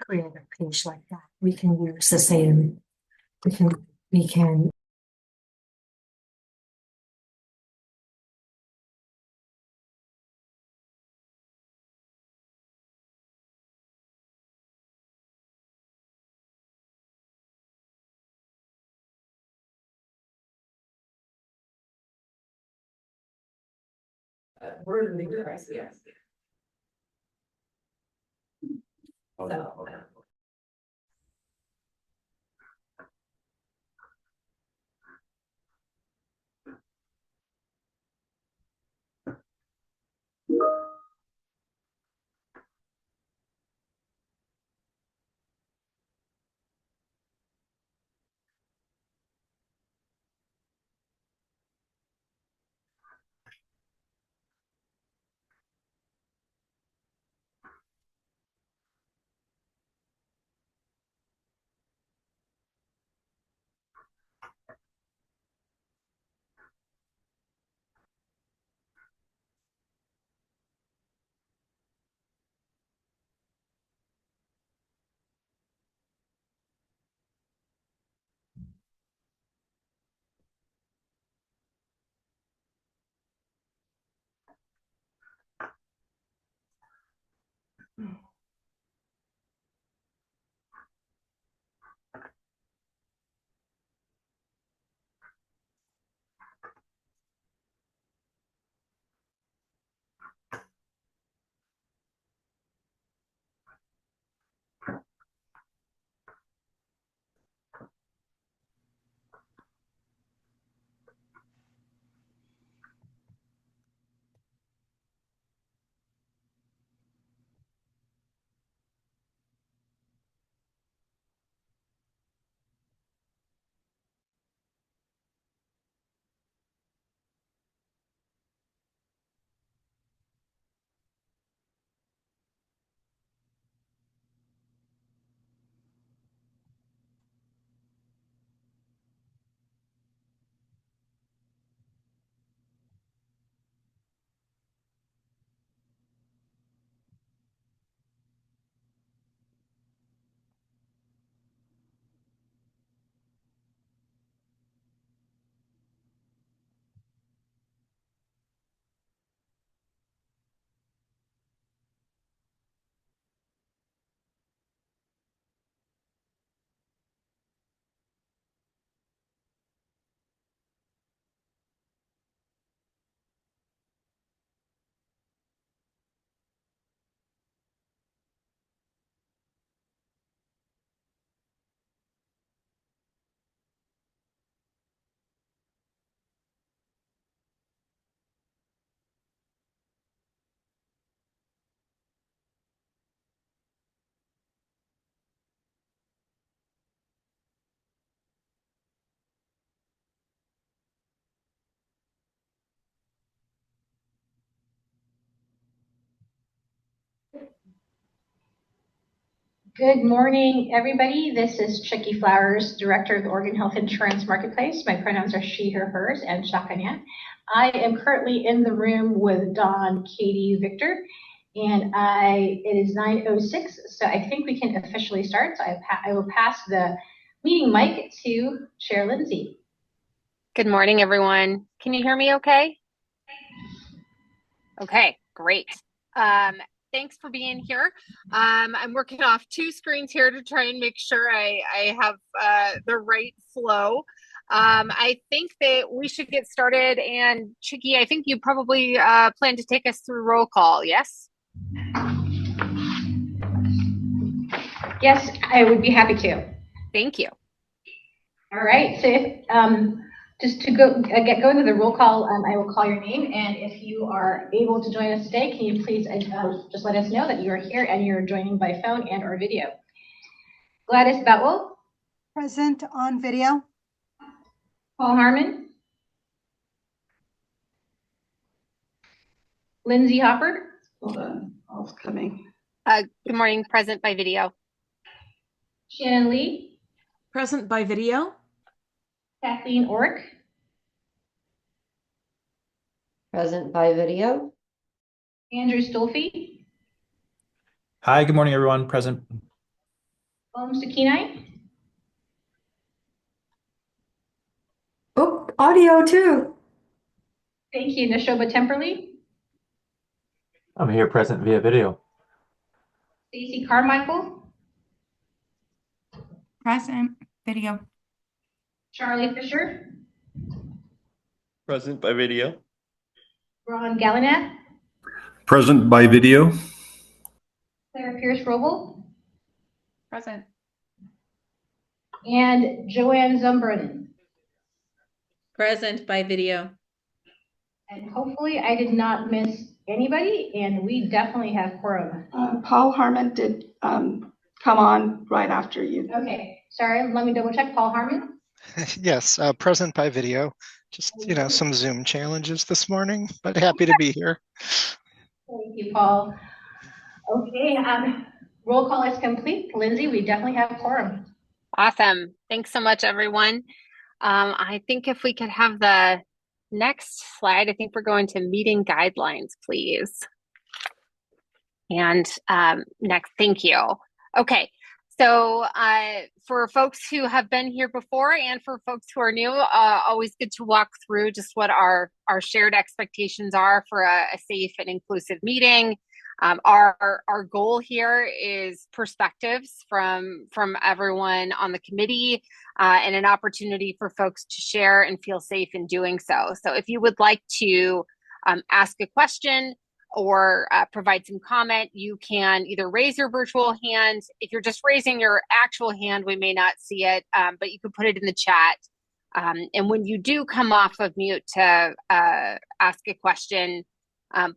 create a page like that. We can use the same, we can We're in the price, yes. So. Good morning, everybody. This is Chicky Flowers, Director of the Oregon Health Insurance Marketplace. My pronouns are she, her, hers, and Shakanya. I am currently in the room with Dawn, Katie, Victor, and it is 9:06, so I think we can officially start. So I will pass the meeting mic to Chair Lindsay. Good morning, everyone. Can you hear me okay? Okay, great. Thanks for being here. I'm working off two screens here to try and make sure I have the right flow. I think that we should get started. And Chicky, I think you probably plan to take us through roll call, yes? Yes, I would be happy to. Thank you. All right, so just to get going with the roll call, I will call your name, and if you are able to join us today, can you please just let us know that you are here and you're joining by phone and or video. Gladys Batwell. Present on video. Paul Harmon. Lindsay Hopper. Hold on, all's coming. Good morning, present by video. Shannon Lee. Present by video. Kathleen Orrick. Present by video. Andrew Stolfi. Hi, good morning, everyone. Present. Mr. Kenai, Oh, audio too. thank you. Nashoba Temperley, I'm here present via video. Stacy Carmichael, Present video. Charlie Fisher, Present by video. Ron Gallinat, Present by video. Claire Pierce-Roble, Present. and Joanne Zumbernin. Present by video. And hopefully I did not miss anybody, and we definitely have quorum. Paul Harmon did come on right after you. Okay, sorry, let me double check. Paul Harmon? Yes, present by video. Just, some Zoom challenges this morning, but happy to be here. Thank you, Paul. Okay, roll call is complete. Lindsay, we definitely have quorum. Awesome. Thanks so much, everyone. I think if we could have the next slide, I think we're going to meeting guidelines, please. And next, thank you. Okay, so for folks who have been here before and for folks who are new, always good to walk through just what our shared expectations are for a safe and inclusive meeting. Our goal here is perspectives from everyone on the committee and an opportunity for folks to share and feel safe in doing so. So if you would like to ask a question or provide some comment, you can either raise your virtual hand. If you're just raising your actual hand, we may not see it, but you can put it in the chat. And when you do come off of mute to ask a question,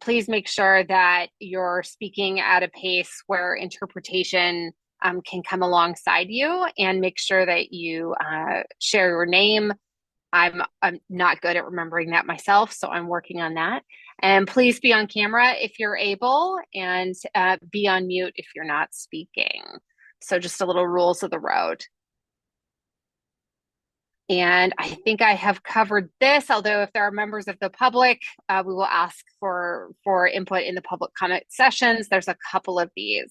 please make sure that you're speaking at a pace where interpretation can come alongside you, and make sure that you share your name. I'm not good at remembering that myself, so I'm working on that. And please be on camera if you're able, and be on mute if you're not speaking. So just a little rules of the road. And I think I have covered this, although if there are members of the public, we will ask for input in the public comment sessions. There's a couple of these.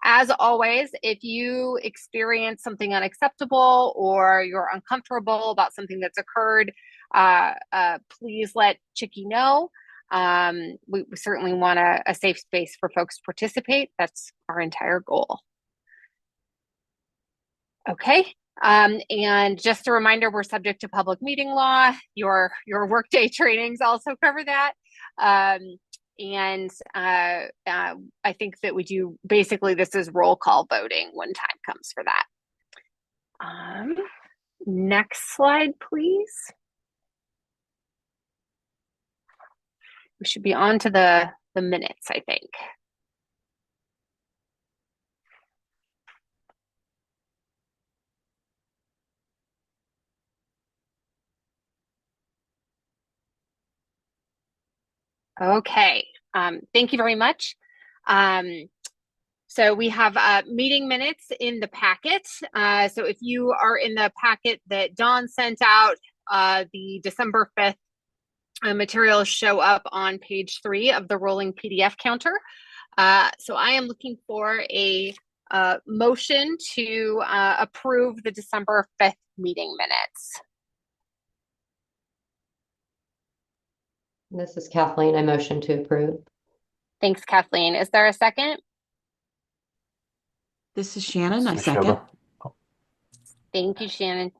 As always, if you experience something unacceptable or you're uncomfortable about something that's occurred, please let Chicky know. We certainly want a safe space for folks to participate. That's our entire goal. Okay. And just a reminder, we're subject to public meeting law. Your workday trainings also cover that. And I think that we do, basically this is roll call voting when time comes for that. Next slide, please. We should be on to the minutes, I think. Okay, thank you very much. So we have meeting minutes in the packet. So if you are in the packet that Dawn sent out, the December 5th materials show up on page 3 of the rolling PDF counter. So I am looking for a motion to approve the December 5th meeting minutes. This is Kathleen. I motion to approve. Thanks, Kathleen. Is there a second? This is Shannon. I second. Thank you, Shannon.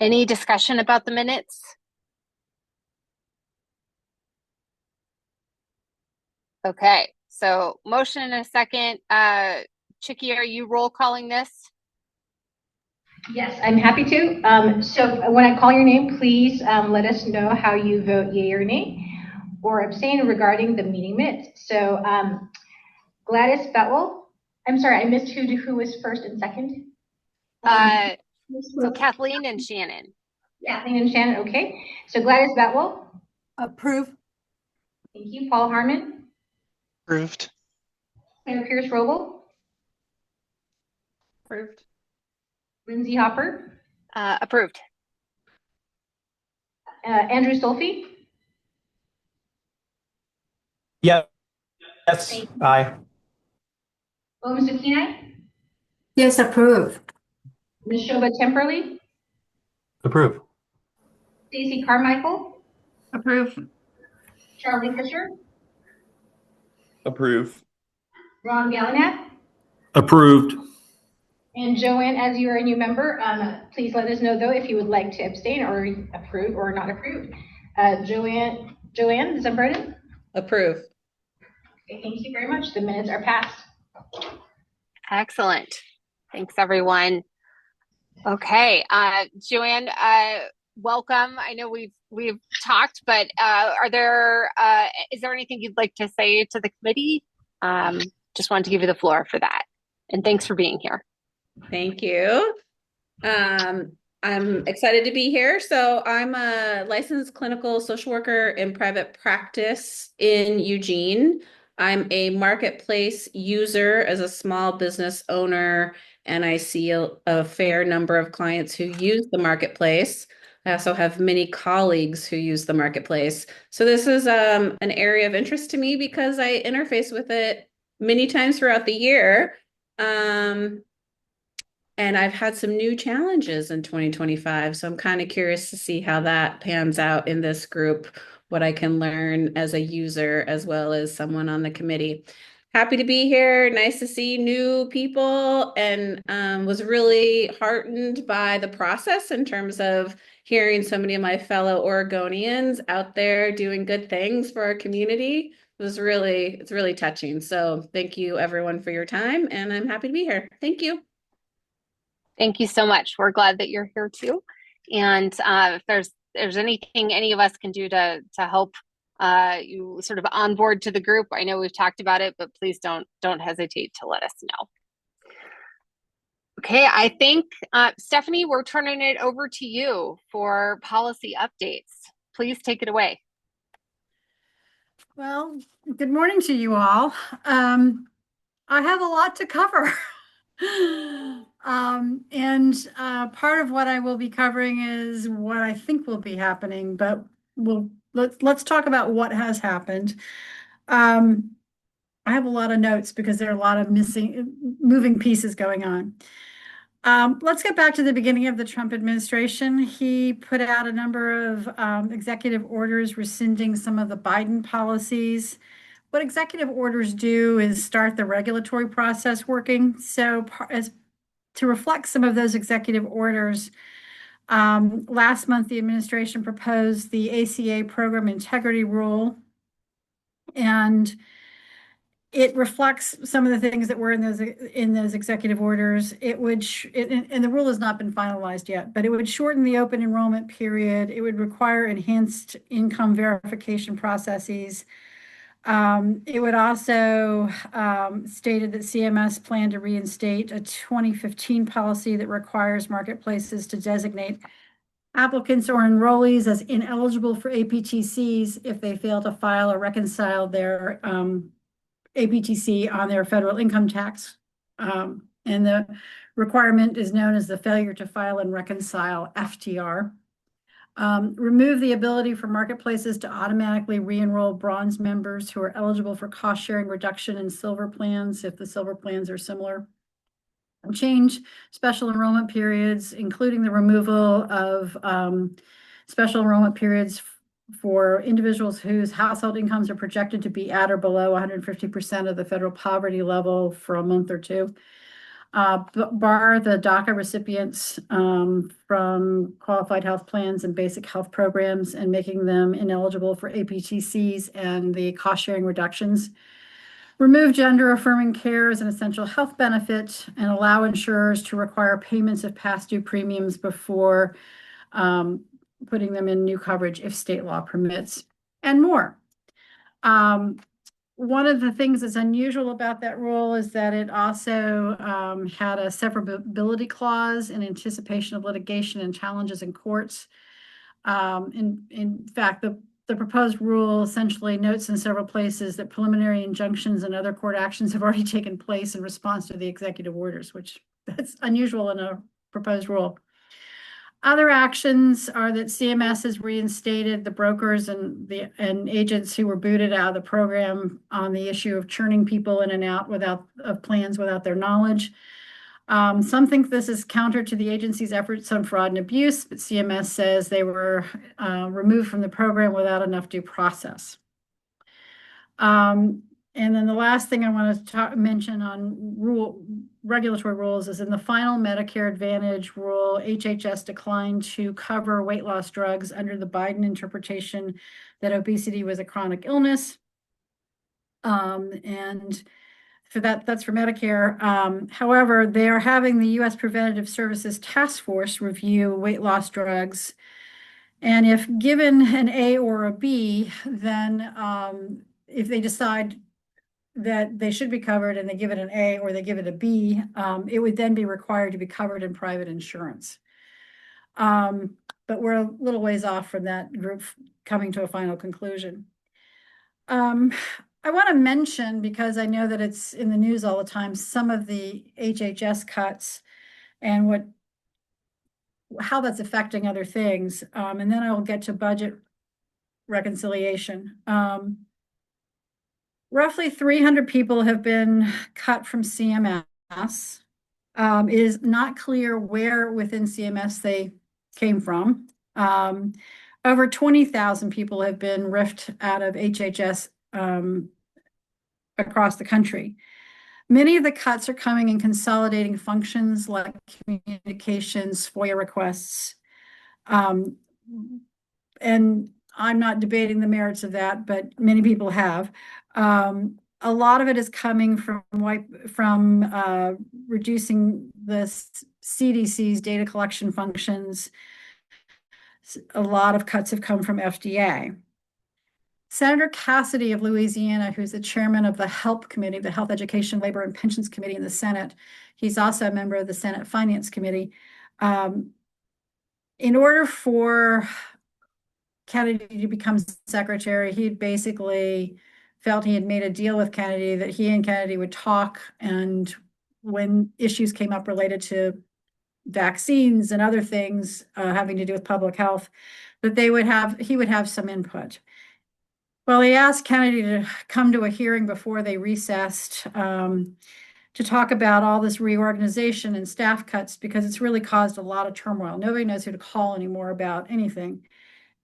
Any discussion about the minutes? Okay, so motion and a second. Chicky, are you roll calling this? Yes, I'm happy to. So when I call your name, please let us know how you vote yea or nay or abstain regarding the meeting minutes. So Gladys Betwell, I'm sorry, I missed who was first and second. So Kathleen and Shannon. Kathleen and Shannon, okay. So Gladys Betwell. Approve. Thank you. Paul Harmon. Approved. Claire Pierce-Roble. Approved. Lindsay Hopper. Approved. Andrew Stolfi. Yeah. Yes. Aye. Mr. Kenai. Yes, approve. Ms. Shobha Temperley, Approve. Stacy Carmichael, Approve. Charlie Fisher, Approve. Ron Gallinet, Approved. and Joanne, as you are a new member, please let us know though if you would like to abstain or approve or not approve. Joanne, Zambrota? Approve. Okay, thank you very much. The minutes are passed. Excellent. Thanks, everyone. Okay, Joanne, welcome. I know we've talked, but is there anything you'd like to say to the committee? Just wanted to give you the floor for that. And thanks for being here. Thank you. I'm excited to be here. So I'm a licensed clinical social worker in private practice in Eugene. I'm a marketplace user as a small business owner, and I see a fair number of clients who use the marketplace. I also have many colleagues who use the marketplace. So this is an area of interest to me because I interface with it many times throughout the year. And I've had some new challenges in 2025. So I'm kind of curious to see how that pans out in this group, what I can learn as a user as well as someone on the committee. Happy to be here. Nice to see new people, and was really heartened by the process in terms of hearing so many of my fellow Oregonians out there doing good things for our community. It's really touching. So thank you everyone for your time, and I'm happy to be here. Thank you. Thank you so much. We're glad that you're here too. And if there's anything any of us can do to help you sort of onboard to the group, I know we've talked about it, but please don't hesitate to let us know. Okay, I think Stephanie, we're turning it over to you for policy updates. Please take it away. Well, good morning to you all. I have a lot to cover. Part of what I will be covering is what I think will be happening, but let's talk about what has happened. I have a lot of notes because there are a lot of moving pieces going on. Let's get back to the beginning of the Trump administration. He put out a number of executive orders rescinding some of the Biden policies. What executive orders do is start the regulatory process working. So to reflect some of those executive orders, last month, the administration proposed the ACA program integrity rule, and it reflects some of the things that were in those executive orders. And the rule has not been finalized yet, but it would shorten the open enrollment period. It would require enhanced income verification processes. It would also stated that CMS planned to reinstate a 2015 policy that requires marketplaces to designate applicants or enrollees as ineligible for APTCs if they fail to file or reconcile their APTC on their federal income tax. And the requirement is known as the failure to file and reconcile FTR. Remove the ability for marketplaces to automatically re-enroll bronze members who are eligible for cost sharing reduction in silver plans if the silver plans are similar. Change special enrollment periods, including the removal of special enrollment periods for individuals whose household incomes are projected to be at or below 150% of the federal poverty level for a month or two. Bar the DACA recipients from qualified health plans and basic health programs and making them ineligible for APTCs and the cost sharing reductions. Remove gender affirming care as an essential health benefit and allow insurers to require payments of past due premiums before putting them in new coverage if state law permits, and more. One of the things that's unusual about that rule is that it also had a severability clause in anticipation of litigation and challenges in courts. In fact, the proposed rule essentially notes in several places that preliminary injunctions and other court actions have already taken place in response to the executive orders, which that's unusual in a proposed rule. Other actions are that CMS has reinstated the brokers and agents who were booted out of the program on the issue of churning people in and out of plans without their knowledge. Some think this is counter to the agency's efforts on fraud and abuse, but CMS says they were removed from the program without enough due process. And then the last thing I want to mention on regulatory rules is in the final Medicare Advantage rule, HHS declined to cover weight loss drugs under the Biden interpretation that obesity was a chronic illness. And for that's for Medicare. However, they are having the U.S. Preventative Services Task Force review weight loss drugs. And if given an A or a B, then if they decide that they should be covered and they give it an A or they give it a B, it would then be required to be covered in private insurance. But we're a little ways off from that group coming to a final conclusion. I want to mention, because I know that it's in the news all the time, some of the HHS cuts and how that's affecting other things. And then I will get to budget reconciliation. Roughly 300 people have been cut from CMS. It is not clear where within CMS they came from. Over 20,000 people have been ripped out of HHS across the country. Many of the cuts are coming in consolidating functions like communications, FOIA requests. And I'm not debating the merits of that, but many people have. A lot of it is coming from reducing the CDC's data collection functions. A lot of cuts have come from FDA. Senator Cassidy of Louisiana, who's the chairman of the HELP Committee, the Health, Education, Labor, and Pensions Committee in the Senate. He's also a member of the Senate Finance Committee. In order for Kennedy to become secretary, he basically felt he had made a deal with Kennedy that he and Kennedy would talk, and when issues came up related to vaccines and other things having to do with public health, that he would have some input. Well, he asked Kennedy to come to a hearing before they recessed to talk about all this reorganization and staff cuts, because it's really caused a lot of turmoil. Nobody knows who to call anymore about anything.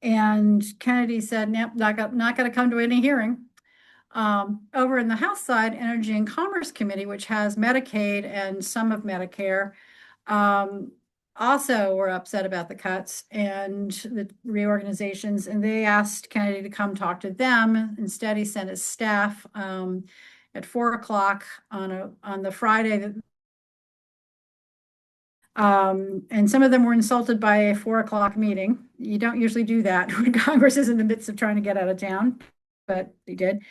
And Kennedy said, nope, not going to come to any hearing. Over in the House side, Energy and Commerce Committee, which has Medicaid and some of Medicare, also were upset about the cuts and the reorganizations, and they asked Kennedy to come talk to them. Instead, he sent his staff at 4 o'clock on the Friday. And some of them were insulted by a 4 o'clock meeting. You don't usually do that when Congress is in the midst of trying to get out of town, but they did.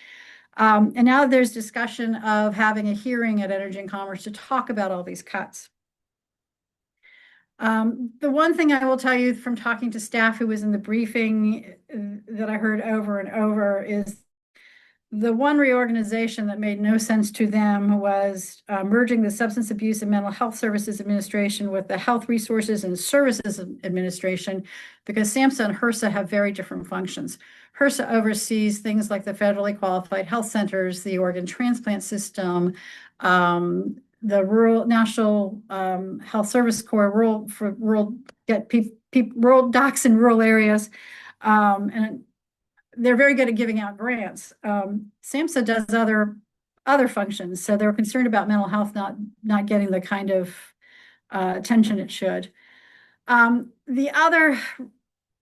And now there's discussion of having a hearing at Energy and Commerce to talk about all these cuts. The one thing I will tell you from talking to staff who was in the briefing that I heard over and over is the one reorganization that made no sense to them was merging the Substance Abuse and Mental Health Services Administration with the Health Resources and Services Administration, because SAMHSA and HRSA have very different functions. HRSA oversees things like the federally qualified health centers, the organ transplant system, the rural National Health Service Corps, rural docs in rural areas, and they're very good at giving out grants. SAMHSA does other functions, so they're concerned about mental health not getting the kind of attention it should. The other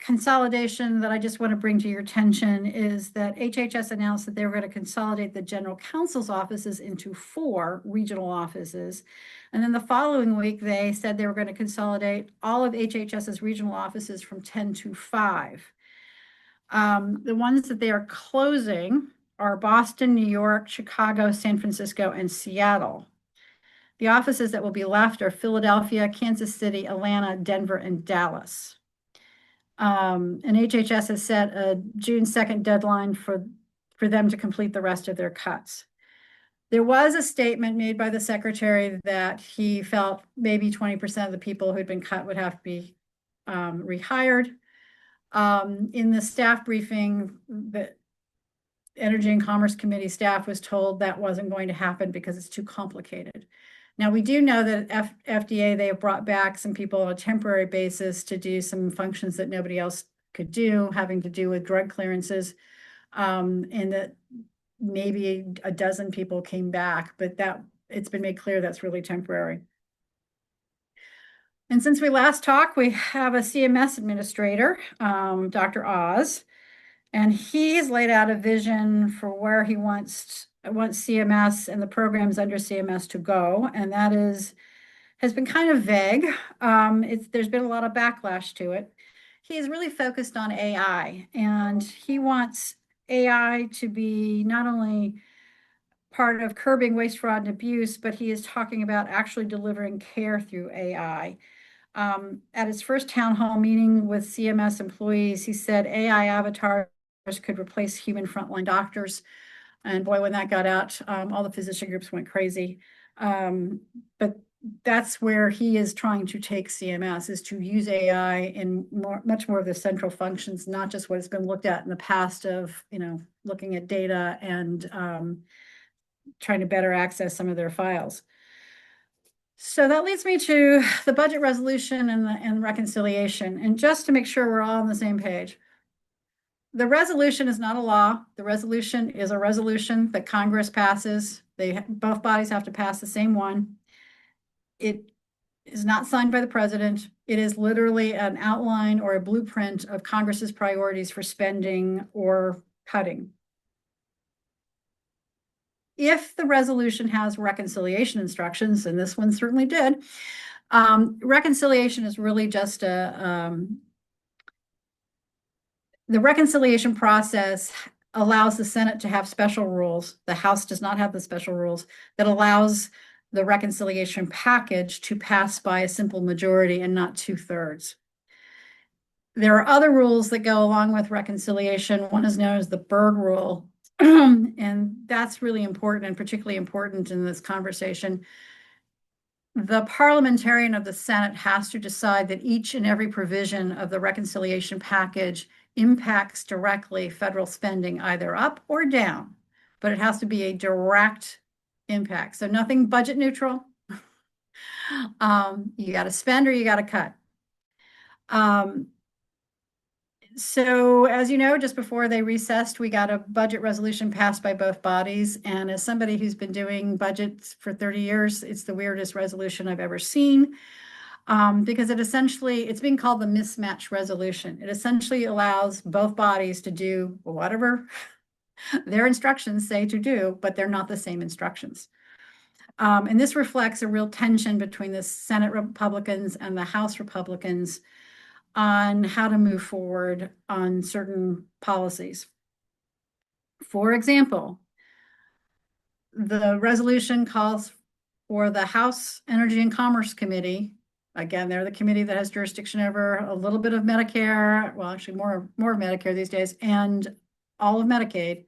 consolidation that I just want to bring to your attention is that HHS announced that they were going to consolidate the general counsel's offices into 4 regional offices. And then the following week, they said they were going to consolidate all of HHS's regional offices from 10 to 5. The ones that they are closing are Boston, New York, Chicago, San Francisco, and Seattle. The offices that will be left are Philadelphia, Kansas City, Atlanta, Denver, and Dallas. And HHS has set a June 2nd deadline for them to complete the rest of their cuts. There was a statement made by the secretary that he felt maybe 20% of the people who'd been cut would have to be rehired. In the staff briefing, the Energy and Commerce Committee staff was told that wasn't going to happen because it's too complicated. Now, we do know that FDA, they have brought back some people on a temporary basis to do some functions that nobody else could do, having to do with drug clearances. And that maybe a dozen people came back, but that it's been made clear that's really temporary. And since we last talked, we have a CMS administrator, Dr. Oz, and he's laid out a vision for where he wants CMS and the programs under CMS to go, and that has been kind of vague. There's been a lot of backlash to it. He's really focused on AI, and he wants AI to be not only part of curbing waste, fraud, and abuse, but he is talking about actually delivering care through AI. At his first town hall meeting with CMS employees, he said AI avatars could replace human frontline doctors. And boy, when that got out, all the physician groups went crazy. But that's where he is trying to take CMS, is to use AI in much more of the central functions, not just what has been looked at in the past of, looking at data and trying to better access some of their files. So that leads me to the budget resolution and reconciliation. And just to make sure we're all on the same page, the resolution is not a law. The resolution is a resolution that Congress passes. Both bodies have to pass the same one. It is not signed by the president. It is literally an outline or a blueprint of Congress's priorities for spending or cutting. If the resolution has reconciliation instructions, and this one certainly did, reconciliation is really just the reconciliation process allows the Senate to have special rules. The House does not have the special rules that allows the reconciliation package to pass by a simple majority and not 2/3. There are other rules that go along with reconciliation. One is known as the Berg rule. And that's really important, and particularly important in this conversation. The parliamentarian of the Senate has to decide that each and every provision of the reconciliation package impacts directly federal spending, either up or down, but it has to be a direct impact. So nothing budget neutral. You got to spend or you got to cut. So as you know, just before they recessed, we got a budget resolution passed by both bodies. And as somebody who's been doing budgets for 30 years, it's the weirdest resolution I've ever seen, because it's being called the mismatch resolution. It essentially allows both bodies to do whatever their instructions say to do, but they're not the same instructions. And this reflects a real tension between the Senate Republicans and the House Republicans on how to move forward on certain policies. For example, the resolution calls for the House Energy and Commerce Committee. Again, they're the committee that has jurisdiction over a little bit of Medicare, well, actually more of Medicare these days, and all of Medicaid,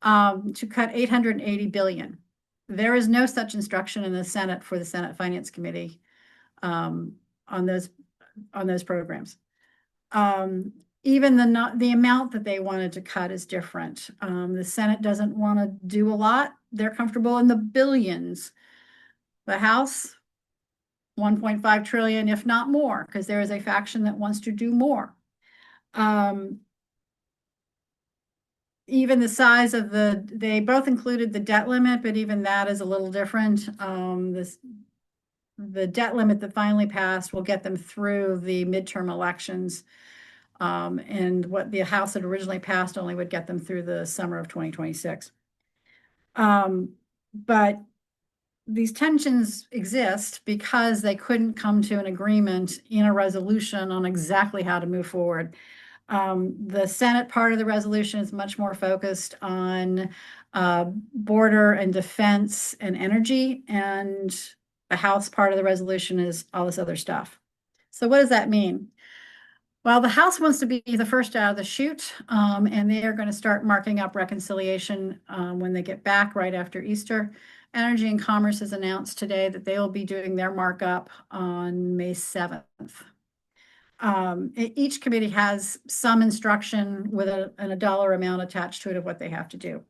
to cut $880 billion. There is no such instruction in the Senate for the Senate Finance Committee on those programs. Even the amount that they wanted to cut is different. The Senate doesn't want to do a lot. They're comfortable in the billions. The House, 1.5 trillion, if not more, because there is a faction that wants to do more. Even the size of they both included the debt limit, but even that is a little different. The debt limit that finally passed will get them through the midterm elections. And what the House had originally passed only would get them through the summer of 2026. But these tensions exist because they couldn't come to an agreement in a resolution on exactly how to move forward. The Senate part of the resolution is much more focused on border and defense and energy, and the House part of the resolution is all this other stuff. So what does that mean? Well, the House wants to be the first out of the chute, and they are going to start marking up reconciliation when they get back right after Easter. Energy and Commerce has announced today that they will be doing their markup on May 7th. Each committee has some instruction with a dollar amount attached to it of what they have to do.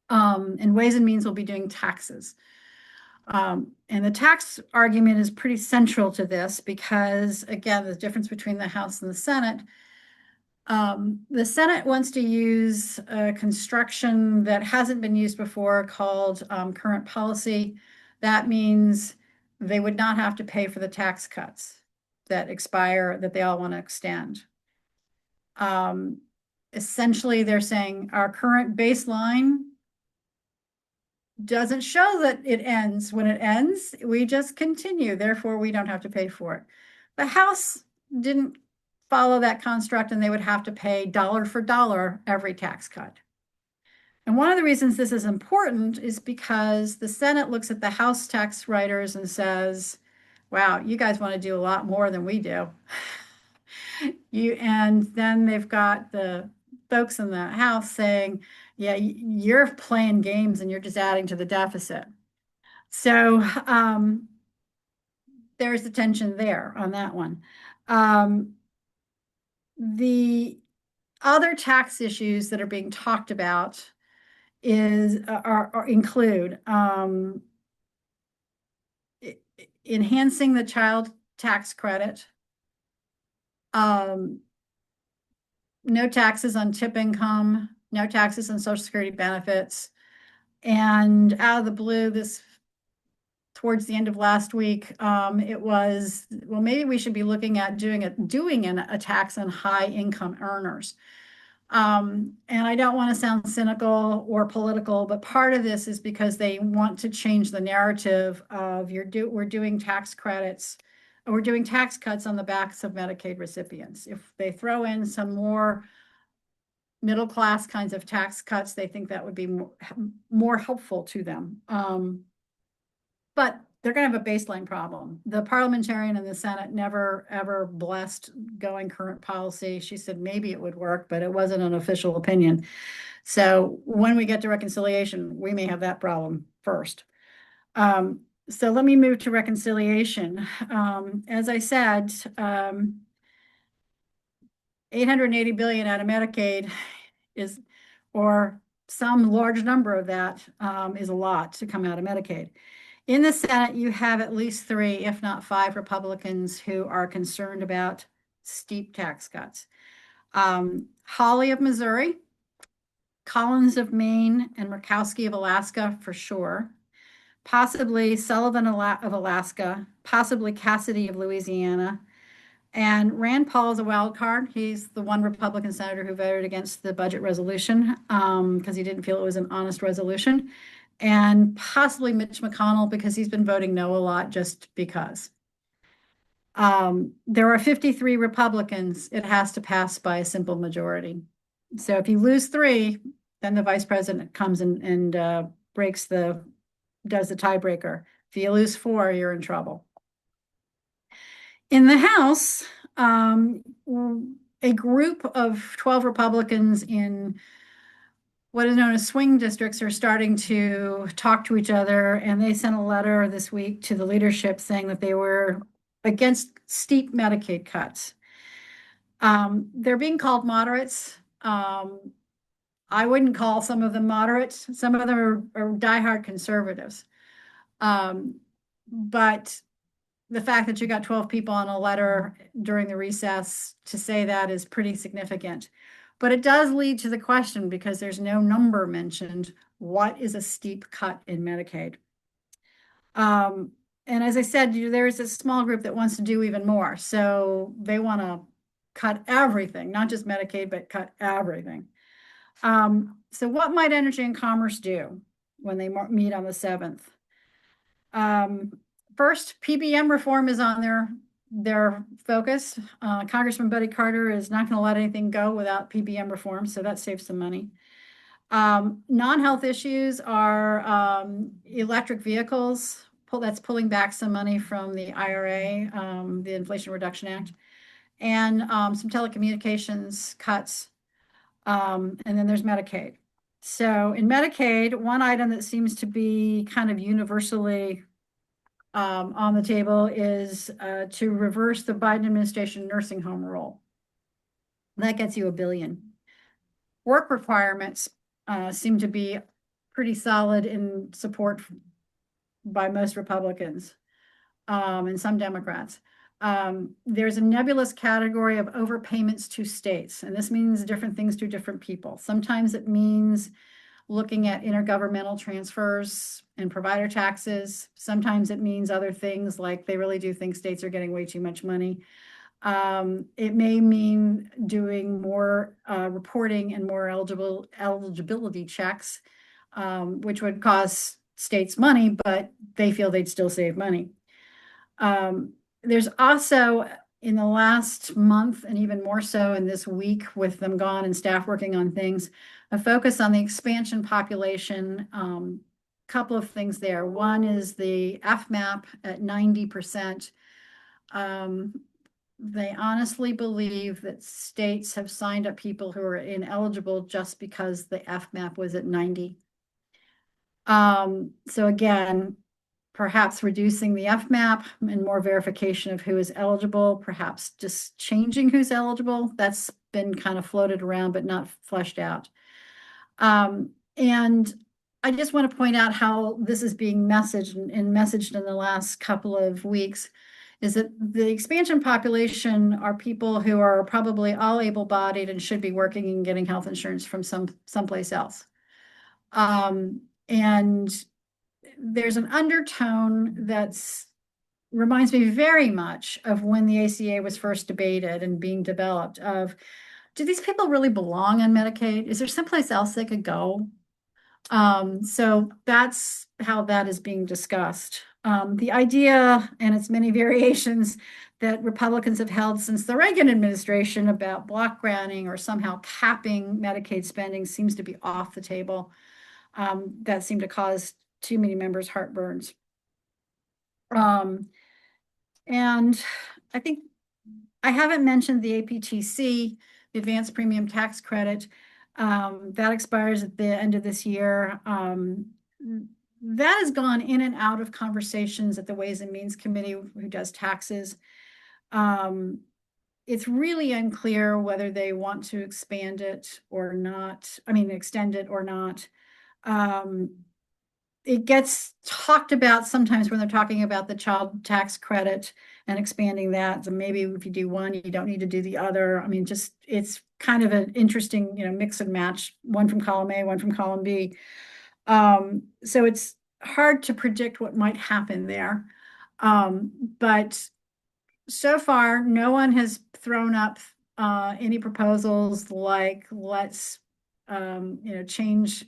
And Ways and Means will be doing taxes. And the tax argument is pretty central to this because, again, the difference between the House and the Senate. The Senate wants to use a construction that hasn't been used before called current policy. That means they would not have to pay for the tax cuts that expire, that they all want to extend. Essentially, they're saying our current baseline doesn't show that it ends. When it ends, we just continue. Therefore, we don't have to pay for it. The House didn't follow that construct, and they would have to pay dollar for dollar every tax cut. And one of the reasons this is important is because the Senate looks at the House tax writers and says, wow, you guys want to do a lot more than we do. And then they've got the folks in the House saying, yeah, you're playing games and you're just adding to the deficit. So there's the tension there on that one. The other tax issues that are being talked about include enhancing the child tax credit, no taxes on tip income, no taxes on Social Security benefits. And out of the blue, towards the end of last week, it was, well, maybe we should be looking at doing a tax on high income earners. And I don't want to sound cynical or political, but part of this is because they want to change the narrative of we're doing tax credits, or we're doing tax cuts on the backs of Medicaid recipients. If they throw in some more middle class kinds of tax cuts, they think that would be more helpful to them. But they're going to have a baseline problem. The parliamentarian in the Senate never, ever blessed going current policy. She said maybe it would work, but it wasn't an official opinion. So when we get to reconciliation, we may have that problem first. So let me move to reconciliation. As I said, 880 billion out of Medicaid is, or some large number of that is a lot to come out of Medicaid. In the Senate, you have at least 3, if not 5 Republicans who are concerned about steep tax cuts. Hawley of Missouri, Collins of Maine, and Murkowski of Alaska for sure. Possibly Sullivan of Alaska, possibly Cassidy of Louisiana. And Rand Paul is a wild card. He's the one Republican senator who voted against the budget resolution because he didn't feel it was an honest resolution. And possibly Mitch McConnell because he's been voting no a lot just because. There are 53 Republicans. It has to pass by a simple majority. So if you lose 3, then the vice president comes and does the tiebreaker. If you lose 4, you're in trouble. In the House, a group of 12 Republicans in what is known as swing districts are starting to talk to each other, and they sent a letter this week to the leadership saying that they were against steep Medicaid cuts. They're being called moderates. I wouldn't call some of them moderates. Some of them are diehard conservatives. But the fact that you got 12 people on a letter during the recess to say that is pretty significant. But it does lead to the question, because there's no number mentioned, what is a steep cut in Medicaid? And as I said, there's a small group that wants to do even more. So they want to cut everything, not just Medicaid, but cut everything. So what might Energy and Commerce do when they meet on the 7th? First, PBM reform is on their focus. Congressman Buddy Carter is not going to let anything go without PBM reform, so that saves some money. Non-health issues are electric vehicles. That's pulling back some money from the IRA, the Inflation Reduction Act, and some telecommunications cuts. And then there's Medicaid. So in Medicaid, one item that seems to be kind of universally on the table is to reverse the Biden administration nursing home rule. That gets you $1 billion. Work requirements seem to be pretty solid in support by most Republicans, and some Democrats. There's a nebulous category of overpayments to states, and this means different things to different people. Sometimes it means looking at intergovernmental transfers and provider taxes. Sometimes it means other things, like they really do think states are getting way too much money. It may mean doing more reporting and more eligibility checks, which would cost states money, but they feel they'd still save money. There's also, in the last month, and even more so in this week with them gone and staff working on things, a focus on the expansion population. Couple of things there. One is the FMAP at 90%. They honestly believe that states have signed up people who are ineligible just because the FMAP was at 90. So again, perhaps reducing the FMAP and more verification of who is eligible, perhaps just changing who's eligible. That's been kind of floated around, but not fleshed out. And I just want to point out how this is being messaged and messaged in the last couple of weeks, is that the expansion population are people who are probably all able-bodied and should be working and getting health insurance from someplace else. And there's an undertone that's reminds me very much of when the ACA was first debated and being developed of, do these people really belong on Medicaid? Is there someplace else they could go? So that's how that is being discussed. The idea and its many variations that Republicans have held since the Reagan administration about block granting or somehow capping Medicaid spending seems to be off the table. That seemed to cause too many members heartburns. And I think I haven't mentioned the APTC, the Advanced Premium Tax Credit. That expires at the end of this year. That has gone in and out of conversations at the Ways and Means Committee, who does taxes. It's really unclear whether they want to expand it or not. I mean, extend it or not. It gets talked about sometimes when they're talking about the child tax credit and expanding that. So maybe if you do one, you don't need to do the other. I mean, just it's kind of an interesting, mix and match, one from column A, one from column B. So it's hard to predict what might happen there. But so far, no one has thrown up any proposals like let's change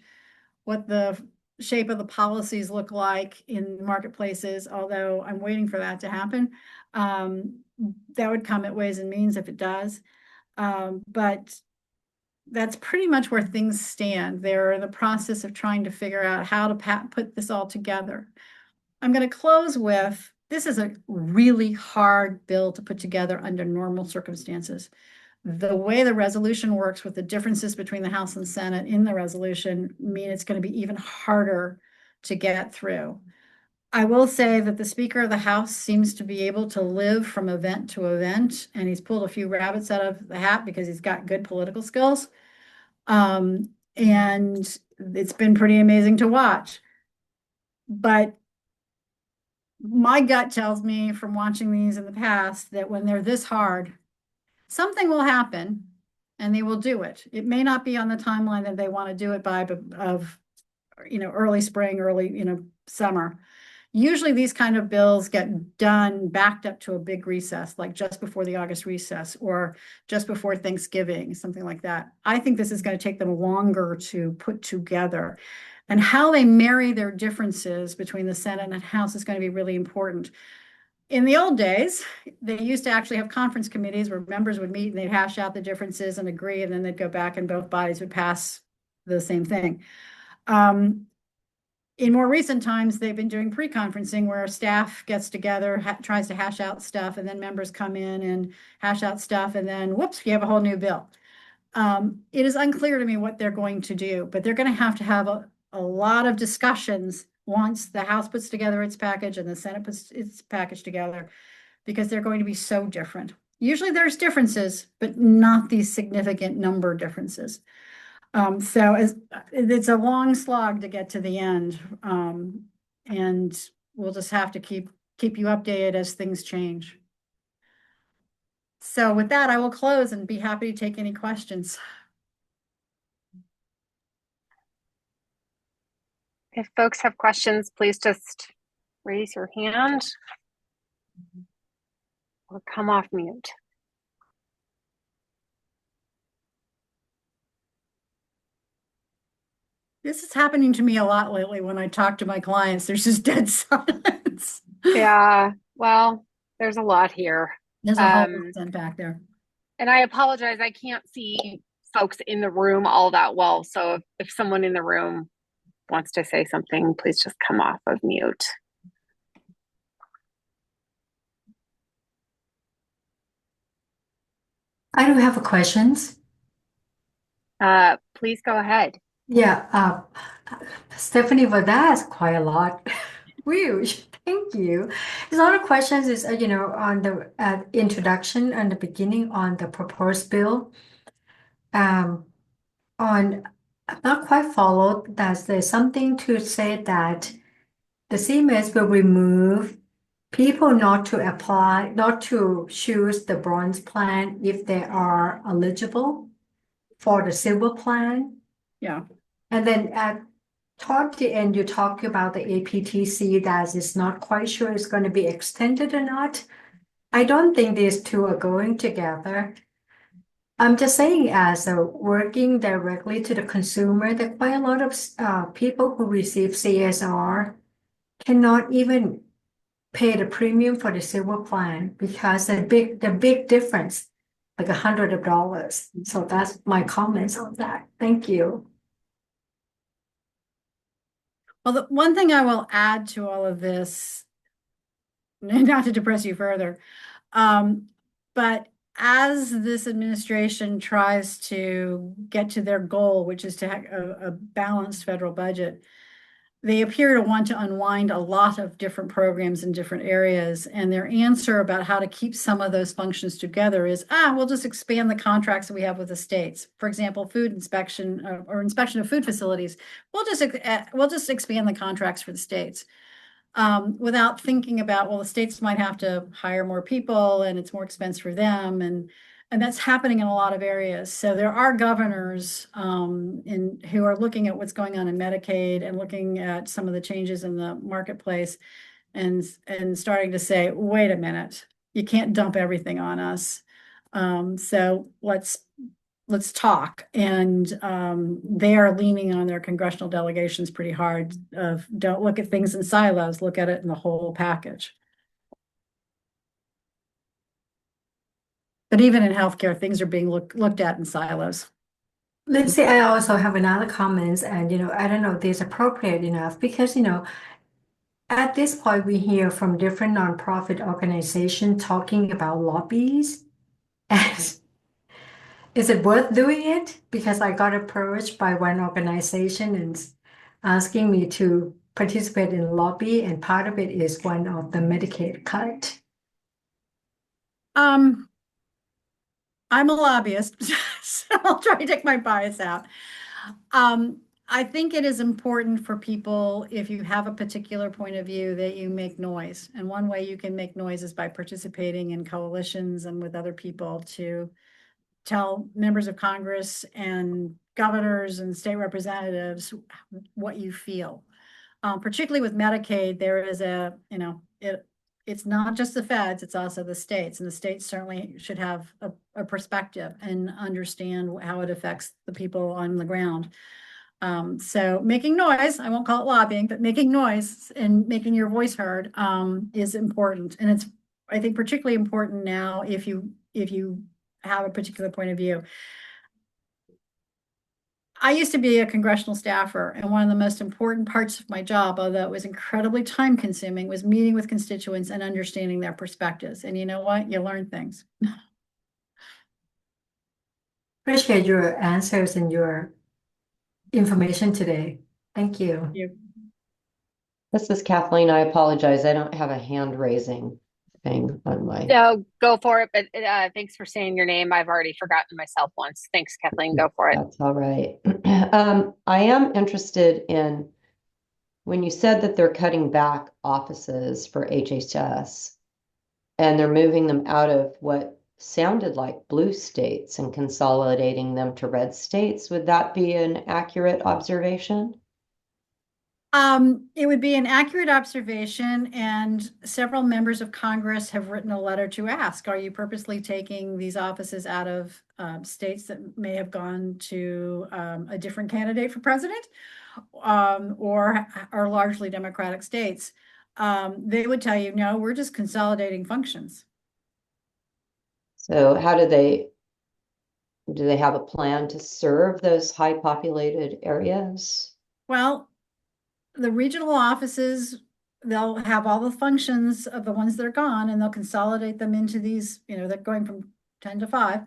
what the shape of the policies look like in marketplaces, although I'm waiting for that to happen. That would come at Ways and Means if it does. But that's pretty much where things stand. They're in the process of trying to figure out how to put this all together. I'm going to close with, this is a really hard bill to put together under normal circumstances. The way the resolution works with the differences between the House and Senate in the resolution mean it's going to be even harder to get through. I will say that the Speaker of the House seems to be able to live from event to event, and he's pulled a few rabbits out of the hat because he's got good political skills. And it's been pretty amazing to watch. But my gut tells me from watching these in the past that when they're this hard, something will happen and they will do it. It may not be on the timeline that they want to do it by, but early spring, early, summer. Usually these kind of bills get done backed up to a big recess, like just before the August recess or just before Thanksgiving, something like that. I think this is going to take them longer to put together. And how they marry their differences between the Senate and House is going to be really important. In the old days, they used to actually have conference committees where members would meet and they'd hash out the differences and agree, and then they'd go back and both bodies would pass the same thing. In more recent times, they've been doing pre-conferencing where staff gets together, tries to hash out stuff, and then members come in and hash out stuff, and then whoops, you have a whole new bill. It is unclear to me what they're going to do, but they're going to have a lot of discussions once the House puts together its package and the Senate puts its package together, because they're going to be so different. Usually there's differences, but not these significant number differences. So it's a long slog to get to the end. And we'll just have to keep you updated as things change. So with that, I will close and be happy to take any questions. If folks have questions, please just raise your hand or come off mute. This is happening to me a lot lately when I talk to my clients. There's just dead silence. Yeah, well, there's a lot here. There's a whole lot back there. And I apologize, I can't see folks in the room all that well. So if someone in the room wants to say something, please just come off of mute. I do have a questions. Please go ahead. Yeah, Stephanie, well, that's quite a lot. Huge. Thank you. There's a lot of questions is, on the introduction and the beginning on the proposed bill. Um, I've not quite followed that there's something to say that the CMS will remove people not to apply, not to choose the bronze plan if they are eligible for the silver plan. Yeah. And then toward the end, you talk about the APTC that is not quite sure it's going to be extended or not. I don't think these two are going together. I'm just saying, as working directly to the consumer, that quite a lot of people who receive CSR cannot even pay the premium for the silver plan because the big difference, like $100. So that's my comments on that. Thank you. Well, the one thing I will add to all of this, not to depress you further, but as this administration tries to get to their goal, which is to have a balanced federal budget, they appear to want to unwind a lot of different programs in different areas. And their answer about how to keep some of those functions together is, we'll just expand the contracts that we have with the states. For example, food inspection or inspection of food facilities. We'll just expand the contracts for the states. Without thinking about, well, the states might have to hire more people and it's more expense for them. And that's happening in a lot of areas. So there are governors who are looking at what's going on in Medicaid and looking at some of the changes in the marketplace and starting to say, wait a minute, you can't dump everything on us. So let's talk. And they are leaning on their congressional delegations pretty hard of don't look at things in silos, look at it in the whole package. But even in healthcare, things are being looked at in silos. Lindsay, I also have another comments, and I don't know if this is appropriate enough because at this point we hear from different nonprofit organizations talking about lobbies. And is it worth doing it? Because I got approached by one organization and asking me to participate in lobby, and part of it is one of the Medicaid cut. I'm a lobbyist, so I'll try to take my bias out. I think it is important for people, if you have a particular point of view, that you make noise. And one way you can make noise is by participating in coalitions and with other people to tell members of Congress and governors and state representatives what you feel. Particularly with Medicaid, there is it's not just the feds, it's also the states. And the states certainly should have a perspective and understand how it affects the people on the ground. So making noise, I won't call it lobbying, but making noise and making your voice heard is important. And it's, I think, particularly important now if you have a particular point of view. I used to be a congressional staffer, and one of the most important parts of my job, although it was incredibly time consuming, was meeting with constituents and understanding their perspectives. And you know what? You learn things. Appreciate your answers and your information today. Thank you. Thank you. This is Kathleen. I apologize. I don't have a hand raising thing on my. No, go for it. But thanks for saying your name. I've already forgotten myself once. Thanks, Kathleen. Go for it. That's all right. I am interested in when you said that they're cutting back offices for HHS and they're moving them out of what sounded like blue states and consolidating them to red states, would that be an accurate observation? It would be an accurate observation, and several members of Congress have written a letter to ask, are you purposely taking these offices out of states that may have gone to a different candidate for president or are largely Democratic states? They would tell you, no, we're just consolidating functions. So how do they have a plan to serve those high populated areas? Well, the regional offices, they'll have all the functions of the ones that are gone and they'll consolidate them into these, they're going from 10 to 5.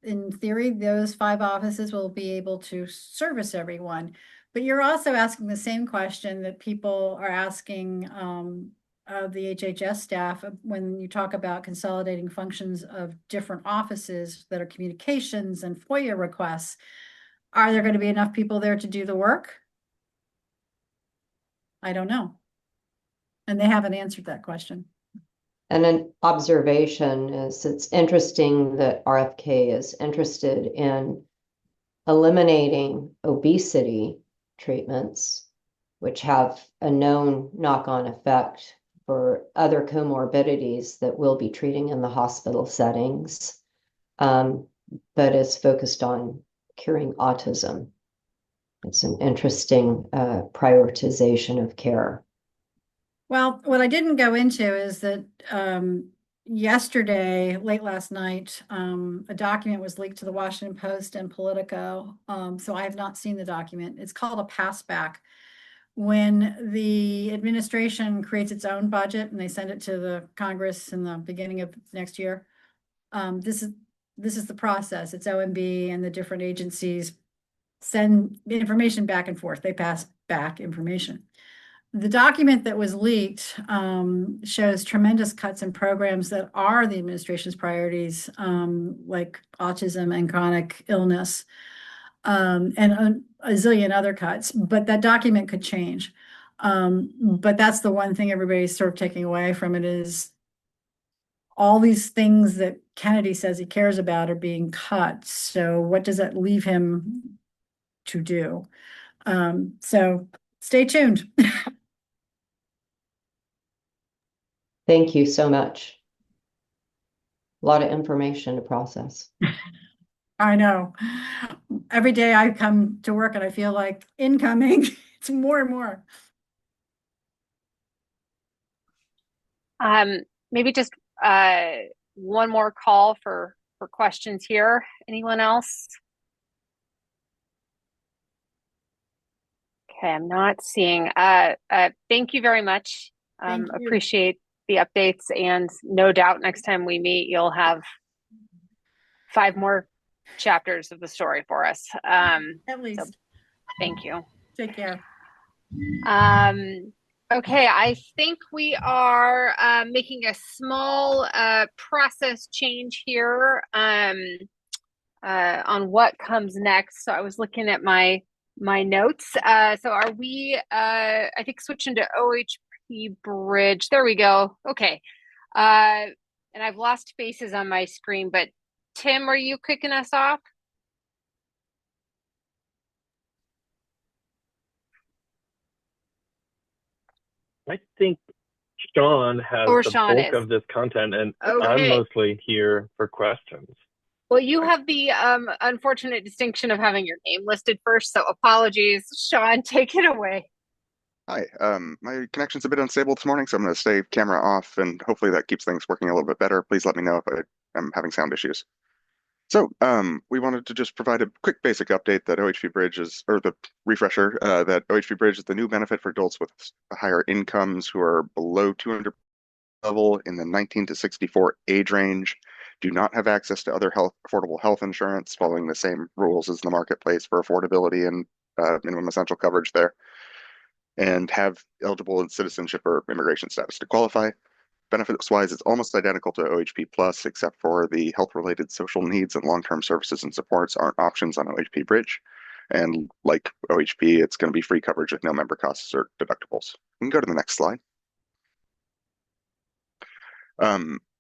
In theory, those 5 offices will be able to service everyone. But you're also asking the same question that people are asking of the HHS staff when you talk about consolidating functions of different offices that are communications and FOIA requests. Are there going to be enough people there to do the work? I don't know. And they haven't answered that question. And an observation is it's interesting that RFK is interested in eliminating obesity treatments, which have a known knock-on effect for other comorbidities that we'll be treating in the hospital settings, but is focused on curing autism. It's an interesting prioritization of care. Well, what I didn't go into is that yesterday, late last night, a document was leaked to the Washington Post and Politico. So I have not seen the document. It's called a passback. When the administration creates its own budget and they send it to the Congress in the beginning of next year, this is the process. It's OMB and the different agencies send information back and forth. They pass back information. The document that was leaked shows tremendous cuts in programs that are the administration's priorities, like autism and chronic illness, and a zillion other cuts. But that document could change. But that's the one thing everybody's sort of taking away from it is all these things that Kennedy says he cares about are being cut. So what does that leave him to do? So stay tuned. Thank you so much. A lot of information to process. I know. Every day I come to work and I feel like incoming. It's more and more. Maybe just one more call for questions here. Anyone else? Okay, I'm not seeing. Thank you very much. Thank you. Appreciate the updates, and no doubt next time we meet, you'll have 5 more chapters of the story for us. At least. So thank you. Take care. Okay, I think we are making a small process change here on what comes next. So I was looking at my notes. So are we, I think, switching to OHP Bridge? There we go. Okay. And I've lost faces on my screen, but Tim, are you kicking us off? I think Sean has Or the Sean bulk is. of this content, and Okay. I'm mostly here for questions. Well, you have the unfortunate distinction of having your name listed first, so apologies. Sean, take it away. Hi, my connection's a bit unstable this morning, so I'm going to stay camera off, and hopefully that keeps things working a little bit better. Please let me know if I'm having sound issues. So, we wanted to just provide a quick basic update that OHP Bridge is, or the refresher, that OHP Bridge is the new benefit for adults with higher incomes who are below 200 level in the 19 to 64 age range, do not have access to other affordable health insurance, following the same rules as the marketplace for affordability and minimum essential coverage there, and have eligible citizenship or immigration status to qualify. Benefits-wise, it's almost identical to OHP Plus, except for the health-related social needs and long-term services and supports aren't options on OHP Bridge. And like OHP, it's going to be free coverage with no member costs or deductibles. We can go to the next slide.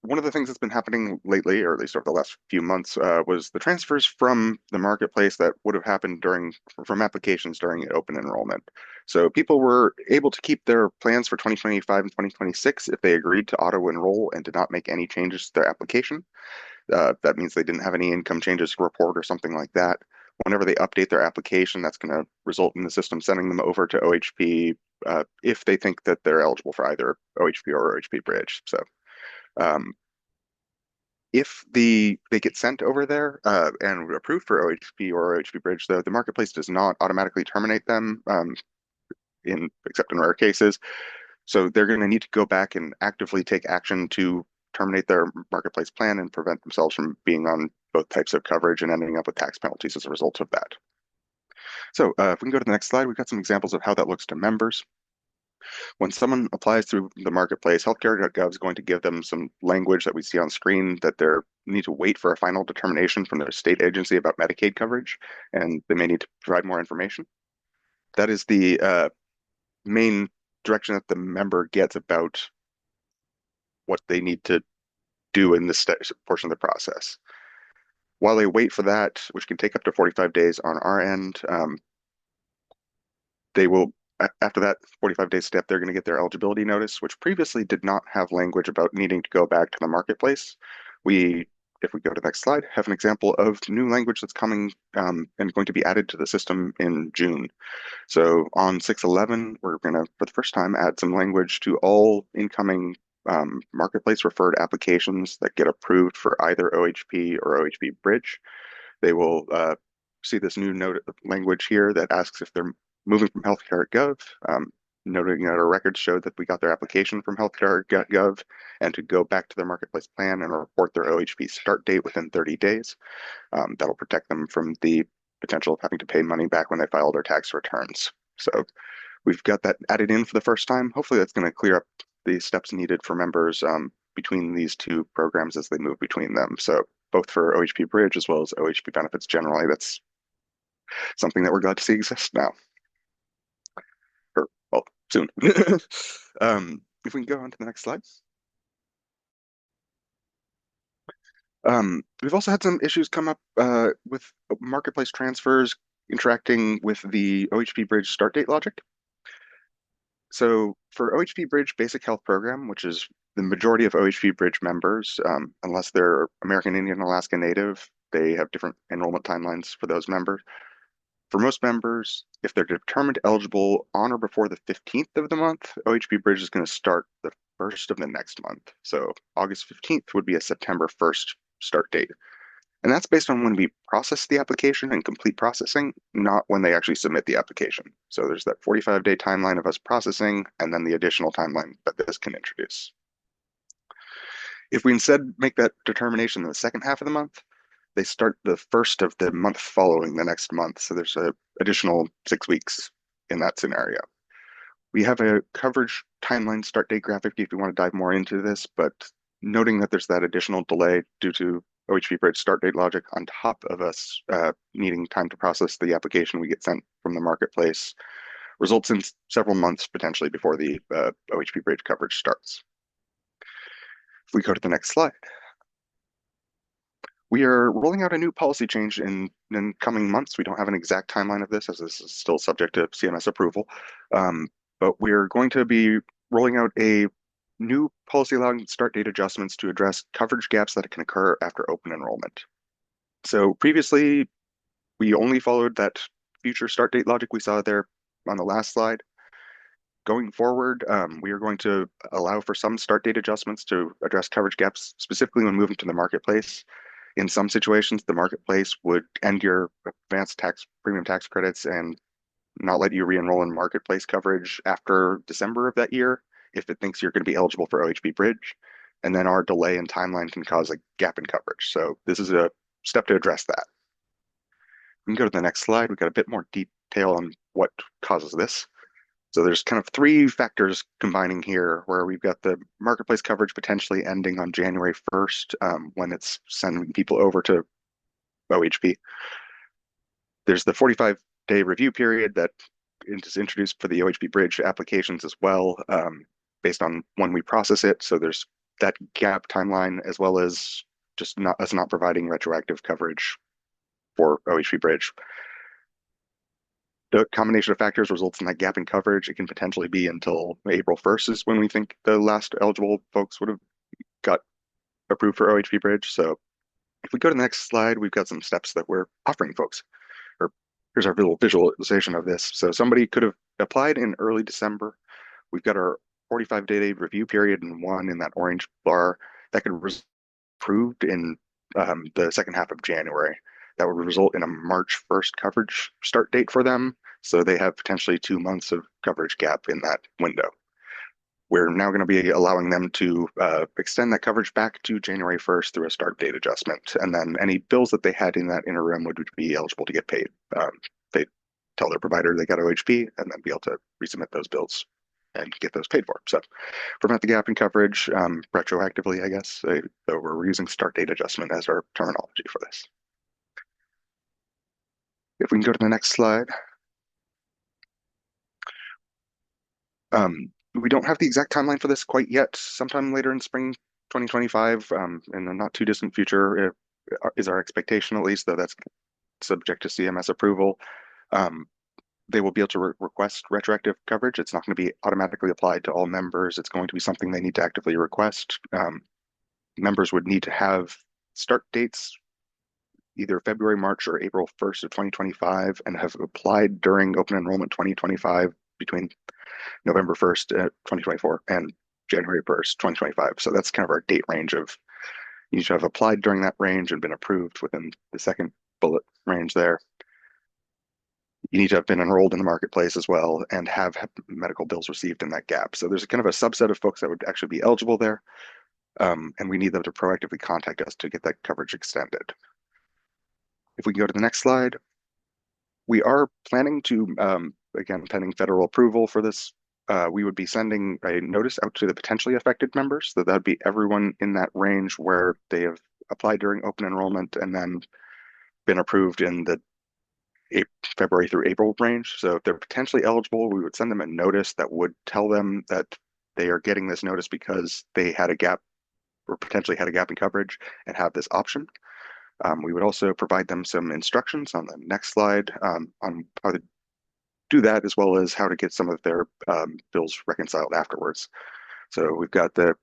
One of the things that's been happening lately, or at least over the last few months, was the transfers from the marketplace that would have happened from applications during open enrollment. So people were able to keep their plans for 2025 and 2026 if they agreed to auto enroll and did not make any changes to their application. That means they didn't have any income changes to report or something like that. Whenever they update their application, that's going to result in the system sending them over to OHP if they think that they're eligible for either OHP or OHP Bridge. So if they get sent over there and approved for OHP or OHP Bridge, though, the marketplace does not automatically terminate them except in rare cases. So they're going to need to go back and actively take action to terminate their marketplace plan and prevent themselves from being on both types of coverage and ending up with tax penalties as a result of that. So if we can go to the next slide, we've got some examples of how that looks to members. When someone applies through the marketplace, healthcare.gov is going to give them some language that we see on screen that they need to wait for a final determination from their state agency about Medicaid coverage, and they may need to provide more information. That is the main direction that the member gets about what they need to do in this portion of the process. While they wait for that, which can take up to 45 days on our end, they will, after that 45-day step, they're going to get their eligibility notice, which previously did not have language about needing to go back to the marketplace. If we go to the next slide, have an example of new language that's coming and going to be added to the system in June. So on 6/11, we're going to, for the first time, add some language to all incoming marketplace referred applications that get approved for either OHP or OHP Bridge. They will see this new language here that asks if they're moving from healthcare.gov, noting that our records showed that we got their application from healthcare.gov, and to go back to their marketplace plan and report their OHP start date within 30 days. That'll protect them from the potential of having to pay money back when they file their tax returns. So we've got that added in for the first time. Hopefully that's going to clear up the steps needed for members between these two programs as they move between them. So both for OHP Bridge as well as OHP benefits generally, that's something that we're glad to see exist now. Or, well, soon. If we can go on to the next slide. We've also had some issues come up with marketplace transfers interacting with the OHP Bridge start date logic. So for OHP Bridge Basic Health Program, which is the majority of OHP Bridge members, unless they're American Indian Alaska Native, they have different enrollment timelines for those members. For most members, if they're determined eligible on or before the 15th of the month, OHP Bridge is going to start the 1st of the next month. So August 15th would be a September 1st start date. And that's based on when we process the application and complete processing, not when they actually submit the application. So there's that 45-day timeline of us processing, and then the additional timeline that this can introduce. If we instead make that determination in the second half of the month, they start the 1st of the month following the next month. So there's an additional 6 weeks in that scenario. We have a coverage timeline start date graphic if you want to dive more into this, but noting that there's that additional delay due to OHP Bridge start date logic on top of us needing time to process the application we get sent from the marketplace results in several months potentially before the OHP Bridge coverage starts. If we go to the next slide. We are rolling out a new policy change in coming months. We don't have an exact timeline of this, as this is still subject to CMS approval, but we're going to be rolling out a new policy allowing start date adjustments to address coverage gaps that can occur after open enrollment. So previously, we only followed that future start date logic we saw there on the last slide. Going forward, we are going to allow for some start date adjustments to address coverage gaps, specifically when moving to the marketplace. In some situations, the marketplace would end your advanced premium tax credits and not let you re-enroll in marketplace coverage after December of that year if it thinks you're going to be eligible for OHP Bridge. And then our delay in timeline can cause a gap in coverage. So this is a step to address that. We can go to the next slide. We've got a bit more detail on what causes this. So there's kind of 3 factors combining here where we've got the marketplace coverage potentially ending on January 1st when it's sending people over to OHP. There's the 45 day review period that is introduced for the OHB bridge applications as well, based on when we process it. So there's that gap timeline, as well as just not providing retroactive coverage for OHB bridge. The combination of factors results in that gap in coverage. It can potentially be until April 1st is when we think the last eligible folks would have got approved for OHB bridge. So if we go to the next slide, we've got some steps that we're offering folks. Or here's our visualization of this. So somebody could have applied in early December. We've got our 45-day review period and one in that orange bar that could be approved in the second half of January. That would result in a March 1st coverage start date for them. So they have potentially 2 months of coverage gap in that window. We're now going to be allowing them to extend that coverage back to January 1st through a start date adjustment. And then any bills that they had in that interim would be eligible to get paid. They tell their provider they got OHP and then be able to resubmit those bills and get those paid for. So prevent the gap in coverage retroactively, I guess. So we're using start date adjustment as our terminology for this. If we can go to the next slide. We don't have the exact timeline for this quite yet. Sometime later in spring 2025, in the not too distant future, is our expectation at least, though that's subject to CMS approval. They will be able to request retroactive coverage. It's not going to be automatically applied to all members. It's going to be something they need to actively request. Members would need to have start dates either February, March, or April 1st of 2025 and have applied during open enrollment 2025 between November 1st, 2024 and January 1st, 2025. So that's kind of our date range of you need to have applied during that range and been approved within the second bullet range there. You need to have been enrolled in the marketplace as well and have medical bills received in that gap. So there's kind of a subset of folks that would actually be eligible there. And we need them to proactively contact us to get that coverage extended. If we can go to the next slide, we are planning to, again, pending federal approval for this, we would be sending a notice out to the potentially affected members. So that would be everyone in that range where they have applied during open enrollment and then been approved in the February through April range. So if they're potentially eligible, we would send them a notice that would tell them that they are getting this notice because they had a gap or potentially had a gap in coverage and have this option. We would also provide them some instructions on the next slide on how to do that, as well as how to get some of their bills reconciled afterwards. So we've got the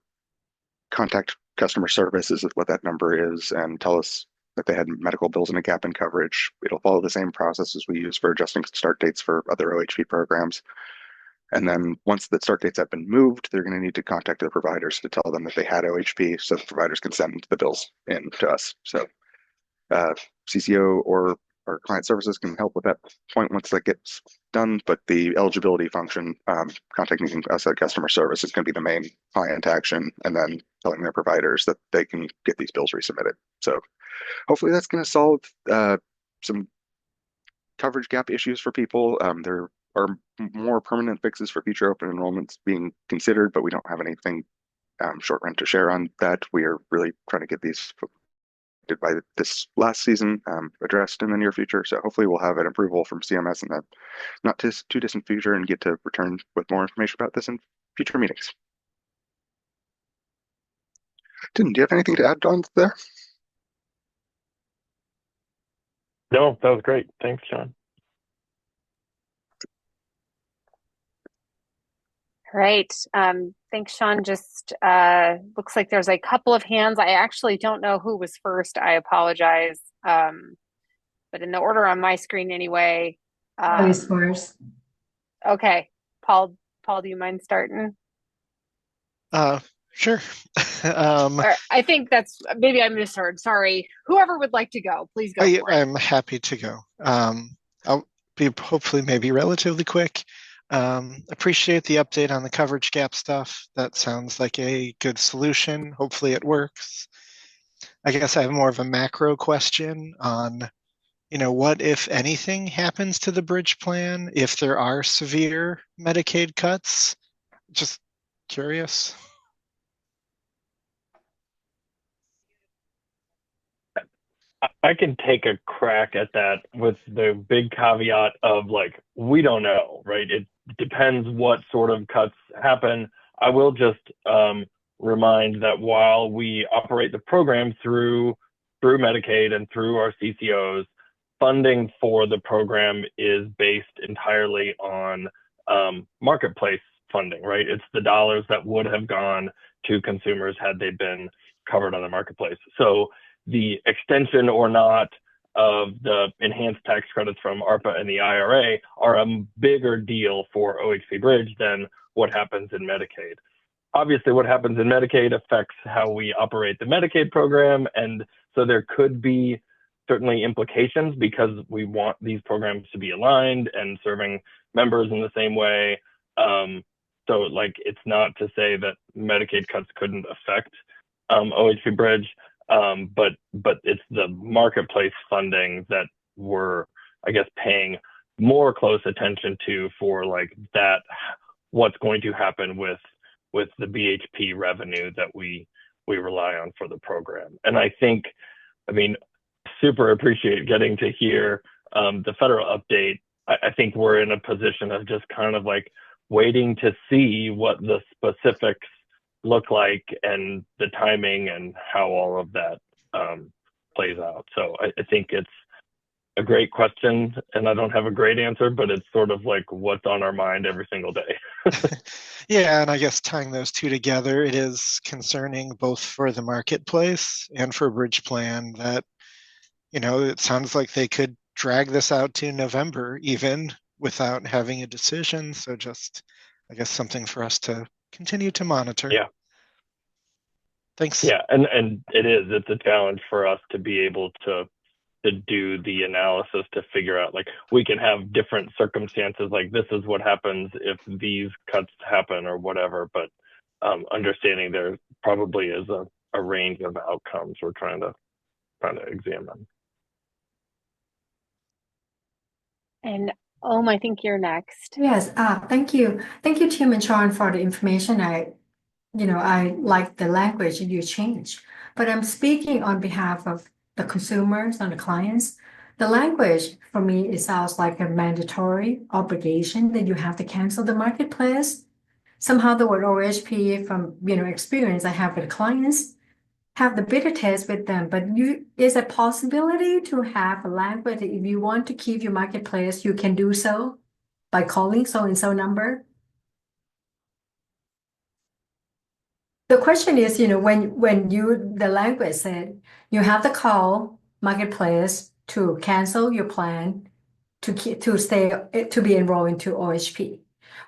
contact customer service is what that number is, and tell us that they had medical bills and a gap in coverage. It'll follow the same process as we use for adjusting start dates for other OHP programs. And then once the start dates have been moved, they're going to need to contact their providers to tell them that they had OHP so the providers can send the bills in to us. So CCO or our client services can help with that point once that gets done, but the eligibility function, contacting us at customer service is going to be the main client action, and then telling their providers that they can get these bills resubmitted. So hopefully that's going to solve some coverage gap issues for people. There are more permanent fixes for future open enrollments being considered, but we don't have anything short run to share on that. We are really trying to get these by this last season addressed in the near future. So hopefully we'll have an approval from CMS in the not too distant future and get to return with more information about this in future meetings. Tim, do you have anything to add on there? No, that was great. Thanks, John. Right. Thanks, Sean. Just looks like there's a couple of hands. I actually don't know who was first. I apologize. But in the order on my screen anyway. Always first. Okay. Paul, do you mind starting? Sure. I think that's maybe I misheard. Sorry. Whoever would like to go, please go for it. I'm happy to go. I'll be hopefully maybe relatively quick. Appreciate the update on the coverage gap stuff. That sounds like a good solution. Hopefully it works. I guess I have more of a macro question on, what, if anything, happens to the bridge plan if there are severe Medicaid cuts? Just curious. I can take a crack at that with the big caveat of like, we don't know, right? It depends what sort of cuts happen. I will just remind that while we operate the program through Medicaid and through our CCOs, funding for the program is based entirely on marketplace funding, right? It's the dollars that would have gone to consumers had they been covered on the marketplace. So the extension or not of the enhanced tax credits from ARPA and the IRA are a bigger deal for OHP Bridge than what happens in Medicaid. Obviously, what happens in Medicaid affects how we operate the Medicaid program, and so there could be certainly implications because we want these programs to be aligned and serving members in the same way. So like, it's not to say that Medicaid cuts couldn't affect OHP Bridge, but it's the marketplace funding that we're, I guess, paying more close attention to for like that, what's going to happen with the BHP revenue that we rely on for the program. And I think, I mean, super appreciate getting to hear the federal update. I think we're in a position of just kind of like waiting to see what the specifics look like and the timing and how all of that plays out. So I think it's a great question, and I don't have a great answer, but it's sort of like what's on our mind every single day. Yeah, and I guess tying those two together, it is concerning both for the marketplace and for Bridge Plan that, you know, it sounds like they could drag this out to November even without having a decision. So just, I guess, something for us to continue to monitor. Yeah. Thanks. Yeah, and it's a challenge for us to be able to do the analysis to figure out, like, we can have different circumstances, like this is what happens if these cuts happen or whatever, but understanding there probably is a range of outcomes we're trying to examine. And I think you're next. Yes, thank you. Thank you, Tim and Sean, for the information. I like the language you change, but I'm speaking on behalf of the consumers and the clients. The language for me, it sounds like a mandatory obligation that you have to cancel the marketplace. Somehow the word OHP from, experience I have with clients, have the beta test with them, but is a possibility to have a language that if you want to keep your marketplace, you can do so by calling so and so number. The question is, when the language said you have to call marketplace to cancel your plan to be enrolled into OHP,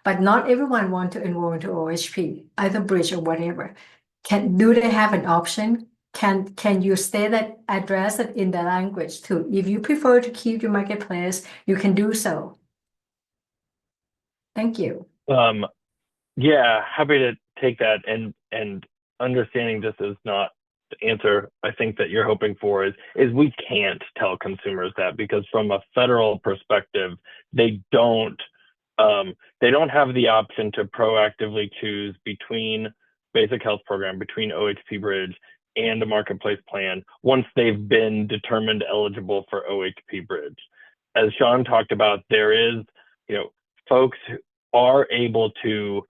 but not everyone want to enroll into OHP, either bridge or whatever. Do they have an option? Can you state that, address it in the language too? If you prefer to keep your marketplace, you can do so. Thank you. Yeah, happy to take that, and understanding this is not the answer I think that you're hoping for is we can't tell consumers that, because from a federal perspective, they don't have the option to proactively choose between basic health program, between OHP Bridge and a marketplace plan once they've been determined eligible for OHP Bridge. As Sean talked about, there is, folks who are able to,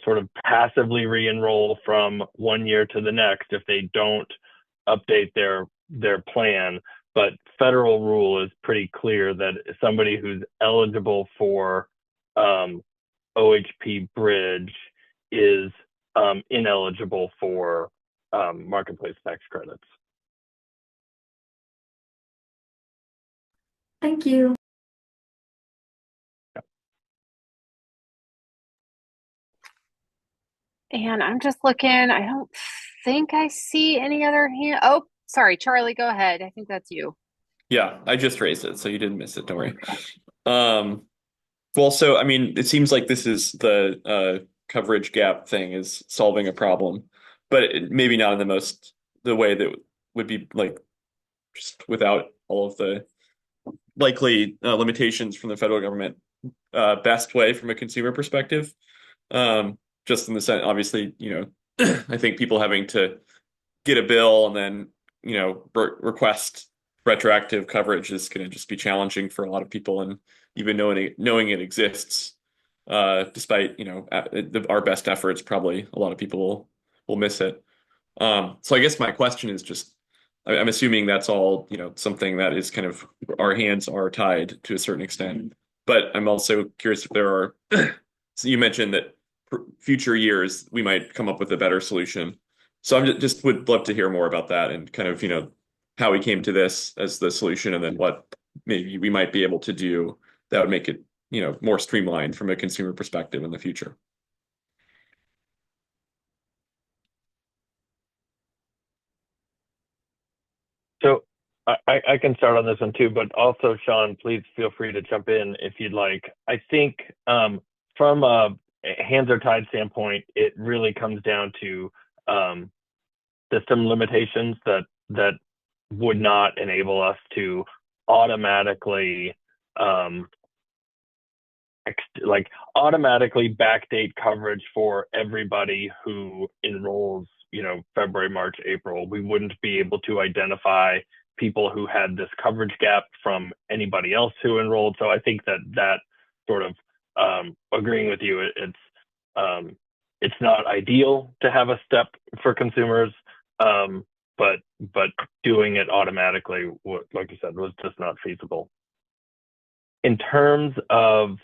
sort of passively re-enroll from one year to the next if they don't update their plan. But federal rule is pretty clear that somebody who's eligible for OHP Bridge is ineligible for marketplace tax credits. Thank you. And I'm just looking. I don't think I see any other hand. Oh, sorry, Charlie, go ahead. I think that's you. Yeah, I just raised it, so you didn't miss it. Don't worry. Well, so I mean, it seems like this is the coverage gap thing is solving a problem, but maybe not in the way that would be like just without all of the likely limitations from the federal government. Best way from a consumer perspective. Just in the sense, obviously, I think people having to get a bill and then request retroactive coverage is going to just be challenging for a lot of people, and even knowing it exists, despite our best efforts, probably a lot of people will miss it. So I guess my question is just, I'm assuming that's all, something that is kind of, our hands are tied to a certain extent. But I'm also curious if there are, so you mentioned that for future years, we might come up with a better solution. So I'm just would love to hear more about that and kind of, how we came to this as the solution, and then what maybe we might be able to do that would make it, more streamlined from a consumer perspective in the future. So I can start on this one too, but also Sean, please feel free to jump in if you'd like. I think from a hands are tied standpoint, it really comes down to system limitations that would not enable us to automatically automatically backdate coverage for everybody who enrolls, February, March, April. We wouldn't be able to identify people who had this coverage gap from anybody else who enrolled. So I think that sort of agreeing with you, it's not ideal to have a step for consumers, but doing it automatically, like you said, was just not feasible. In terms of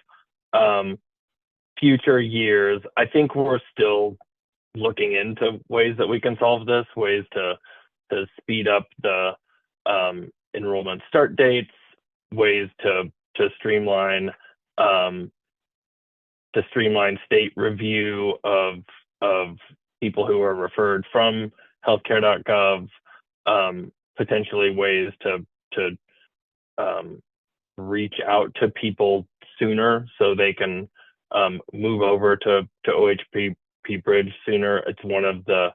future years, I think we're still looking into ways that we can solve this, ways to speed up the enrollment start dates, ways to streamline state review of people who are referred from healthcare.gov, potentially ways to reach out to people sooner so they can move over to OHP Bridge sooner. It's one of the,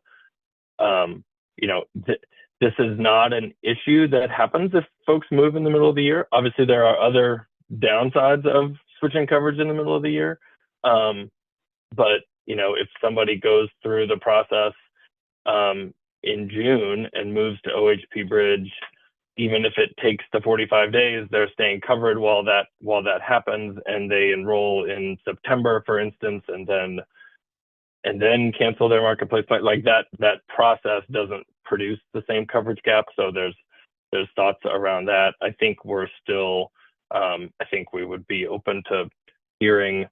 this is not an issue that happens if folks move in the middle of the year. Obviously, there are other downsides of switching coverage in the middle of the year. But, if somebody goes through the process in June and moves to OHP Bridge, even if it takes the 45 days, they're staying covered while that happens, and they enroll in September, for instance, and then cancel their marketplace plan. Like that process doesn't produce the same coverage gap. So there's thoughts around that. I think we're still, I think we would be open to hearing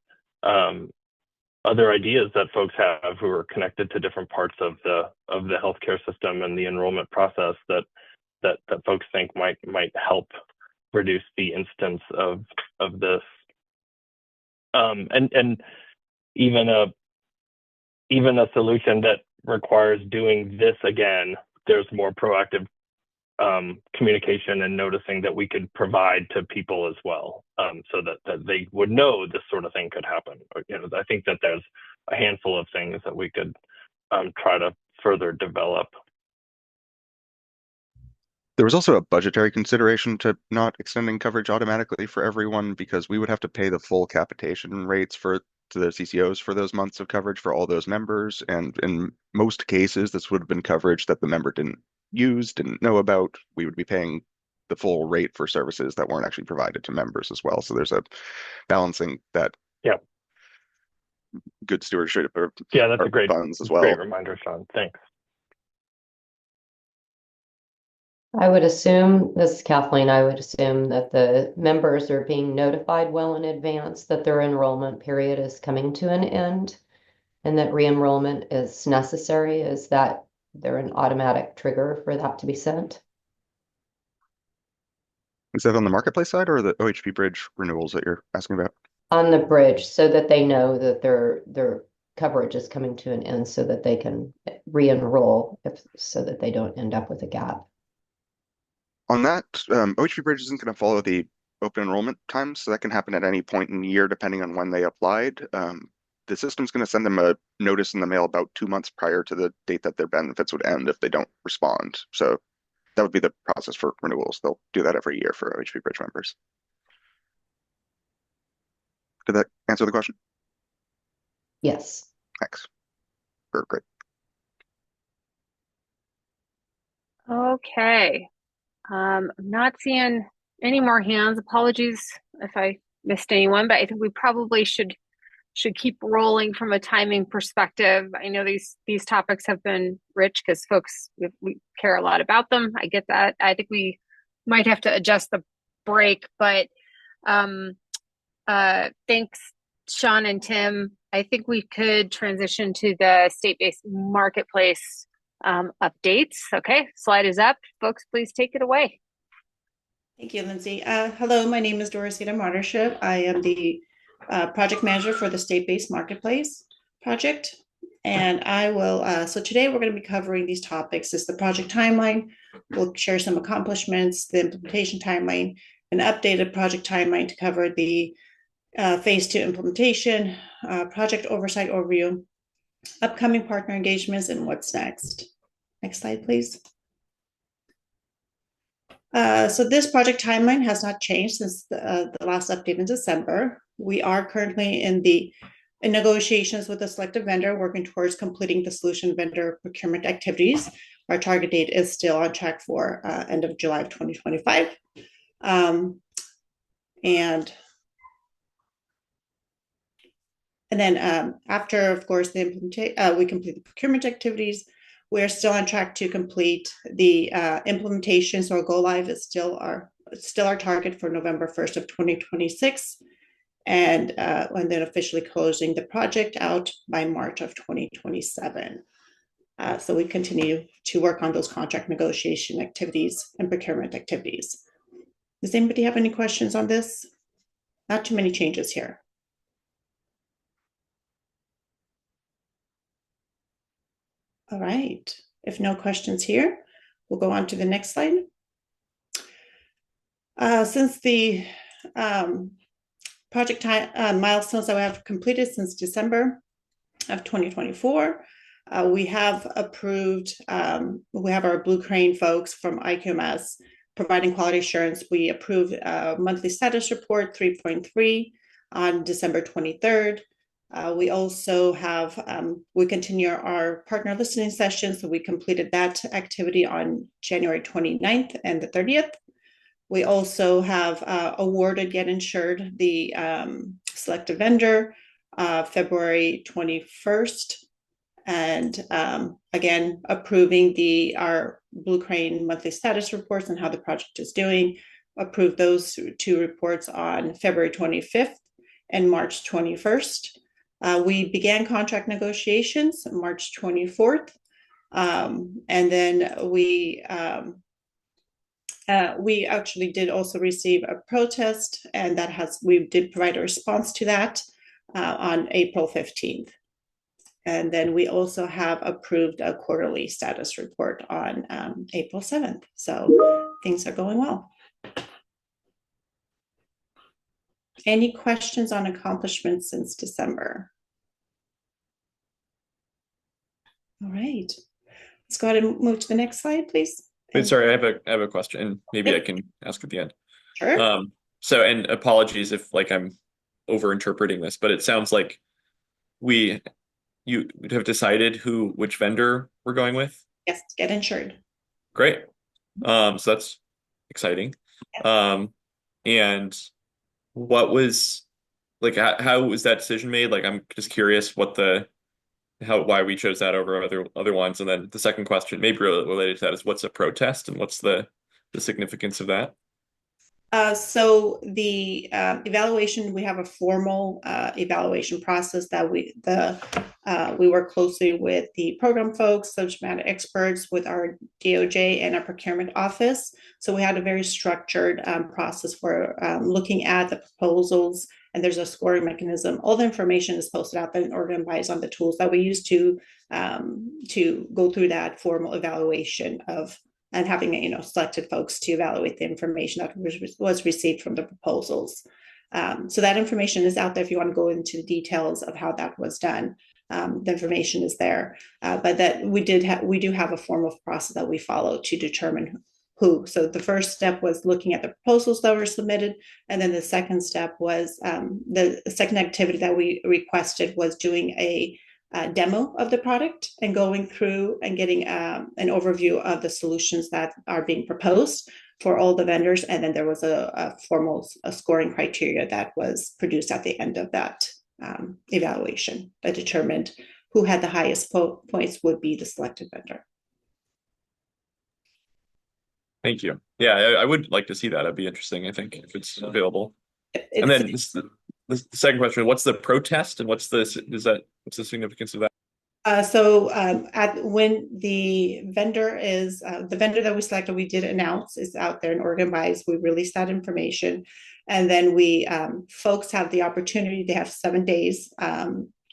other ideas that folks have who are connected to different parts of the healthcare system and the enrollment process that folks think might help reduce the instance of this. And even a solution that requires doing this again, there's more proactive communication and noticing that we could provide to people as well, so that they would know this sort of thing could happen. I think that there's a handful of things that we could try to further develop. There was also a budgetary consideration to not extending coverage automatically for everyone, because we would have to pay the full capitation rates to the CCOs for those months of coverage for all those members. And in most cases, this would have been coverage that the member didn't know about. We would be paying the full rate for services that weren't actually provided to members as well. So there's a balancing that. Yeah. Good stewardship of that's a great funds as well. Great reminder, Sean. Thanks. I would assume, this is Kathleen, I would assume that the members are being notified well in advance that their enrollment period is coming to an end and that re-enrollment is necessary. Is that there an automatic trigger for that to be sent? Is that on the marketplace side or the OHP Bridge renewals that you're asking about? On the bridge, so that they know that their coverage is coming to an end so that they can re-enroll, so that they don't end up with a gap. On that, OHP Bridge isn't going to follow the open enrollment times, so that can happen at any point in the year depending on when they applied. The system's going to send them a notice in the mail about 2 months prior to the date that their benefits would end if they don't respond. So that would be the process for renewals. They'll do that every year for OHP Bridge members. Did that answer the question? Yes. Thanks. Great. Okay. I'm not seeing any more hands. Apologies if I missed anyone, but I think we probably should keep rolling from a timing perspective. I know these topics have been rich because folks we care a lot about them. I get that. I think we might have to adjust the break, but thanks, Sean and Tim. I think we could transition to the state-based marketplace updates. Okay, slide is up. Folks, please take it away. Thank you, Lindsay. Hello, my name is Dorosita Mardership. I am the project manager for the state-based marketplace project. And I will, so today we're going to be covering these topics. Is the project timeline. We'll share some accomplishments, the implementation timeline, an updated project timeline to cover the phase 2 implementation, project oversight overview, upcoming partner engagements, and what's next. Next slide, please. So this project timeline has not changed since the last update in December. We are currently in negotiations with the selected vendor, working towards completing the solution vendor procurement activities. Our target date is still on track for end of July of 2025. And then after, of course, the implementation, we complete the procurement activities. We're still on track to complete the implementation. So our go live is still our target for November 1st of 2026. And then officially closing the project out by March of 2027. So we continue to work on those contract negotiation activities and procurement activities. Does anybody have any questions on this? Not too many changes here. All right, if no questions here, we'll go on to the next slide. Since the project milestones that we have completed since December of 2024, we have approved, we have our Blue Crane folks from IQMS providing quality assurance. We approved a monthly status report 3.3 on December 23rd. We also have, we continue our partner listening session. So we completed that activity on January 29th and the 30th. We also have awarded Get Insured, the selective vendor, February 21st. And again, approving our Blue Crane monthly status reports and how the project is doing. Approved those 2 reports on February 25th and March 21st. We began contract negotiations on March 24th. And then we actually did also receive a protest, and we did provide a response to that on April 15th. And then we also have approved a quarterly status report on April 7th. So things are going well. Any questions on accomplishments since December? All right, let's go ahead and move to the next slide, please. Wait, sorry, I have a question. Maybe I can ask at the end. Sure. So, and apologies if I'm over-interpreting this, but it sounds like you have decided which vendor we're going with. Yes, Get Insured. Great. So that's exciting. Yes. And what was how was that decision made? I'm just curious why we chose that over other ones. And then the second question, maybe related to that, is what's a protest and what's the significance of that? So the evaluation, we have a formal evaluation process that we work closely with the program folks, subject matter experts, with our DOJ and our procurement office. So we had a very structured process for looking at the proposals, and there's a scoring mechanism. All the information is posted out there and organized on the tools that we use to go through that formal evaluation and having selected folks to evaluate the information that was received from the proposals. So that information is out there if you want to go into the details of how that was done. The information is there, but that we do have a formal process that we follow to determine who. So the first step was looking at the proposals that were submitted, and then the second step was the second activity that we requested was doing a demo of the product and going through and getting an overview of the solutions that are being proposed for all the vendors. And then there was a formal scoring criteria that was produced at the end of that evaluation that determined who had the highest points would be the selected vendor. Thank you. Yeah, I would like to see that. It'd be interesting, I think, if it's available. And then the second question, what's the protest and what's the significance of that? When the vendor is the vendor that we selected, we did announce is out there in Oregon Buys. We released that information, and then we folks have the opportunity. They have 7 days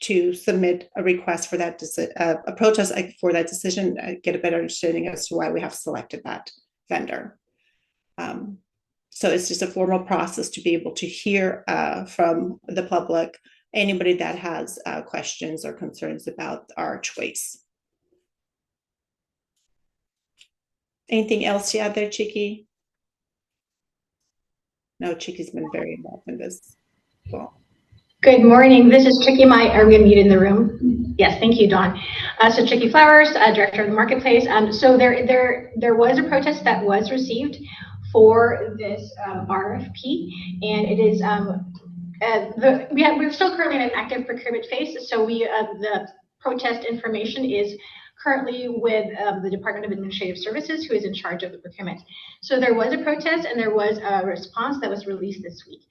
to submit a request for that a protest for that decision. Get a better understanding as to why we have selected that vendor. So it's just a formal process to be able to hear from the public, anybody that has questions or concerns about our choice. Anything else to add there, Chiki? No, Chiki's been very involved in this. Cool. Good morning. This is Chiki. Are we mute in the room? Yes, thank you, Dawn. So Chiki Flowers, Director of the Marketplace. So there was a protest that was received for this RFP, and it is we're still currently in an active procurement phase. So the protest information is currently with the Department of Administrative Services, who is in charge of the procurement. So there was a protest and there was a response that was released this week.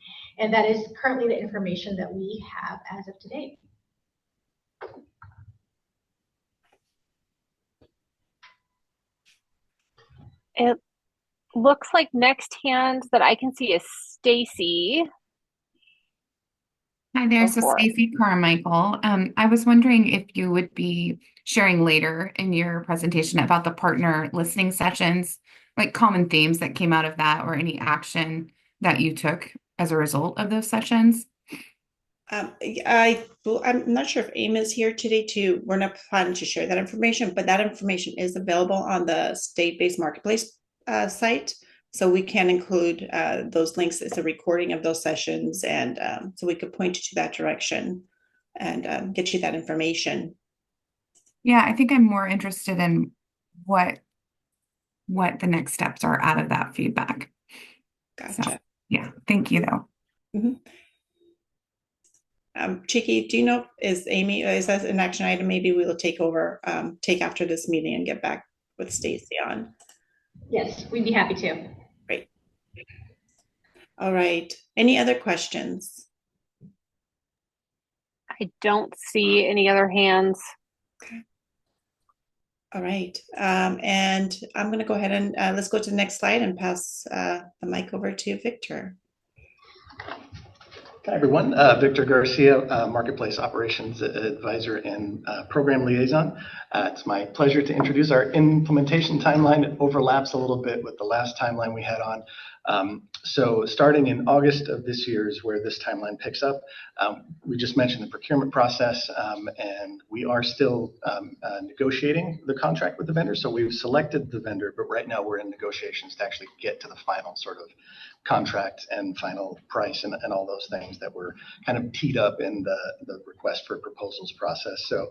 And that is currently the information that we have as of today. It looks like next hand that I can see is Stacy. Hi there, so Stacy Carmichael. I was wondering if you would be sharing later in your presentation about the partner listening sessions, like common themes that came out of that or any action that you took as a result of those sessions. I'm not sure if AIM is here today too. We're not planning to share that information, but that information is available on the state-based marketplace site. So we can include those links. It's a recording of those sessions, and so we could point you to that direction and get you that information. Yeah, I think I'm more interested in what the next steps are out of that feedback. Gotcha. So, yeah, thank you though. Mm-hmm. Chiki, do you know, is that an action item? Maybe we will take after this meeting and get back with Stacy on. Yes, we'd be happy to. Great. All right. Any other questions? I don't see any other hands. Okay. All right. And I'm going to go ahead and let's go to the next slide and pass the mic over to Victor. Hi, everyone. Victor Garcia, Marketplace Operations Advisor and Program Liaison. It's my pleasure to introduce our implementation timeline. It overlaps a little bit with the last timeline we had on. So starting in August of this year is where this timeline picks up. We just mentioned the procurement process, and we are still negotiating the contract with the vendor. So we've selected the vendor, but right now we're in negotiations to actually get to the final sort of contract and final price and all those things that were kind of teed up in the request for proposals process. So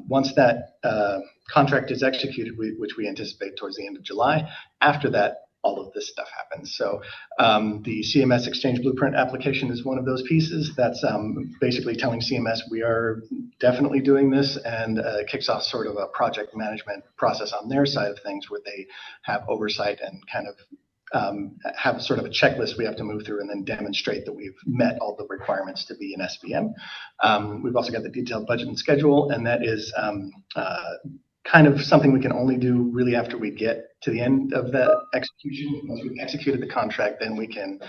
once that contract is executed, which we anticipate towards the end of July, after that, all of this stuff happens. So the CMS Exchange Blueprint application is one of those pieces that's basically telling CMS we are definitely doing this, and kicks off sort of a project management process on their side of things where they have oversight and kind of have sort of a checklist we have to move through and then demonstrate that we've met all the requirements to be an SBM. We've also got the detailed budget and schedule, and that is kind of something we can only do really after we get to the end of the execution. Once we've executed the contract, then we can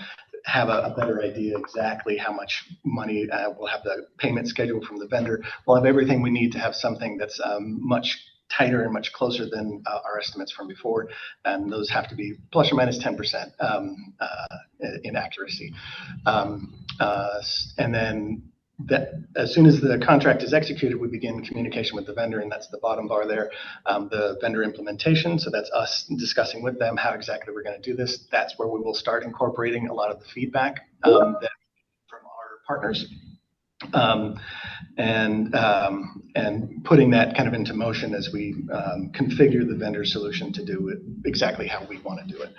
have a better idea exactly how much money we'll have, the payment schedule from the vendor. We'll have everything we need to have something that's much tighter and much closer than our estimates from before, and those have to be plus or minus 10% in accuracy. And then that as soon as the contract is executed, we begin communication with the vendor, and that's the bottom bar there, the vendor implementation. So that's us discussing with them how exactly we're going to do this. That's where we will start incorporating a lot of the feedback from our partners. and putting that kind of into motion as we configure the vendor solution to do it exactly how we want to do it.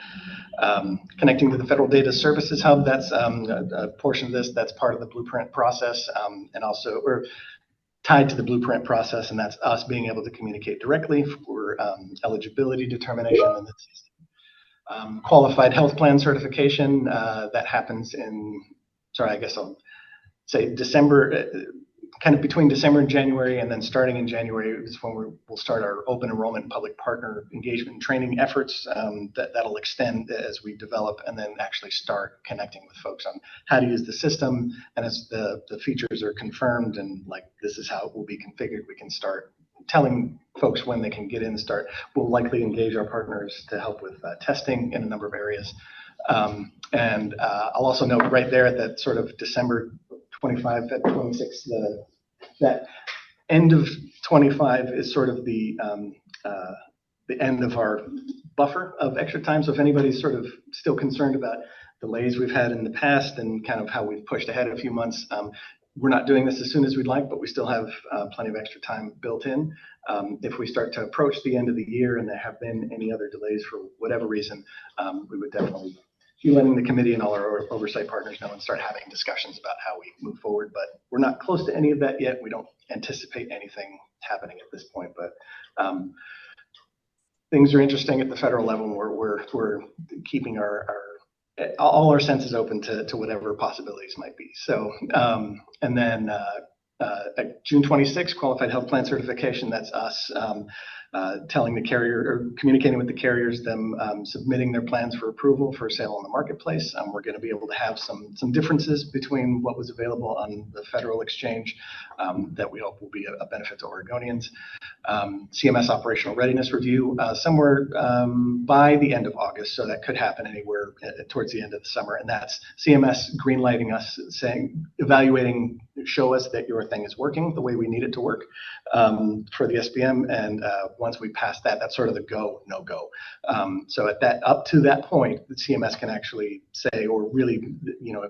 Connecting to the Federal Data Services Hub, that's a portion of this, that's part of the blueprint process, and also we're tied to the blueprint process, and that's us being able to communicate directly for eligibility determination in the system. Qualified health plan certification, that happens in, sorry, I guess I'll say December, kind of between December and January, and then starting in January is when we'll start our open enrollment and public partner engagement and training efforts. That'll extend as we develop and then actually start connecting with folks on how to use the system. And as the features are confirmed and like this is how it will be configured, we can start telling folks when they can get in and start. We'll likely engage our partners to help with testing in a number of areas. And I'll also note right there that sort of December 25, 26, that end of 25 is sort of the end of our buffer of extra time. So if anybody's sort of still concerned about delays we've had in the past and kind of how we've pushed ahead a few months, we're not doing this as soon as we'd like, but we still have plenty of extra time built in. If we start to approach the end of the year and there have been any other delays for whatever reason, we would definitely be letting the committee and all our oversight partners know and start having discussions about how we move forward. But we're not close to any of that yet. We don't anticipate anything happening at this point, but things are interesting at the federal level. We're keeping all our senses open to whatever possibilities might be. So, and then June 26th, qualified health plan certification, that's us telling the carrier or communicating with the carriers, them submitting their plans for approval for sale on the marketplace. We're going to be able to have some differences between what was available on the federal exchange that we hope will be a benefit to Oregonians. CMS operational readiness review somewhere by the end of August, so that could happen anywhere towards the end of the summer, and that's CMS greenlighting us, saying, evaluating, show us that your thing is working the way we need it to work for the SBM, and once we pass that, that's sort of the go, no go. So at that, up to that point, the CMS can actually say, or really, you know,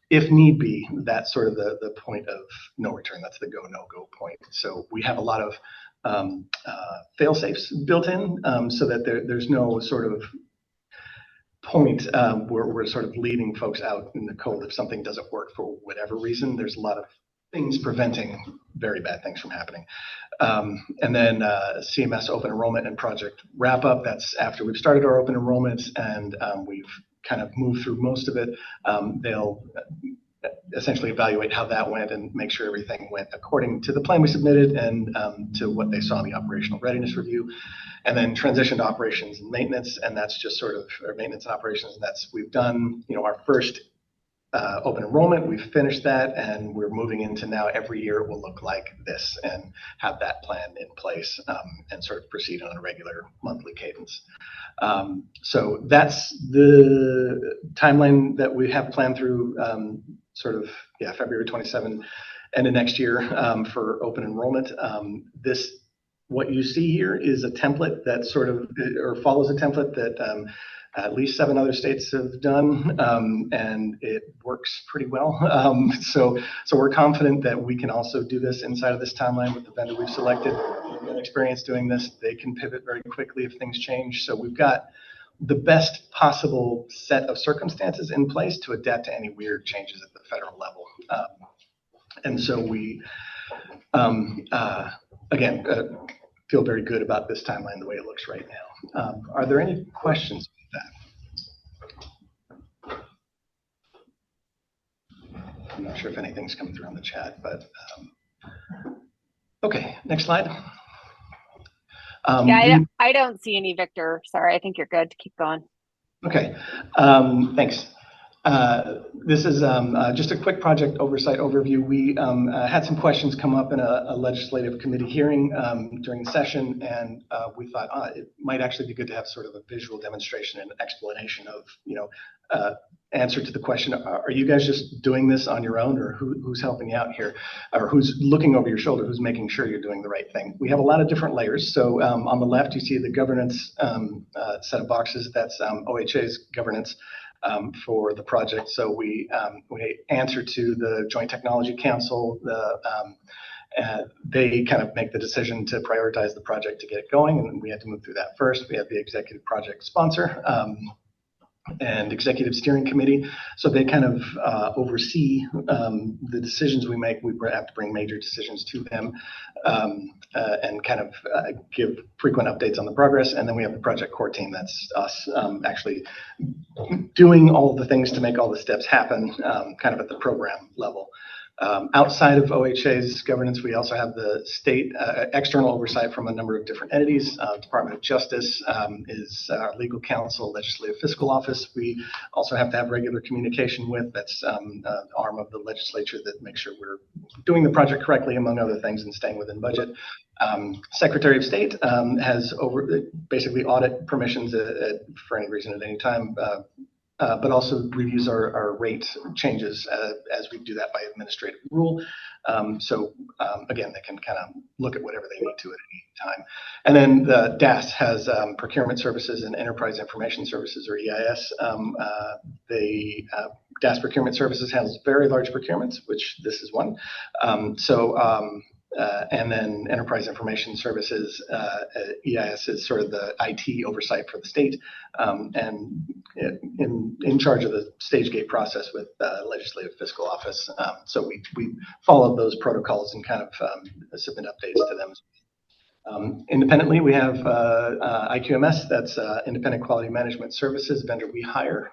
if need be, that's sort of the point of no return. That's the go, no go point. So we have a lot of fail safes built in so that there's no sort of point where we're sort of leaving folks out in the cold if something doesn't work for whatever reason. There's a lot of things preventing very bad things from happening. And then CMS open enrollment and project wrap up. That's after we've started our open enrollments and we've kind of moved through most of it. They'll essentially evaluate how that went and make sure everything went according to the plan we submitted and to what they saw in the operational readiness review. And then transition to operations and maintenance, and that's just sort of our maintenance and operations. And that's, we've done, you know, our first open enrollment, we've finished that, and we're moving into now every year it will look like this and have that plan in place and sort of proceed on a regular monthly cadence. So that's the timeline that we have planned through sort of, yeah, February 27 and the next year for open enrollment. What you see here is a template that sort of, or follows a template that at least 7 other states have done, and it works pretty well. So we're confident that we can also do this inside of this timeline with the vendor we've selected. We've got experience doing this. They can pivot very quickly if things change. So we've got the best possible set of circumstances in place to adapt to any weird changes at the federal level. And so we, again, feel very good about this timeline the way it looks right now. Are there any questions about that? I'm not sure if anything's coming through on the chat, but okay, next slide. Yeah, I don't see any, Victor. Sorry, I think you're good. Keep going. Okay, thanks. This is just a quick project oversight overview. We had some questions come up in a legislative committee hearing during the session, and we thought it might actually be good to have sort of a visual demonstration and explanation of, you know, answer to the question, are you guys just doing this on your own, or who's helping you out here, or who's looking over your shoulder, who's making sure you're doing the right thing? We have a lot of different layers. So on the left, you see the governance set of boxes. That's OHA's governance. for the project. So we answer to the Joint Technology Council. They kind of make the decision to prioritize the project to get it going, and we had to move through that first. We have the executive project sponsor and executive steering committee, so they kind of oversee the decisions we make. We have to bring major decisions to them and kind of give frequent updates on the progress. And then we have the project core team. That's us actually doing all the things to make all the steps happen, kind of at the program level. Outside of OHA's governance, we also have the state external oversight from a number of different entities. Department of Justice is our legal counsel, legislative fiscal office. We also have to have regular communication with. That's an arm of the legislature that makes sure we're doing the project correctly, among other things, and staying within budget. Secretary of State has basically audit permissions for any reason at any time. But also reviews our rate changes as we do that by administrative rule. Again, they can kind of look at whatever they need to at any time. And then the DAS has procurement services and enterprise information services, or EIS. DAS procurement services has very large procurements, which this is one. And then Enterprise Information Services, EIS is sort of the IT oversight for the state, and in charge of the stage gate process with Legislative Fiscal Office. So we follow those protocols and kind of submit updates to them. Independently, we have IQMS, that's Independent Quality Management Services vendor we hire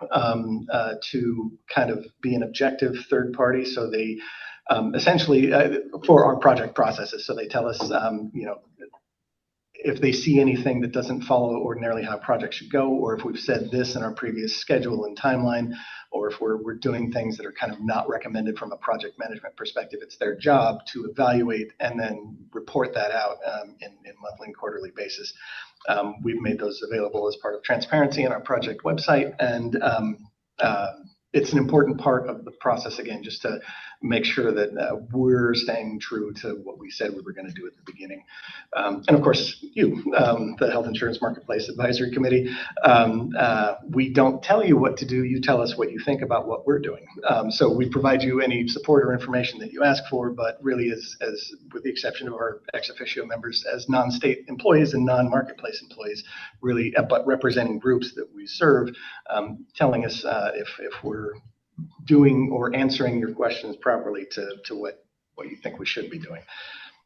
to kind of be an objective third party. So they essentially for our project processes. So they tell us, if they see anything that doesn't follow ordinarily how a project should go, or if we've said this in our previous schedule and timeline, or if we're doing things that are kind of not recommended from a project management perspective, it's their job to evaluate and then report that out in monthly and quarterly basis. We've made those available as part of transparency in our project website, and it's an important part of the process, again, just to make sure that we're staying true to what we said we were going to do at the beginning. And of course, the Health Insurance Marketplace Advisory Committee, we don't tell you what to do. You tell us what you think about what we're doing. So we provide you any support or information that you ask for, but really, as with the exception of our ex officio members, as non-state employees and non-marketplace employees, really, but representing groups that we serve, telling us if we're doing or answering your questions properly to what you think we should be doing.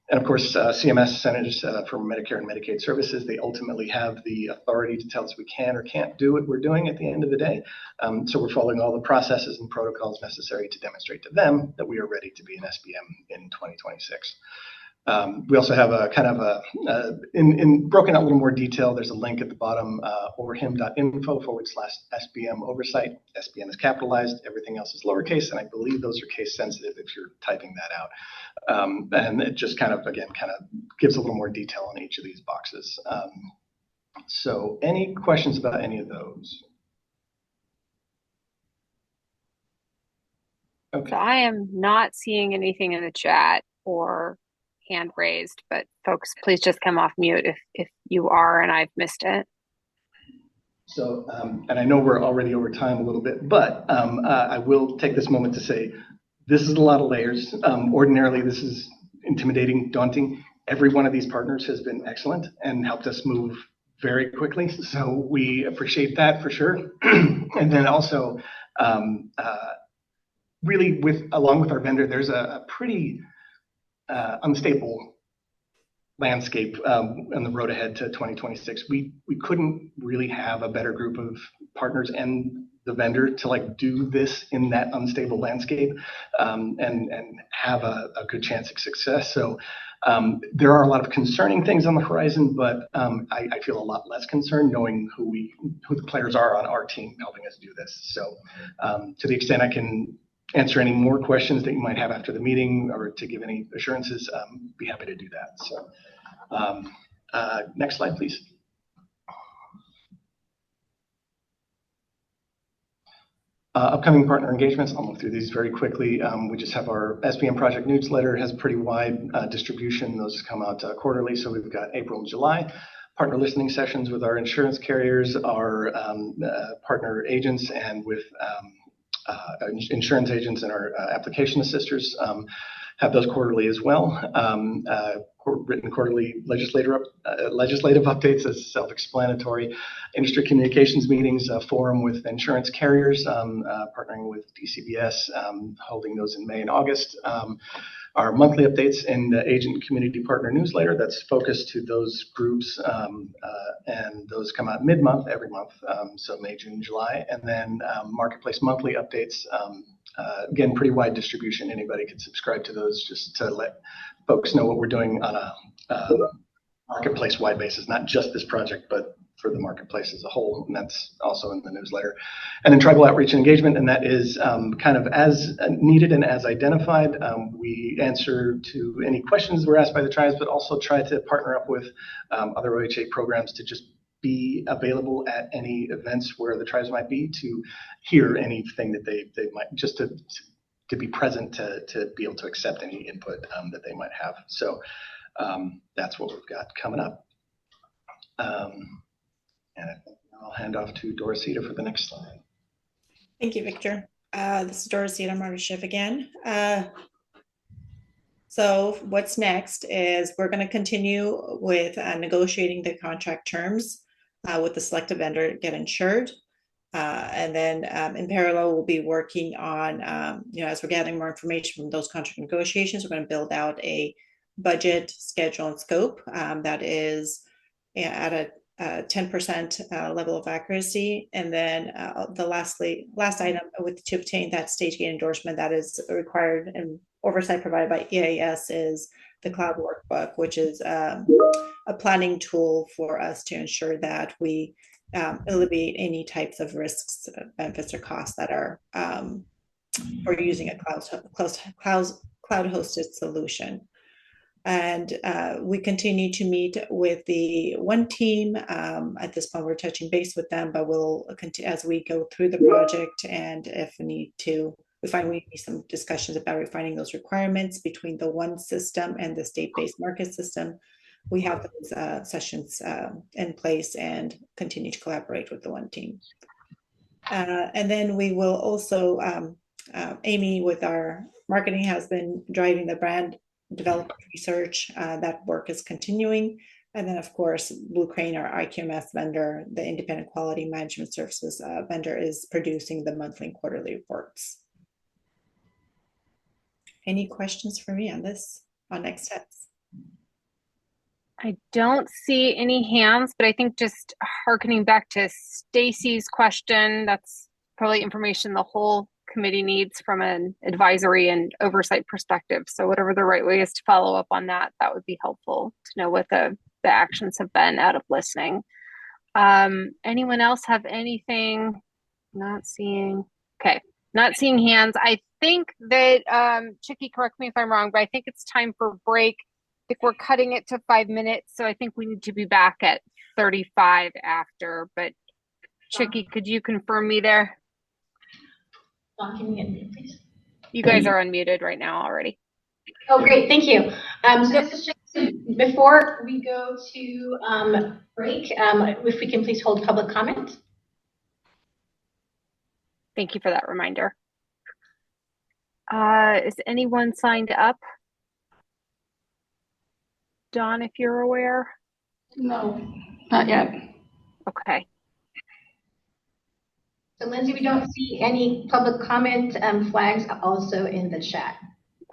And of course, CMS, Centers for Medicare and Medicaid Services, they ultimately have the authority to tell us we can or can't do what we're doing at the end of the day. So we're following all the processes and protocols necessary to demonstrate to them that we are ready to be an SBM in 2026. We also have a kind of in broken out a little more detail. There's a link at the bottom, overhim.info/SBM oversight. SBM is capitalized, everything else is lowercase, and I believe those are case sensitive if you're typing that out. And it just kind of gives a little more detail on each of these boxes. So any questions about any of those? Okay. So I am not seeing anything in the chat or hand raised, but folks, please just come off mute if you are and I've missed it. So, and I know we're already over time a little bit, but I will take this moment to say this is a lot of layers. Ordinarily, this is intimidating, daunting. Every one of these partners has been excellent and helped us move very quickly. So we appreciate that for sure. And then also, really, along with our vendor, there's a pretty unstable landscape on the road ahead to 2026. We couldn't really have a better group of partners and the vendor to do this in that unstable landscape and have a good chance of success. So there are a lot of concerning things on the horizon, but I feel a lot less concerned knowing who the players are on our team helping us do this. So to the extent I can answer any more questions that you might have after the meeting or to give any assurances, be happy to do that. So next slide, please. Upcoming partner engagements, I'll move through these very quickly. We just have our SBM project newsletter, has pretty wide distribution. Those come out quarterly. So we've got April and July. partner listening sessions with our insurance carriers, our partner agents, and with insurance agents and our application assisters. Have those quarterly as well. Written quarterly legislative updates as self-explanatory. Industry communications meetings, a forum with insurance carriers, partnering with DCBS, holding those in May and August. Our monthly updates in the agent community partner newsletter that's focused to those groups, and those come out mid-month every month, so May, June, July, and then marketplace monthly updates. Again, pretty wide distribution. Anybody can subscribe to those just to let folks know what we're doing on a marketplace-wide basis, not just this project, but for the marketplace as a whole, and that's also in the newsletter. And then tribal outreach and engagement, and that is kind of as needed and as identified. We answer to any questions we're asked by the tribes, but also try to partner up with other OHA programs to just be available at any events where the tribes might be, to hear anything that they might, just to be present, to be able to accept any input that they might have. So that's what we've got coming up. And I think I'll hand off to Dorosita for the next slide. Thank you, Victor. This is Dorosita Martishev again. So what's next is we're going to continue with negotiating the contract terms with the selected vendor to get insured. And then in parallel, we'll be working on, as we're gathering more information from those contract negotiations, we're going to build out a budget, schedule, and scope that is at a 10% level of accuracy. And then the last item to obtain that stage gate endorsement that is required and oversight provided by EAS is the cloud workbook, which is a planning tool for us to ensure that we alleviate any types of risks, benefits, or costs that are for using a cloud-hosted solution. And we continue to meet with the one team. At this point, we're touching base with them, but we'll continue as we go through the project. And if we need to, we find we need some discussions about refining those requirements between the one system and the state-based market system. We have those sessions in place and continue to collaborate with the one team. And then we will also, Amy with our marketing has been driving the brand development research. That work is continuing. And then, of course, Blue Crane, our IQMS vendor, the independent quality management services vendor, is producing the monthly and quarterly reports. Any questions for me on this, on next steps? I don't see any hands, but I think just hearkening back to Stacy's question, that's probably information the whole committee needs from an advisory and oversight perspective. So whatever the right way is to follow up on that, that would be helpful to know what the actions have been out of listening. Anyone else have anything? Not seeing. Okay, not seeing hands. I think that, Chicky, correct me if I'm wrong, but I think it's time for break. I think we're cutting it to 5 minutes, so I think we need to be back at 35 after. But Chicky, could you confirm me there? Dawn, can you unmute, please? You guys are unmuted right now already. Oh, great. Thank you. So this is just before we go to break, if we can please hold public comment. Thank you for that reminder. Is anyone signed up? Dawn, if you're aware? No, not yet. Okay. So Lindsay, we don't see any public comment flags also in the chat.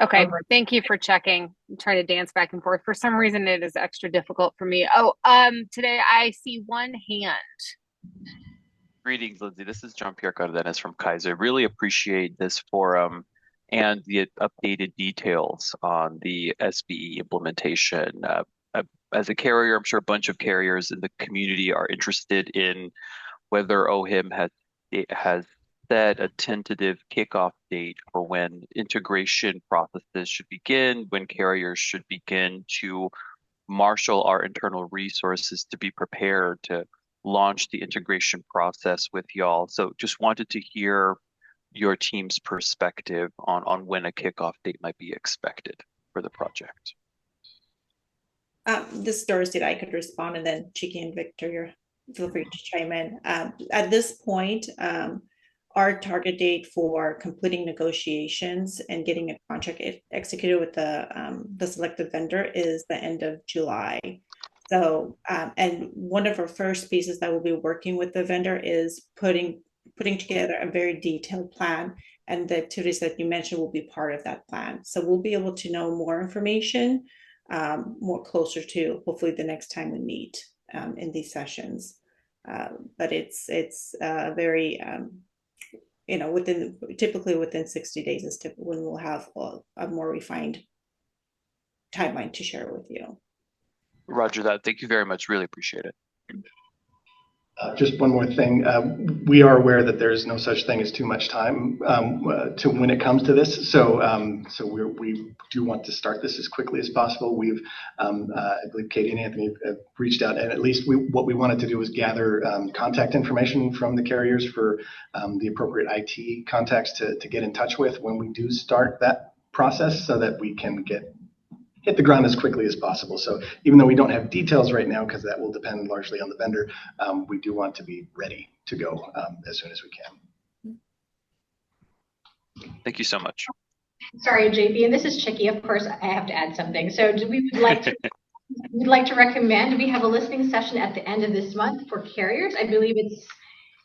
Okay, thank you for checking. I'm trying to dance back and forth. For some reason, it is extra difficult for me. Oh, today I see one hand. Greetings, Lindsay. This is Jean-Pierre Cardenas from Kaiser. Really appreciate this forum and the updated details on the SBE implementation. As a carrier, I'm sure a bunch of carriers in the community are interested in whether OHIM has set a tentative kickoff date for when integration processes should begin, when carriers should begin to marshal our internal resources to be prepared to launch the integration process with y'all. So just wanted to hear your team's perspective on when a kickoff date might be expected for the project. This is Doris, I could respond, and then Chiki and Victor, feel free to chime in. At this point, our target date for completing negotiations and getting a contract executed with the selected vendor is the end of July. So, and one of our first pieces that we'll be working with the vendor is putting together a very detailed plan, and the activities that you mentioned will be part of that plan. So we'll be able to know more information more closer to hopefully the next time we meet in these sessions. But it's very typically within 60 days is typically when we'll have a more refined timeline to share with you. Roger that. Thank you very much. Really appreciate it. Just one more thing. We are aware that there's no such thing as too much time to when it comes to this. So we do want to start this as quickly as possible. We've, I believe Katie and Anthony have reached out, and at least what we wanted to do was gather contact information from the carriers for the appropriate IT contacts to get in touch with when we do start that process, so that we can hit the ground as quickly as possible. So even though we don't have details right now, because that will depend largely on the vendor, we do want to be ready to go as soon as we can. Thank you so much. Sorry, JP, and this is Chicky. Of course, I have to add something. So we'd like to recommend we have a listening session at the end of this month for carriers. I believe it's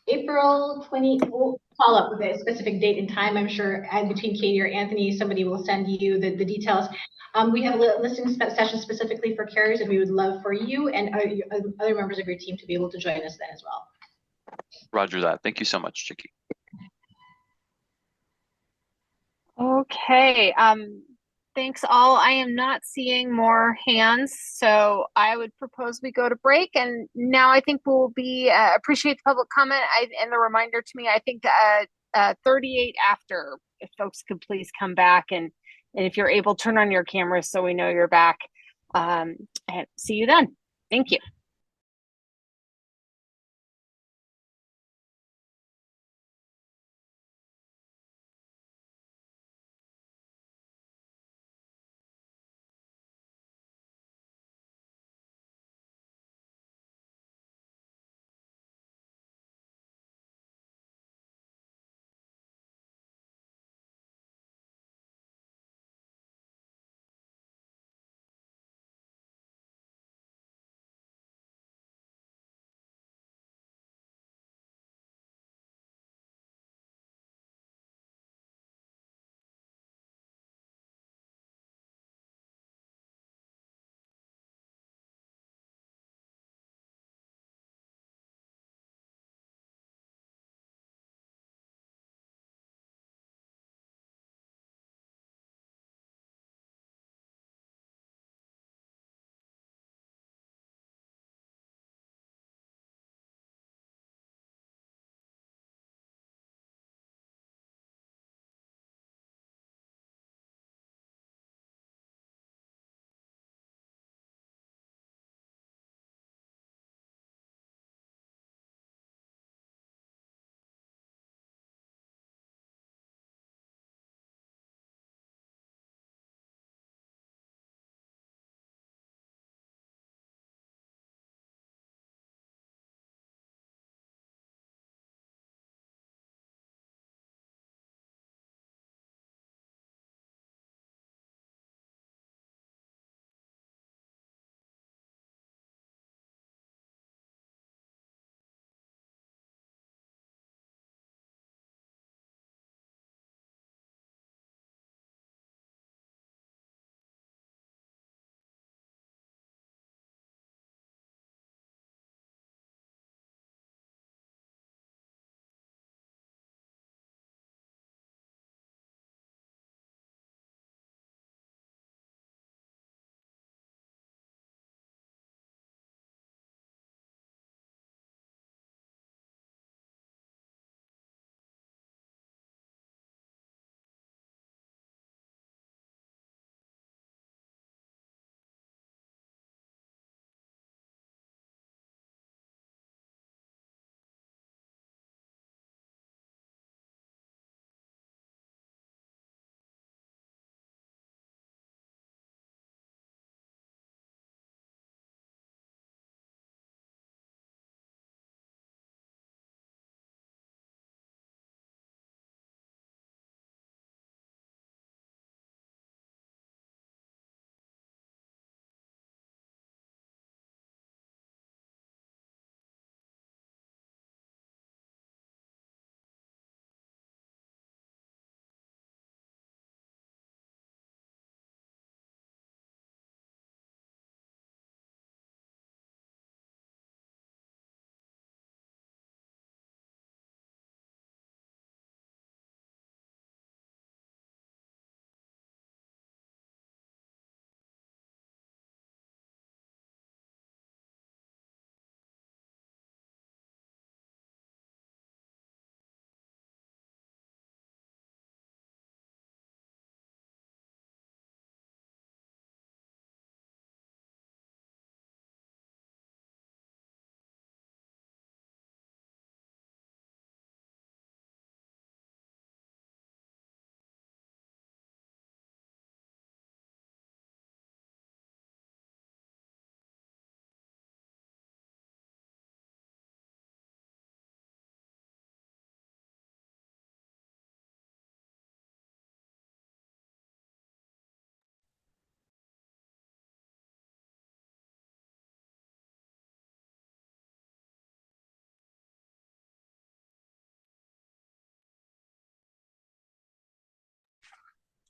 April 20. We'll follow up with a specific date and time. I'm sure between Katie or Anthony, somebody will send you the details. We have a listening session specifically for carriers, and we would love for you and other members of your team to be able to join us then as well. Roger that. Thank you so much, Chicky. Okay. Thanks all. I am not seeing more hands, so I would propose we go to break. And now I think we'll be appreciate the public comment and the reminder to me. I think 38 after, if folks could please come back and if you're able, turn on your cameras so we know you're back. And see you then. Thank you.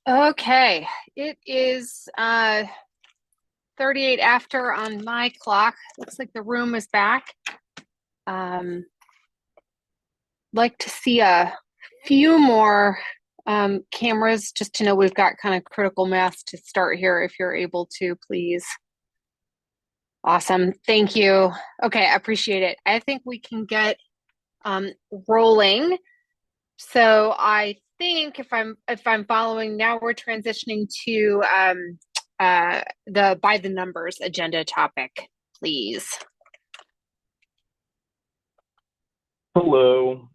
Okay, it is 38 after on my clock. Looks like the room is back. Like to see a few more cameras just to know we've got kind of critical mass to start here if you're able to, please. Awesome, thank you. Okay, I appreciate it. I think we can get rolling. So I think if I'm following now, we're transitioning to the by the numbers agenda topic, please. Hello,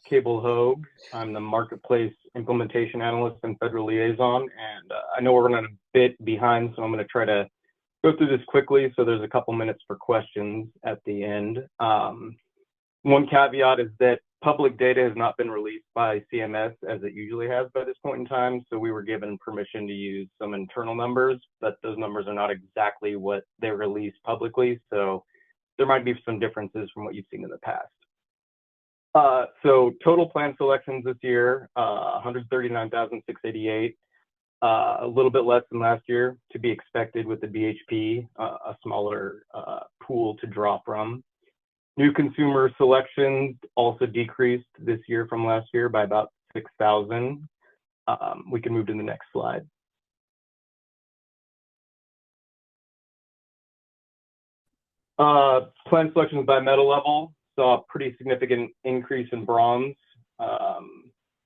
Cable Hogue. I'm the Marketplace Implementation Analyst and Federal Liaison, and I know we're running a bit behind, so I'm going to try to go through this quickly so there's a couple minutes for questions at the end. One caveat is that public data has not been released by CMS as it usually has by this point in time, so we were given permission to use some internal numbers, but those numbers are not exactly what they released publicly, so there might be some differences from what you've seen in the past. So total plan selections this year, 139,688, a little bit less than last year, to be expected with the BHP, a smaller pool to draw from. New consumer selections also decreased this year from last year by about 6,000. We can move to the next slide. Plan selections by metal level saw a pretty significant increase in bronze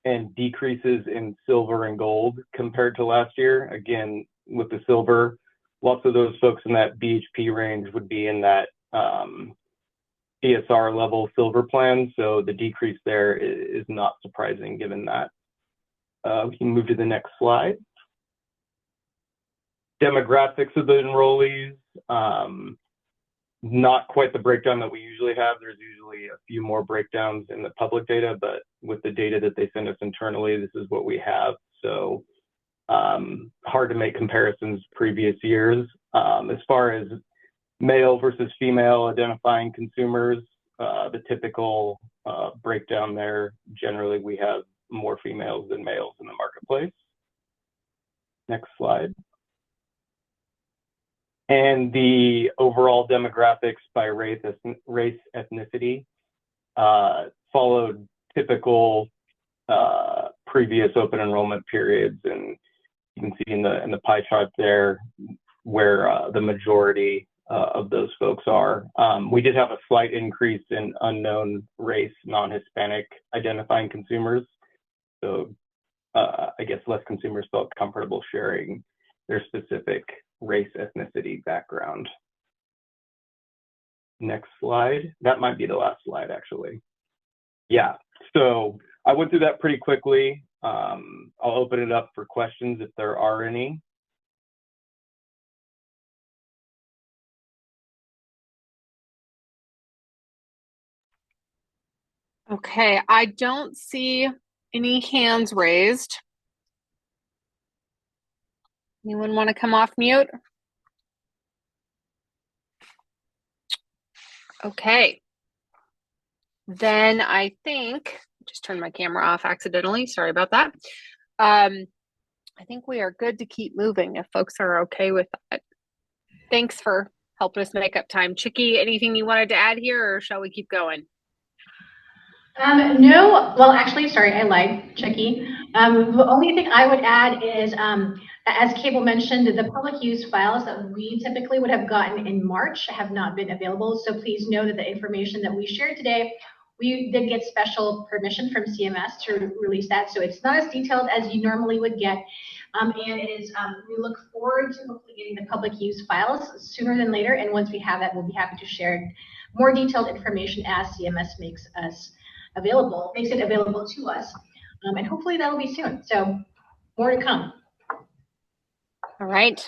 and decreases in silver and gold compared to last year. Again, with the silver, lots of those folks in that BHP range would be in that ESR level silver plan, so the decrease there is not surprising given that. We can move to the next slide. Demographics of the enrollees, not quite the breakdown that we usually have. There's usually a few more breakdowns in the public data, but with the data that they send us internally, this is what we have. So hard to make comparisons to previous years. As far as male versus female identifying consumers, the typical breakdown there, generally we have more females than males in the marketplace. Next slide. And the overall demographics by race ethnicity followed typical previous open enrollment periods, and you can see in the pie chart there where the majority of those folks are. We did have a slight increase in unknown race, non-Hispanic identifying consumers. So I guess less consumers felt comfortable sharing their specific race, ethnicity, background. Next slide. That might be the last slide, actually. Yeah, so I went through that pretty quickly. I'll open it up for questions if there are any. Okay, I don't see any hands raised. Anyone want to come off mute? Okay. Then I think, just turned my camera off accidentally. Sorry about that. I think we are good to keep moving if folks are okay with that. Thanks for helping us make up time. Chicky, anything you wanted to add here, or shall we keep going? No, well, actually, sorry, I lied, Chicky. The only thing I would add is, as Cable mentioned, the public use files that we typically would have gotten in March have not been available. So please know that the information that we shared today, we did get special permission from CMS to release that. So it's not as detailed as you normally would get. And it is, we look forward to hopefully getting the public use files sooner than later. And once we have that, we'll be happy to share more detailed information as CMS makes it available to us, and hopefully that'll be soon. So more to come. All right.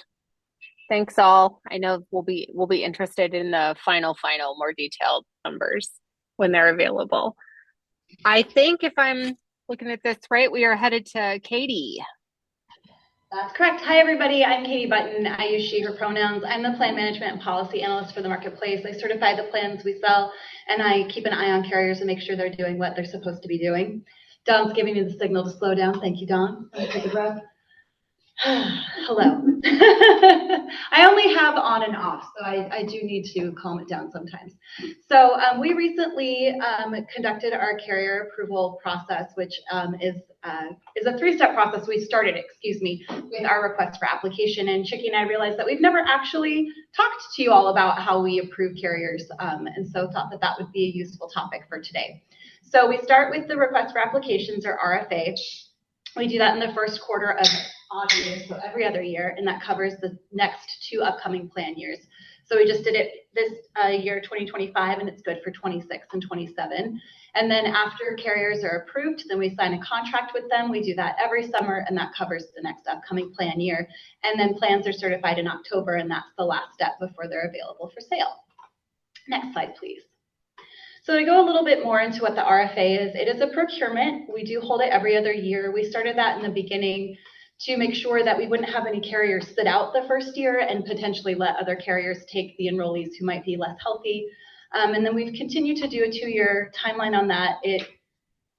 Thanks all. I know we'll be interested in the final more detailed numbers when they're available. I think if I'm looking at this right, we are headed to Katie. That's correct. Hi, everybody. I'm Katie Button. I use she, her pronouns. I'm the plan management and policy analyst for the marketplace. I certify the plans we sell, and I keep an eye on carriers and make sure they're doing what they're supposed to be doing. Don's giving me the signal to slow down. Thank you, Don. Let me take a breath. Hello. I only have on and off, so I do need to calm it down sometimes. So we recently conducted our carrier approval process, which is a three-step process. We started, excuse me, with our request for application, and Chicky and I realized that we've never actually talked to you all about how we approve carriers, and so thought that that would be a useful topic for today. So we start with the request for applications, or RFA. We do that in the first quarter of odd years, so every other year, and that covers the next 2 upcoming plan years. So we just did it this year, 2025, and it's good for 26 and 27. And then after carriers are approved, then we sign a contract with them. We do that every summer, and that covers the next upcoming plan year. And then plans are certified in October, and that's the last step before they're available for sale. Next slide, please. So to go a little bit more into what the RFA is, it is a procurement. We do hold it every other year. We started that in the beginning to make sure that we wouldn't have any carriers sit out the first year and potentially let other carriers take the enrollees who might be less healthy. And then we've continued to do a 2-year timeline on that. It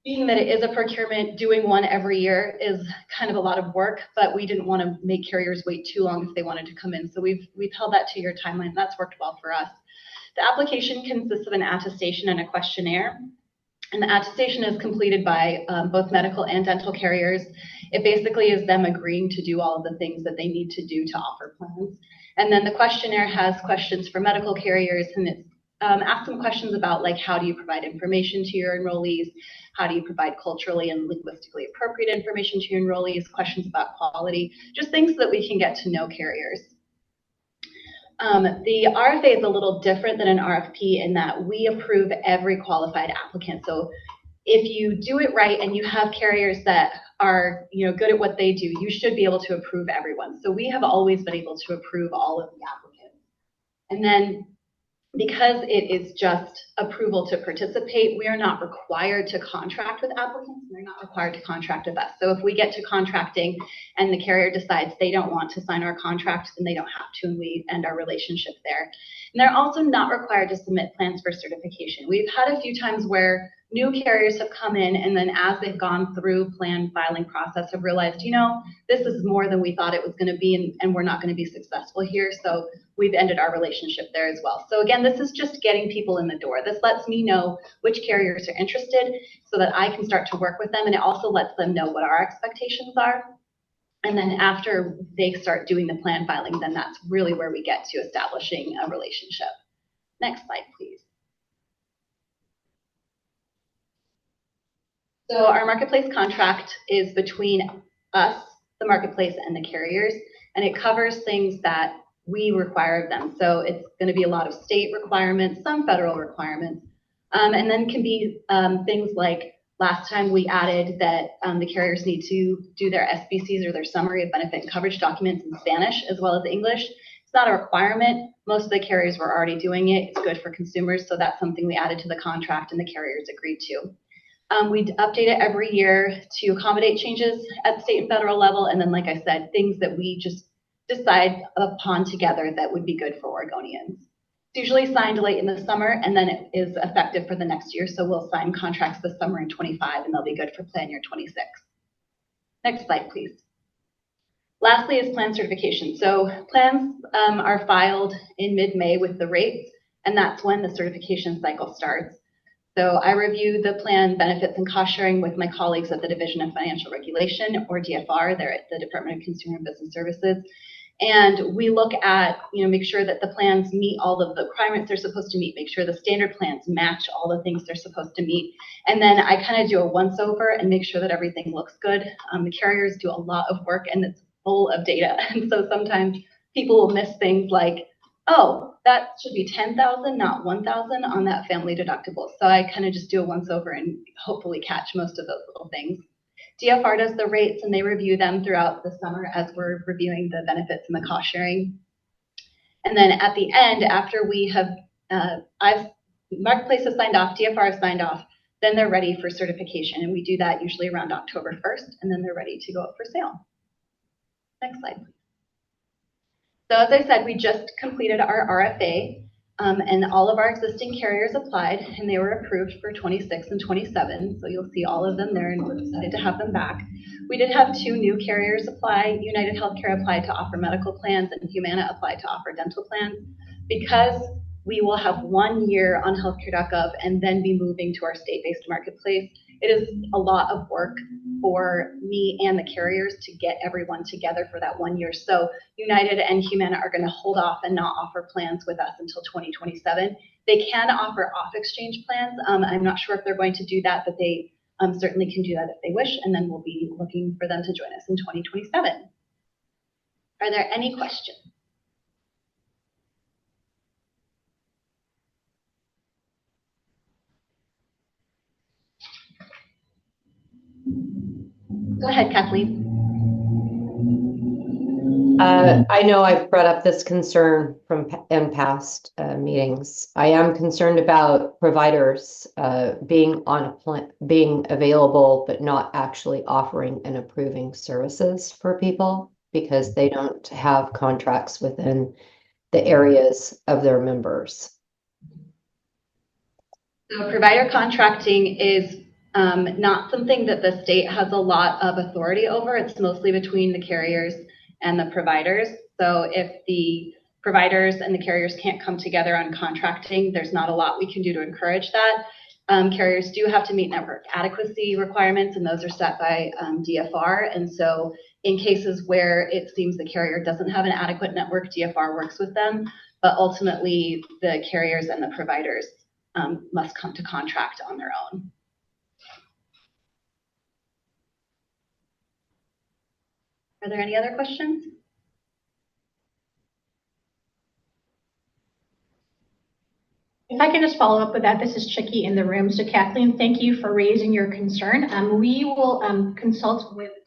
being that it is a procurement, doing one every year is kind of a lot of work, but we didn't want to make carriers wait too long if they wanted to come in. So we've held that 2-year timeline. That's worked well for us. The application consists of an attestation and a questionnaire. And the attestation is completed by both medical and dental carriers. It basically is them agreeing to do all of the things that they need to do to offer plans. And then the questionnaire has questions for medical carriers, and it asks them questions about, like, how do you provide information to your enrollees? How do you provide culturally and linguistically appropriate information to your enrollees? Questions about quality, just things so that we can get to know carriers. The RFA is a little different than an RFP in that we approve every qualified applicant. So if you do it right and you have carriers that are good at what they do, you should be able to approve everyone. So we have always been able to approve all of the applicants. And then because it is just approval to participate, we are not required to contract with applicants. They're not required to contract with us. So if we get to contracting and the carrier decides they don't want to sign our contract, then they don't have to, and we end our relationship there. And they're also not required to submit plans for certification. We've had a few times where new carriers have come in, and then as they've gone through plan filing process have realized, this is more than we thought it was going to be, and we're not going to be successful here. So we've ended our relationship there as well. So again, this is just getting people in the door. This lets me know which carriers are interested so that I can start to work with them, and it also lets them know what our expectations are. And then after they start doing the plan filing, then that's really where we get to establishing a relationship. Next slide, please. So our marketplace contract is between us, the marketplace, and the carriers, and it covers things that we require of them. So it's going to be a lot of state requirements, some federal requirements, and then can be things like last time we added that the carriers need to do their SBCs, or their summary of benefit and coverage documents, in Spanish as well as English. It's not a requirement. Most of the carriers were already doing it. It's good for consumers, so that's something we added to the contract and the carriers agreed to. We update it every year to accommodate changes at state and federal level, and then, like I said, things that we just decide upon together that would be good for Oregonians. It's usually signed late in the summer, and then it is effective for the next year. So we'll sign contracts this summer in 25, and they'll be good for plan year 26. Next slide, please. Lastly is plan certification. So plans are filed in mid-May with the rates, and that's when the certification cycle starts. So I review the plan benefits and cost sharing with my colleagues at the Division of Financial Regulation, or DFR. They're at the Department of Consumer and Business Services. And we look at, make sure that the plans meet all of the requirements they're supposed to meet, make sure the standard plans match all the things they're supposed to meet. And then I kind of do a once over and make sure that everything looks good. The carriers do a lot of work, and it's full of data. And so sometimes people will miss things like, oh, that should be 10,000, not 1,000 on that family deductible. So I kind of just do a once over and hopefully catch most of those little things. DFR does the rates, and they review them throughout the summer as we're reviewing the benefits and the cost sharing. And then at the end, after we have, Marketplace has signed off, DFR has signed off, then they're ready for certification. And we do that usually around October 1st, and then they're ready to go up for sale. Next slide, please. So as I said, we just completed our RFA. And all of our existing carriers applied, and they were approved for 26 and 27. So you'll see all of them there, and we're excited to have them back. We did have 2 new carriers apply. United Healthcare applied to offer medical plans, and Humana applied to offer dental plans. Because we will have 1 year on healthcare.gov and then be moving to our state-based marketplace, it is a lot of work for me and the carriers to get everyone together for that 1 year. So United and Humana are going to hold off and not offer plans with us until 2027. They can offer off-exchange plans. I'm not sure if they're going to do that, but they certainly can do that if they wish, and then we'll be looking for them to join us in 2027. Are there any questions? Go ahead, Kathleen. I know I've brought up this concern in past meetings. I am concerned about providers being on a plan, being available, but not actually offering and approving services for people because they don't have contracts within the areas of their members. So provider contracting is not something that the state has a lot of authority over. It's mostly between the carriers and the providers. So if the providers and the carriers can't come together on contracting, there's not a lot we can do to encourage that. Carriers do have to meet network adequacy requirements, and those are set by DFR. And so in cases where it seems the carrier doesn't have an adequate network, DFR works with them. But ultimately, the carriers and the providers must come to contract on their own. Are there any other questions? If I can just follow up with that, this is Chicky in the room. So Kathleen, thank you for raising your concern. We will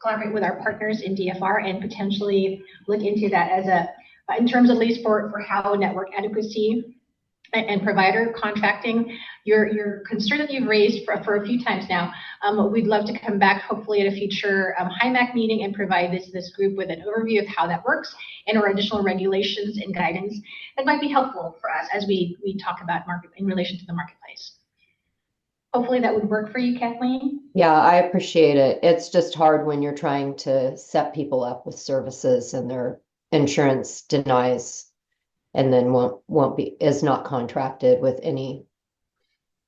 collaborate with our partners in DFR and potentially look into that as in terms at least for how network adequacy and provider contracting, your concern that you've raised for a few times now. We'd love to come back hopefully at a future HIMAC meeting and provide this group with an overview of how that works and our additional regulations and guidance that might be helpful for us as we talk about market in relation to the marketplace. Hopefully that would work for you, Kathleen. Yeah, I appreciate it. It's just hard when you're trying to set people up with services and their insurance denies and then is not contracted with any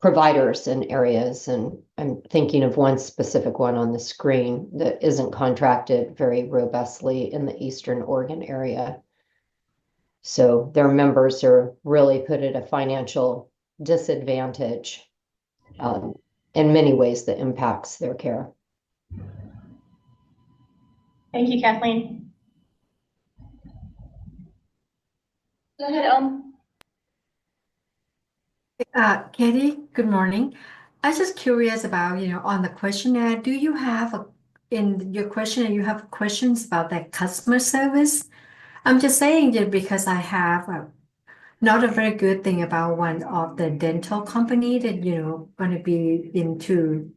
providers in areas. And I'm thinking of one specific one on the screen that isn't contracted very robustly in the Eastern Oregon area. So their members are really put at a financial disadvantage in many ways that impacts their care. Thank you, Kathleen. Go ahead, Katie, good morning. I was just curious about, on the questionnaire, do you have in your questionnaire, you have questions about that customer service? I'm just saying it because I have not a very good thing about one of the dental company that, going to be into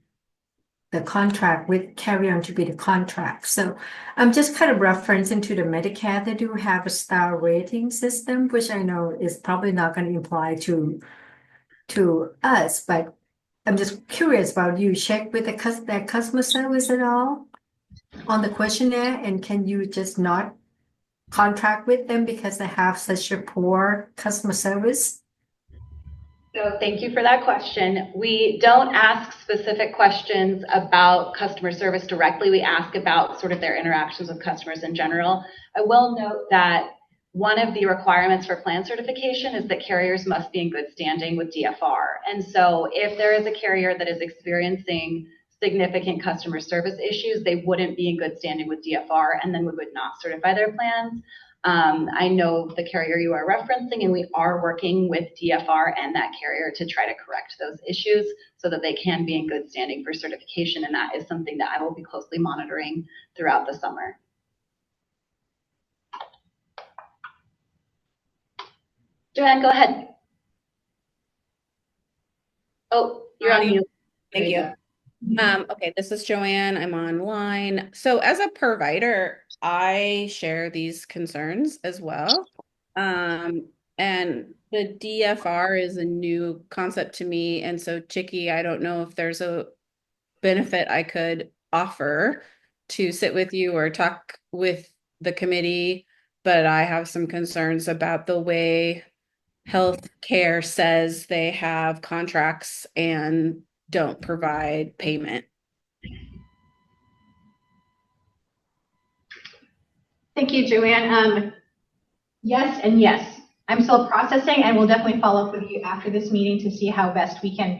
the contract with carry on to be the contract. So I'm just kind of referencing to the Medicare. They do have a star rating system, which I know is probably not going to apply to us, but I'm just curious about you check with their customer service at all on the questionnaire, and can you just not contract with them because they have such a poor customer service? So thank you for that question. We don't ask specific questions about customer service directly. We ask about sort of their interactions with customers in general. I will note that one of the requirements for plan certification is that carriers must be in good standing with DFR. And so if there is a carrier that is experiencing significant customer service issues, they wouldn't be in good standing with DFR, and then we would not certify their plans. I know the carrier you are referencing, and we are working with DFR and that carrier to try to correct those issues so that they can be in good standing for certification, and that is something that I will be closely monitoring throughout the summer. Joanne, go ahead. Oh, you're on mute. Thank you. Okay, this is Joanne. I'm online. So as a provider, I share these concerns as well. And the DFR is a new concept to me. And so, Chicky, I don't know if there's a benefit I could offer to sit with you or talk with the committee, but I have some concerns about the way healthcare says they have contracts and don't provide payment. Thank you, Joanne. Yes and yes. I'm still processing and we'll definitely follow up with you after this meeting to see how best we can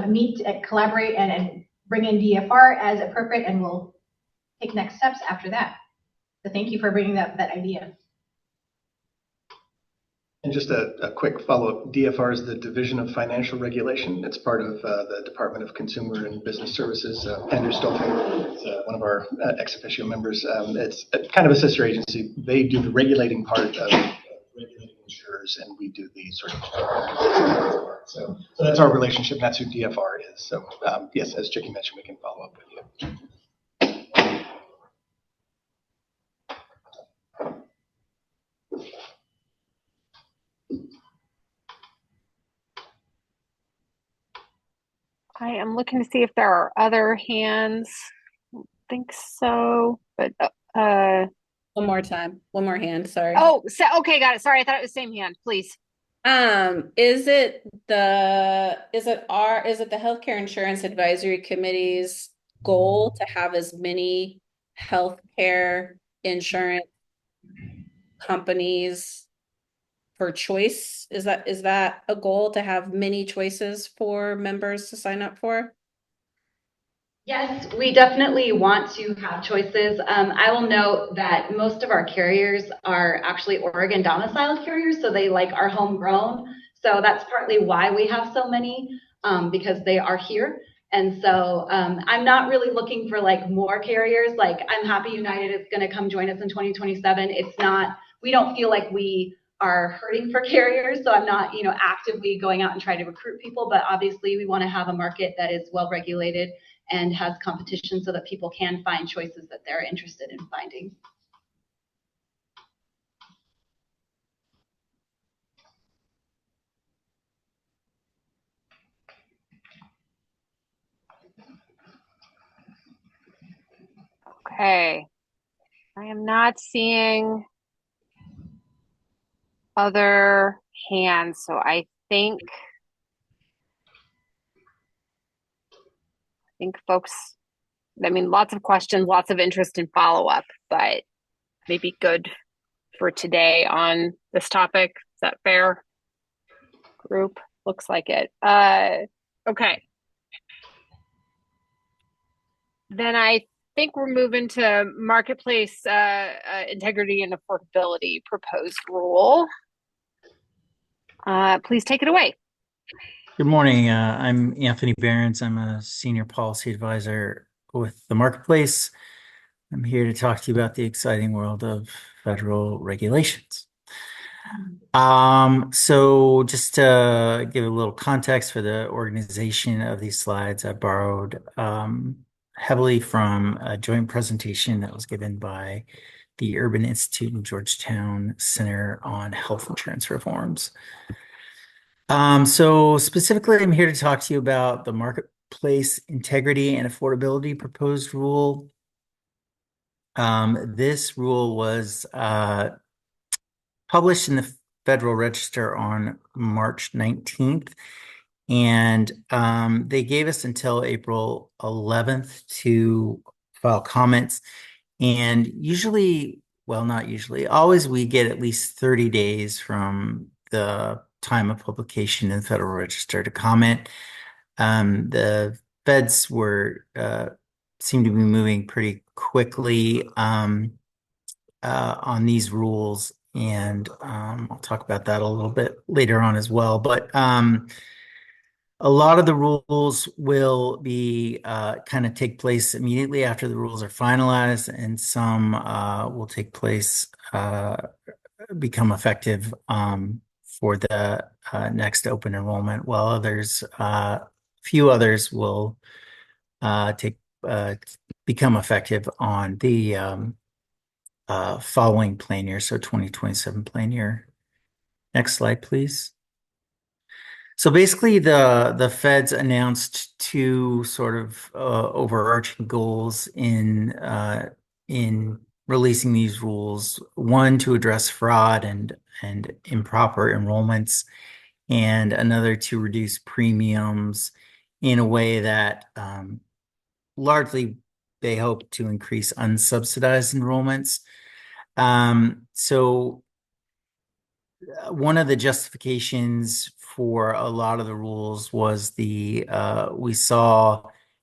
meet, collaborate, and bring in DFR as appropriate, and we'll take next steps after that. So thank you for bringing that idea. And just a quick follow-up, DFR is the Division of Financial Regulation. It's part of the Department of Consumer and Business Services. Andrew Stolfing is one of our ex officio members. It's kind of a sister agency. They do the regulating part of regulating insurers, and we do the sort of part. So that's our relationship. That's who DFR is. So yes, as Chicky mentioned, we can follow up with you. I am looking to see if there are other hands. I don't think so, but one more time. One more hand, sorry. Oh, so, okay, got it. Sorry, I thought it was same hand, please. Is it the Healthcare Insurance Advisory Committee's goal to have as many healthcare insurance companies for choice? Is that a goal, to have many choices for members to sign up for? Yes, we definitely want to have choices. I will note that most of our carriers are actually Oregon domiciled carriers, so they are homegrown. So that's partly why we have so many, because they are here. And so I'm not really looking for more carriers. I'm happy United is going to come join us in 2027. We don't feel like we are hurting for carriers. So I'm not, actively going out and trying to recruit people, but obviously we want to have a market that is well regulated and has competition so that people can find choices that they're interested in finding. Okay. I am not seeing other hands, so I think folks, lots of questions, lots of interest in follow-up, but maybe good for today on this topic. Is that fair? Group? Looks like it. Okay. Then I think we're moving to marketplace integrity and affordability proposed rule. Please take it away. Good morning. I'm Anthony Behrens. I'm a senior policy advisor with the marketplace. I'm here to talk to you about the exciting world of federal regulations. So just to give a little context for the organization of these slides, I borrowed heavily from a joint presentation that was given by the Urban Institute and Georgetown Center on Health Insurance Reforms. So specifically, I'm here to talk to you about the marketplace integrity and affordability proposed rule. This rule was published in the Federal Register on March 19th, and they gave us until April 11th to file comments. And usually, well, not usually, always we get at least 30 days from the time of publication in the Federal Register to comment. The feds seem to be moving pretty quickly on these rules, and I'll talk about that a little bit later on as well. But a lot of the rules will be kind of take place immediately after the rules are finalized, and some will take place, become effective for the next open enrollment, while others, few others will become effective on the following plan year, so 2027 plan year. Next slide, please. So basically, the Feds announced two sort of overarching goals in releasing these rules. One, to address fraud and improper enrollments, and another to reduce premiums in a way that largely they hope to increase unsubsidized enrollments. So one of the justifications for a lot of the rules was we saw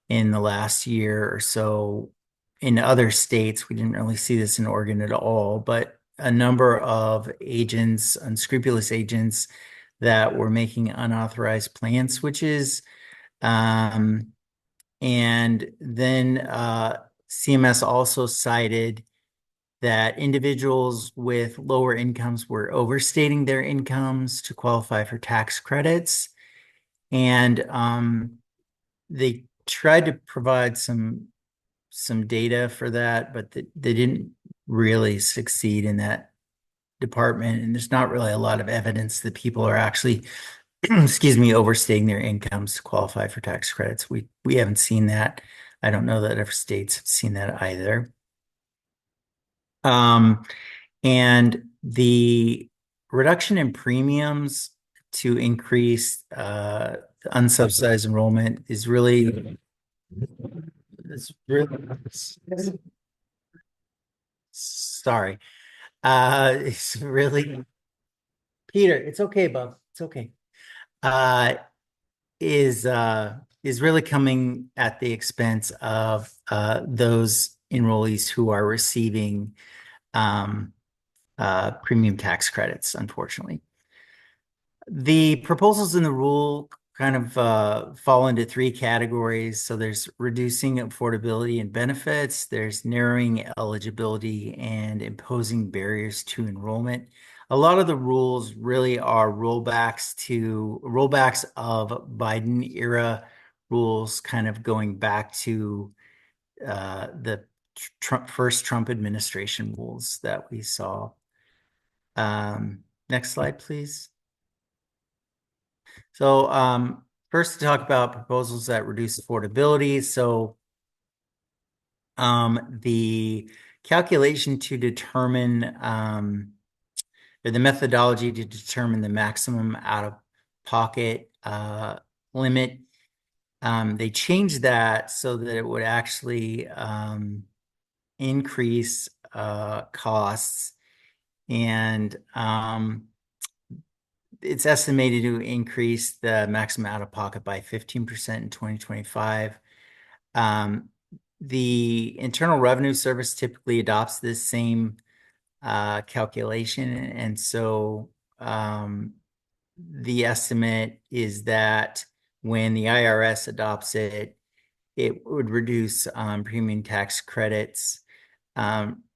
in the last year or so in other states, we didn't really see this in Oregon at all, but a number of agents, unscrupulous agents that were making unauthorized plan switches. And then CMS also cited that individuals with lower incomes were overstating their incomes to qualify for tax credits. And they tried to provide some data for that, but they didn't really succeed in that department. And there's not really a lot of evidence that people are actually, excuse me, overstating their incomes to qualify for tax credits. We haven't seen that. I don't know that other states have seen that either. And the reduction in premiums to increase unsubsidized enrollment is really, sorry. It's really, Peter, it's okay, bub. It's okay. Is really coming at the expense of those enrollees who are receiving premium tax credits, unfortunately. The proposals in the rule kind of fall into three categories. So there's reducing affordability and benefits, there's narrowing eligibility, and imposing barriers to enrollment. A lot of the rules really are rollbacks of Biden era rules, kind of going back to the first Trump administration rules that we saw. Next slide, please. So first, to talk about proposals that reduce affordability. So the calculation to determine, or the methodology to determine the maximum out-of-pocket limit, they changed that so that it would actually increase costs, and it's estimated to increase the maximum out-of-pocket by 15% in 2025. The Internal Revenue Service typically adopts this same calculation, and so the estimate is that when the IRS adopts it, it would reduce premium tax credits,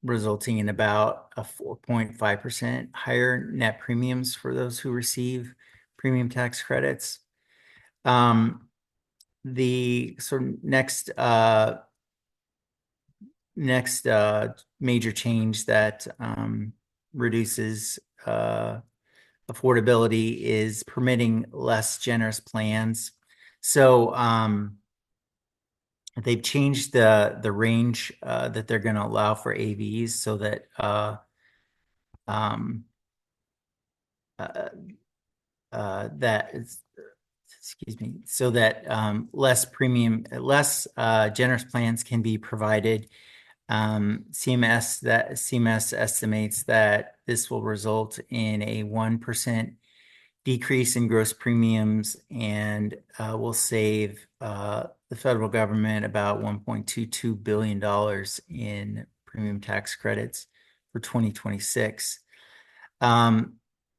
resulting in about a 4.5% higher net premiums for those who receive premium tax credits. The sort of next major change that reduces affordability is permitting less generous plans. So they've changed the range that they're going to allow for AVs, so that so that less generous plans can be provided. CMS estimates that this will result in a 1% decrease in gross premiums, and will save the federal government about $1.22 billion in premium tax credits for 2026.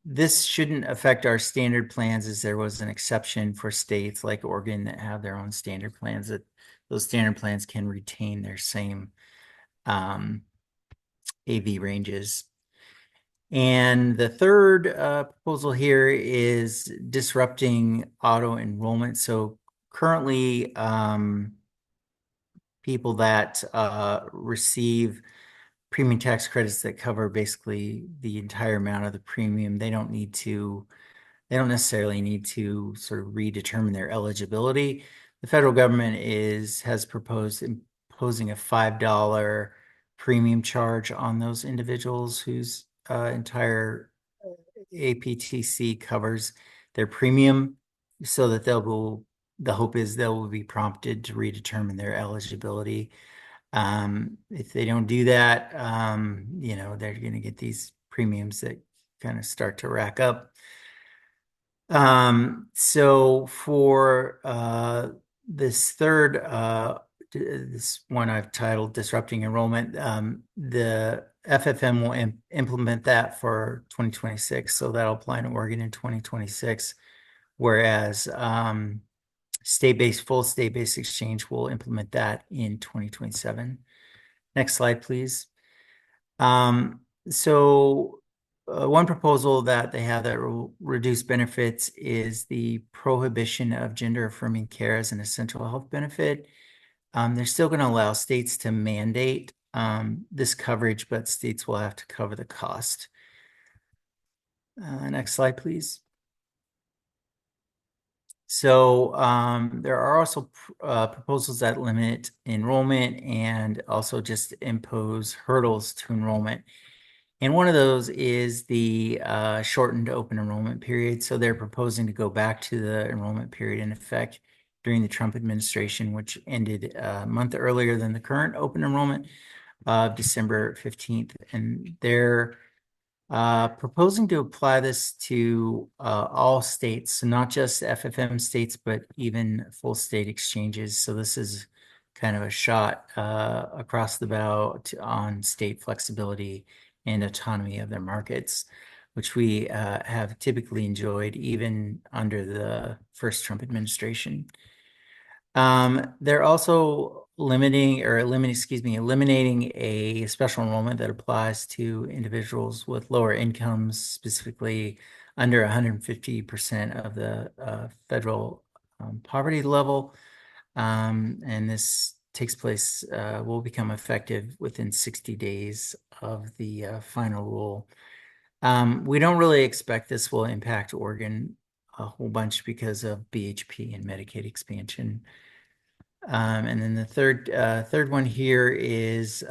This shouldn't affect our standard plans, as there was an exception for states like Oregon that have their own standard plans, that those standard plans can retain their same AV ranges. And the third proposal here is disrupting auto enrollment. So currently, people that receive premium tax credits that cover basically the entire amount of the premium. They don't necessarily need to sort of redetermine their eligibility. The federal government has proposed imposing a $5 premium charge on those individuals whose entire APTC covers their premium, so that the hope is they will be prompted to redetermine their eligibility. If they don't do that, they're going to get these premiums that kind of start to rack up. So for this this one I've titled Disrupting Enrollment, the FFM will implement that for 2026. So that'll apply to Oregon in 2026, whereas full state-based exchange will implement that in 2027. Next slide, please. One proposal that they have that will reduce benefits is the prohibition of gender-affirming care as an essential health benefit. They're still going to allow states to mandate this coverage, but states will have to cover the cost. Next slide, please. So there are also proposals that limit enrollment and also just impose hurdles to enrollment. And one of those is the shortened open enrollment period. So they're proposing to go back to the enrollment period in effect during the Trump administration, which ended a month earlier than the current open enrollment of December 15th. And they're proposing to apply this to all states, so not just FFM states, but even full state exchanges. So this is kind of a shot across the bow on state flexibility and autonomy of their markets, which we have typically enjoyed even under the first Trump administration. They're also eliminating a special enrollment that applies to individuals with lower incomes, specifically under 150% of the federal poverty level. And this will become effective within 60 days of the final rule. We don't really expect this will impact Oregon a whole bunch because of BHP and Medicaid expansion. And then the third one here is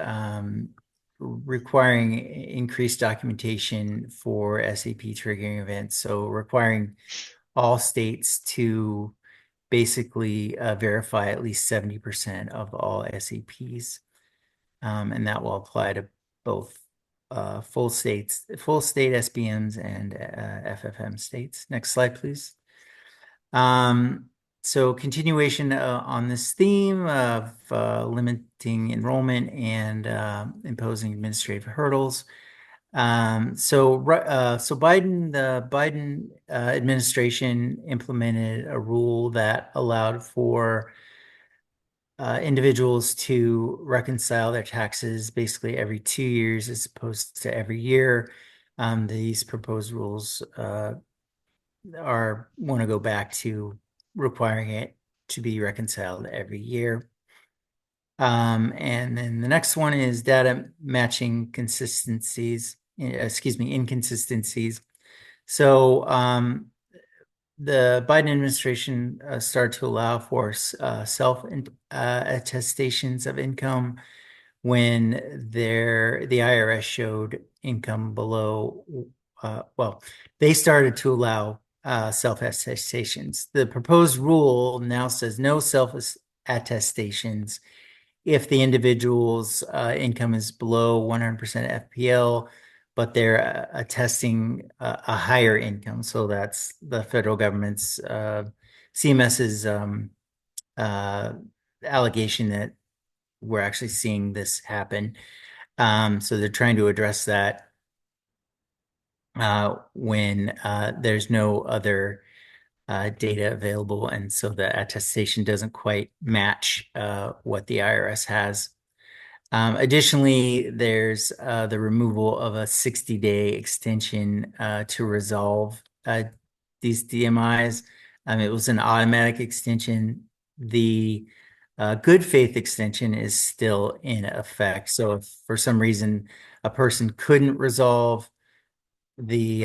requiring increased documentation for SAP triggering events. So requiring all states to basically verify at least 70% of all SAPs. And that will apply to both full state SBMs and FFM states. Next slide, please. So continuation on this theme of limiting enrollment and imposing administrative hurdles. So the Biden administration implemented a rule that allowed for individuals to reconcile their taxes basically every 2 years as opposed to every year. These proposed rules want to go back to requiring it to be reconciled every year. And then the next one is data matching inconsistencies. So the Biden administration started to allow for self attestations of income when the IRS showed income below. They started to allow self-attestations. The proposed rule now says no self-attestations if the individual's income is below 100% FPL, but they're attesting a higher income. So that's the federal government's CMS's allegation that we're actually seeing this happen. So they're trying to address that when there's no other data available, and so the attestation doesn't quite match what the IRS has. Additionally, there's the removal of a 60-day extension to resolve these DMIs. It was an automatic extension. The good faith extension is still in effect. So if for some reason a person couldn't resolve the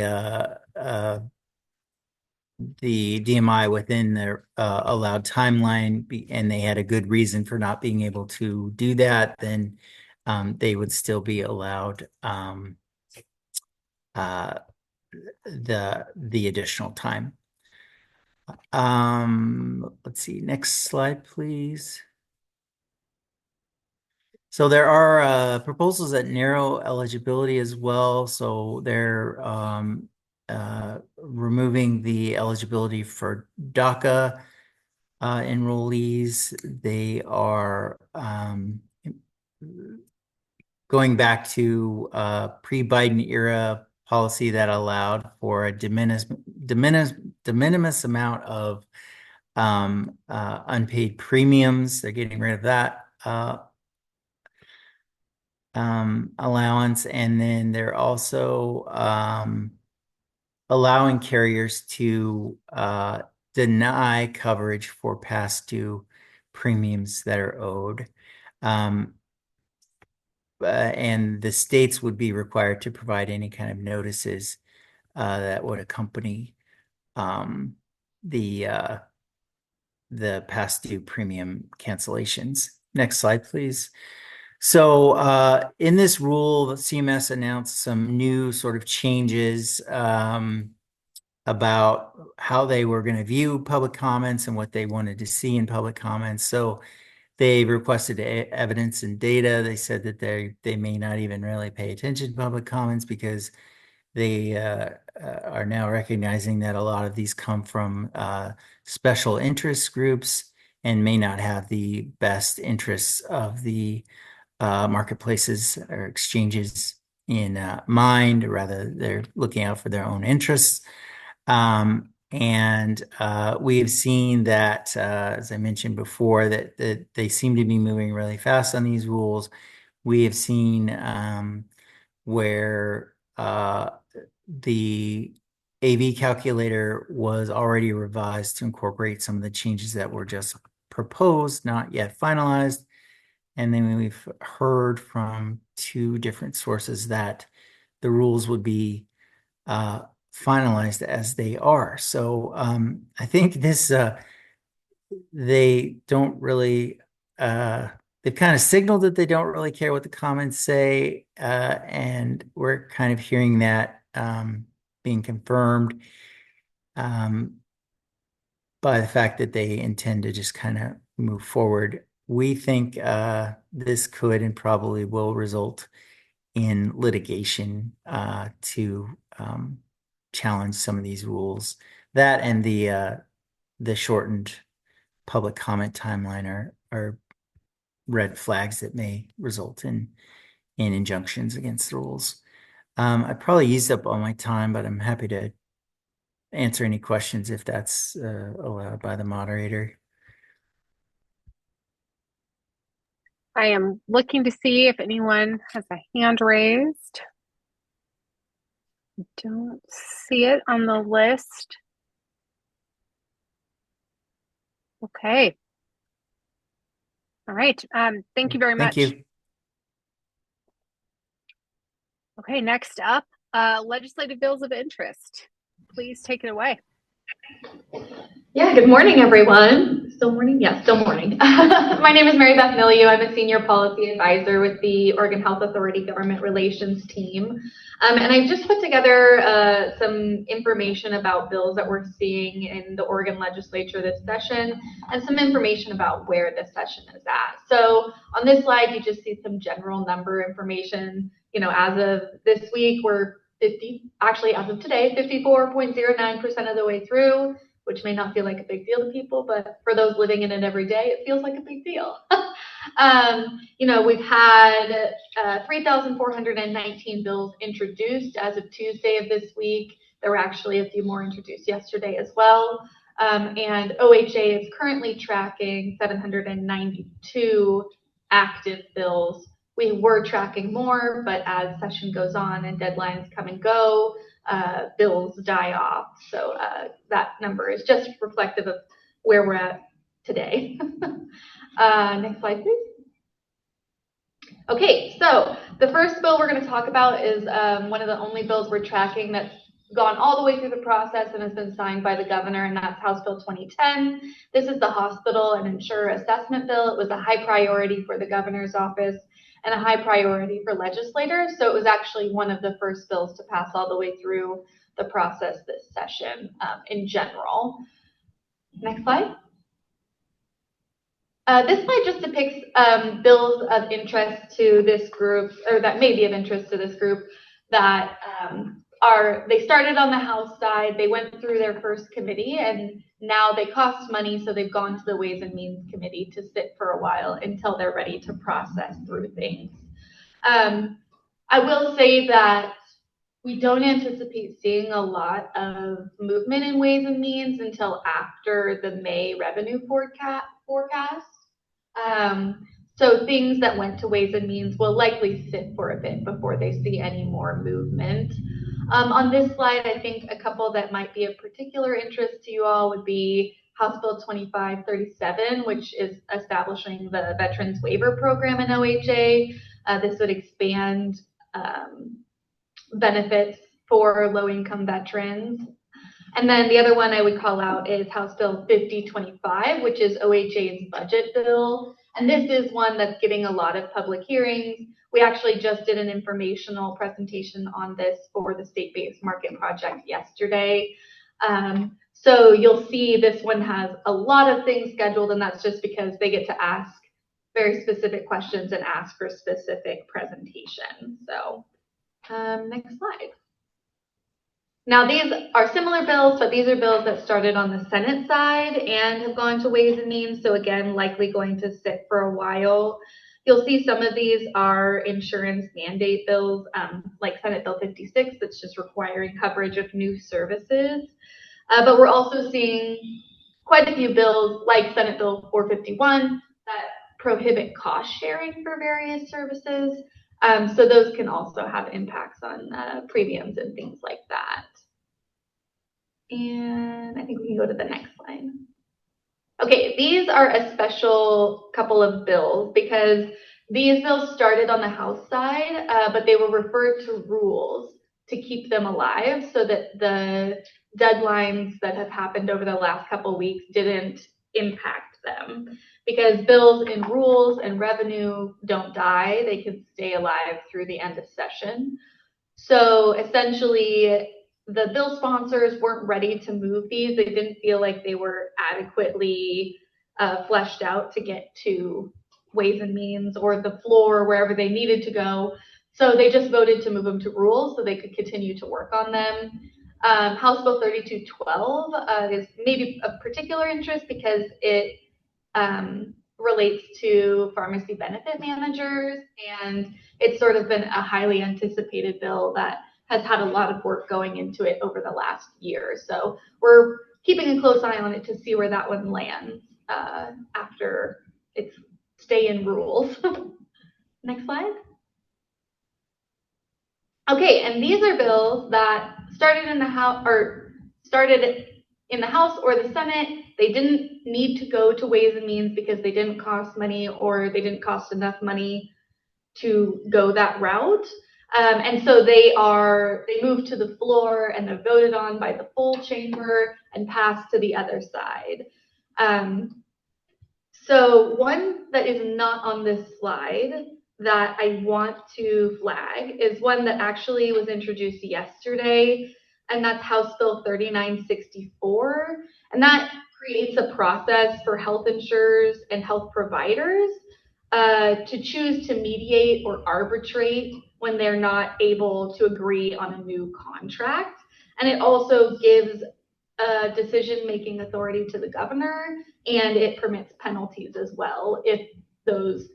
DMI within their allowed timeline, and they had a good reason for not being able to do that, then they would still be allowed the additional time. Let's see, next slide, please. So there are proposals that narrow eligibility as well. So they're removing the eligibility for DACA enrollees. They are going back to pre-Biden era policy that allowed for a de minimis amount of unpaid premiums. They're getting rid of that allowance, and then they're also allowing carriers to deny coverage for past due premiums that are owed. And the states would be required to provide any kind of notices that would accompany the past due premium cancellations. Next slide, please. So in this rule, the CMS announced some new sort of changes about how they were going to view public comments and what they wanted to see in public comments. So they requested evidence and data. They said that they may not even really pay attention to public comments because they are now recognizing that a lot of these come from special interest groups and may not have the best interests of the marketplaces or exchanges in mind. Rather, they're looking out for their own interests. And we have seen that, as I mentioned before, that they seem to be moving really fast on these rules. We have seen where the AV calculator was already revised to incorporate some of the changes that were just proposed, not yet finalized. And then we've heard from 2 different sources that the rules would be finalized as they are. So I think this, they don't really, they've kind of signaled that they don't really care what the comments say. And we're kind of hearing that being confirmed by the fact that they intend to just kind of move forward. We think this could and probably will result in litigation to challenge some of these rules. That and the shortened public comment timeline are red flags that may result in injunctions against the rules. I probably used up all my time, but I'm happy to answer any questions if that's allowed by the moderator. I am looking to see if anyone has a hand raised. Don't see it on the list. Okay. All right. Thank you very much. Thank you. Okay, next up, legislative bills of interest. Please take it away. Yeah, good morning, everyone. Still morning? Yeah, still morning. My name is Mary Beth Milieu. I'm a senior policy advisor with the Oregon Health Authority Government Relations team. And I've just put together some information about bills that we're seeing in the Oregon legislature this session and some information about where this session is at. So on this slide, you just see some general number information. You know, as of this week, we're actually as of today, 54.09% of the way through, which may not feel like a big deal to people, but for those living in it every day, it feels like a big deal. You know, we've had 3,419 bills introduced as of Tuesday of this week. There were actually a few more introduced yesterday as well. And OHA is currently tracking 792 active bills. We were tracking more, but as session goes on and deadlines come and go, bills die off. So that number is just reflective of where we're at today. Next slide, please. Okay, so the first bill we're going to talk about is one of the only bills we're tracking that's gone all the way through the process and has been signed by the governor, and that's House Bill 2010. This is the hospital and insurer assessment bill. It was a high priority for the governor's office and a high priority for legislators, so it was actually one of the first bills to pass all the way through the process this session in general. Next slide. This slide just depicts bills of interest to this group, or that may be of interest to this group, that they started on the House side, they went through their first committee, and now they cost money, so they've gone to the Ways and Means Committee to sit for a while until they're ready to process through things. I will say that we don't anticipate seeing a lot of movement in Ways and Means until after the May revenue forecast. So things that went to Ways and Means will likely sit for a bit before they see any more movement. On this slide, I think a couple that might be of particular interest to you all would be House Bill 2537, which is establishing the Veterans Waiver Program in OHA. This would expand benefits for low-income veterans. And then the other one I would call out is House Bill 5025, which is OHA's budget bill. And this is one that's getting a lot of public hearings. We actually just did an informational presentation on this for the state-based market project yesterday. So you'll see this one has a lot of things scheduled, and that's just because they get to ask very specific questions and ask for specific presentations. So next slide. Now, these are similar bills, but these are bills that started on the Senate side and have gone to Ways and Means, so again, likely going to sit for a while. You'll see some of these are insurance mandate bills, like Senate Bill 56, that's just requiring coverage of new services. But we're also seeing quite a few bills, like Senate Bill 451, that prohibit cost sharing for various services. So those can also have impacts on premiums and things like that. And I think we can go to the next slide. Okay, these are a special couple of bills because these bills started on the House side, but they were referred to rules to keep them alive so that the deadlines that have happened over the last couple of weeks didn't impact them. Because bills in rules and revenue don't die, they can stay alive through the end of session. So essentially, the bill sponsors weren't ready to move these. They didn't feel like they were adequately fleshed out to get to Ways and Means or the floor, wherever they needed to go. So they just voted to move them to rules so they could continue to work on them. House Bill 3212 is maybe of particular interest because it relates to pharmacy benefit managers, and it's sort of been a highly anticipated bill that has had a lot of work going into it over the last year. So we're keeping a close eye on it to see where that one lands after its stay in rules. Next slide. Okay, and these are bills that started in the House or the Senate. They didn't need to go to Ways and Means because they didn't cost money or they didn't cost enough money to go that route. And so they moved to the floor and they're voted on by the full chamber and passed to the other side. So one that is not on this slide that I want to flag is one that actually was introduced yesterday, and that's House Bill 3964. And that creates a process for health insurers and health providers to choose to mediate or arbitrate when they're not able to agree on a new contract. And it also gives decision-making authority to the governor, and it permits penalties as well if those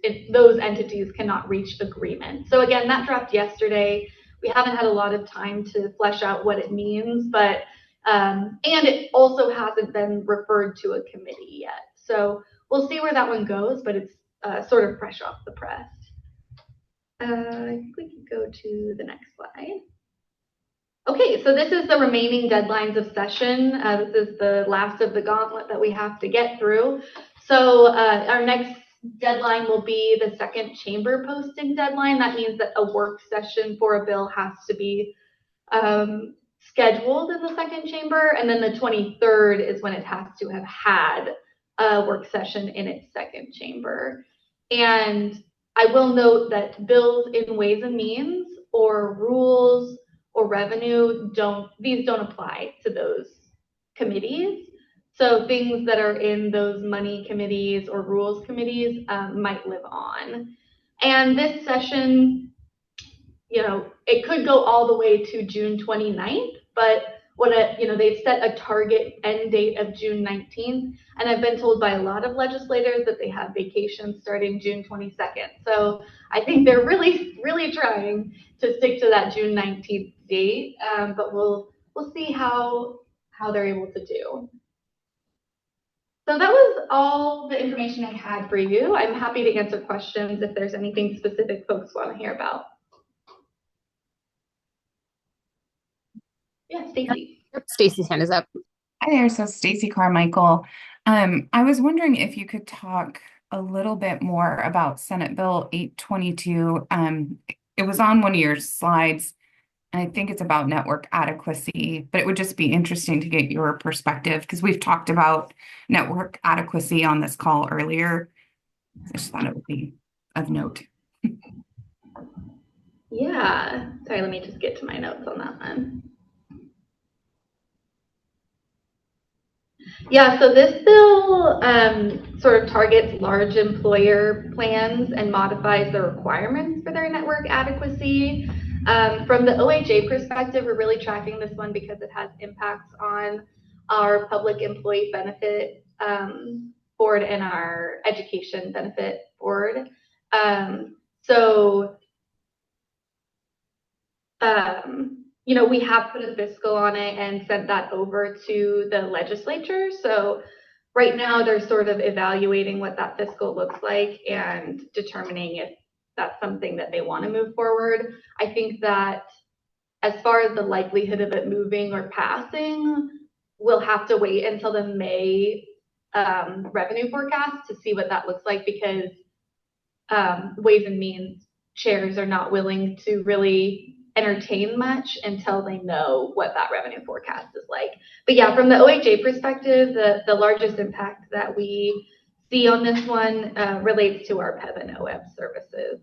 entities cannot reach agreement. So again, that dropped yesterday. We haven't had a lot of time to flesh out what it means, but and it also hasn't been referred to a committee yet. So we'll see where that one goes, but it's sort of fresh off the press. I think we can go to the next slide. Okay, so this is the remaining deadlines of session. This is the last of the gauntlet that we have to get through. So our next deadline will be the second chamber posting deadline. That means that a work session for a bill has to be scheduled in the second chamber, and then the 23rd is when it has to have had a work session in its second chamber. And I will note that bills in Ways and Means or rules or revenue don't apply to those committees. So things that are in those money committees or rules committees might live on. And this session, it could go all the way to June 29th, but they've set a target end date of June 19th. And I've been told by a lot of legislators that they have vacations starting June 22nd. So I think they're really, really trying to stick to that June 19th date. But we'll see how they're able to do. So that was all the information I had for you. I'm happy to answer questions if there's anything specific folks want to hear about. Yeah, Stacy. Stacy's hand is up. Hi there. So Stacy Carmichael. I was wondering if you could talk a little bit more about Senate Bill 822. It was on one of your slides, and I think it's about network adequacy, but it would just be interesting to get your perspective because we've talked about network adequacy on this call earlier. I just thought it would be of note. Yeah. Sorry, let me just get to my notes on that one. Yeah, so this bill sort of targets large employer plans and modifies the requirements for their network adequacy. From the OHA perspective, we're really tracking this one because it has impacts on our public employee benefit board and our education benefit board. We have put a fiscal on it and sent that over to the legislature. So right now they're sort of evaluating what that fiscal looks like and determining if that's something that they want to move forward. I think that as far as the likelihood of it moving or passing, we'll have to wait until the May revenue forecast to see what that looks like because Ways and Means chairs are not willing to really entertain much until they know what that revenue forecast is like. But yeah, from the OHA perspective, the largest impact that we see on this one relates to our PEB and OEB services.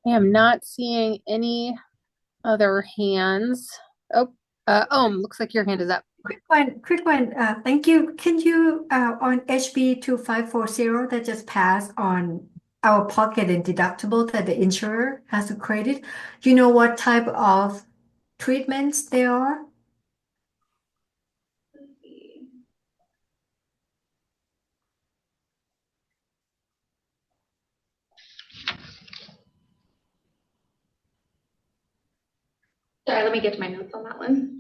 I am not seeing any other hands. Looks like your hand is up. Quick one. Thank you. Can you, on HB 2540 that just passed on our pocket and deductible that the insurer has to credit, do you know what type of treatments they are? Sorry, let me get to my notes on that one.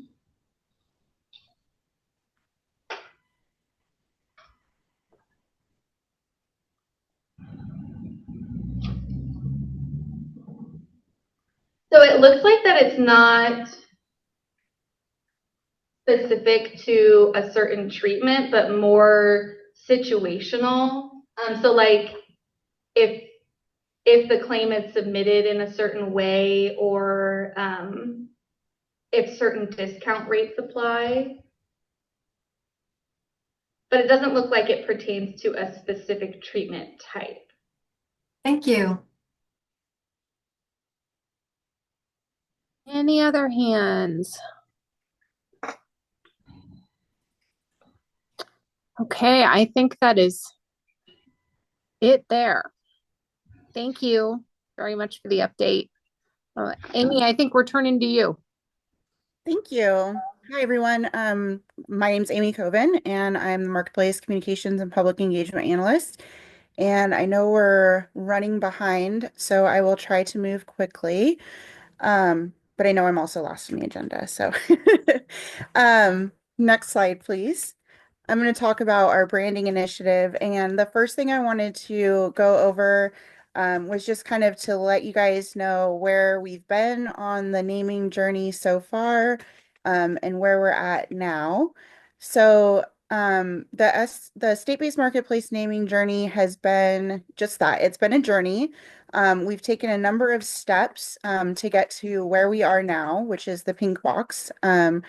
So it looks like that it's not specific to a certain treatment, but more situational. So like if the claim is submitted in a certain way or if certain discount rates apply. But it doesn't look like it pertains to a specific treatment type. Thank you. Any other hands? Okay, I think that is it there. Thank you very much for the update. Amy, I think we're turning to you. Thank you. Hi, everyone. My name is Amy Coven, and I'm the Marketplace Communications and Public Engagement Analyst. And I know we're running behind, so I will try to move quickly. But I know I'm also lost on the agenda. So next slide, please. I'm going to talk about our branding initiative. And the first thing I wanted to go over was just kind of to let you guys know where we've been on the naming journey so far, and where we're at now. So the state-based marketplace naming journey has been just that. It's been a journey. We've taken a number of steps to get to where we are now, which is the pink box. And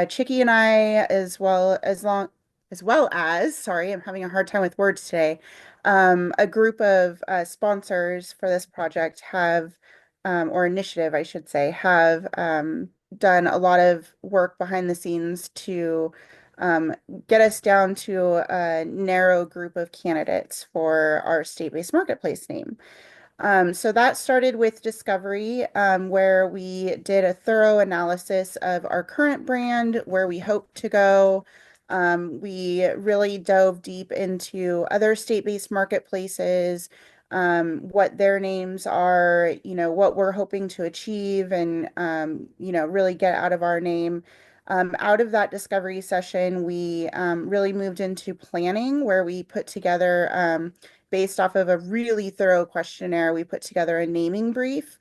Chicky and I, as well as, sorry, I'm having a hard time with words today. A group of sponsors for this project have, or initiative, I should say, have done a lot of work behind the scenes to um, get us down to a narrow group of candidates for our state-based marketplace name. So that started with discovery, where we did a thorough analysis of our current brand, where we hope to go. We really dove deep into other state-based marketplaces, what their names are, what we're hoping to achieve, and really get out of our name. Out of that discovery session, we really moved into planning, where we put together, based off of a really thorough questionnaire, we put together a naming brief,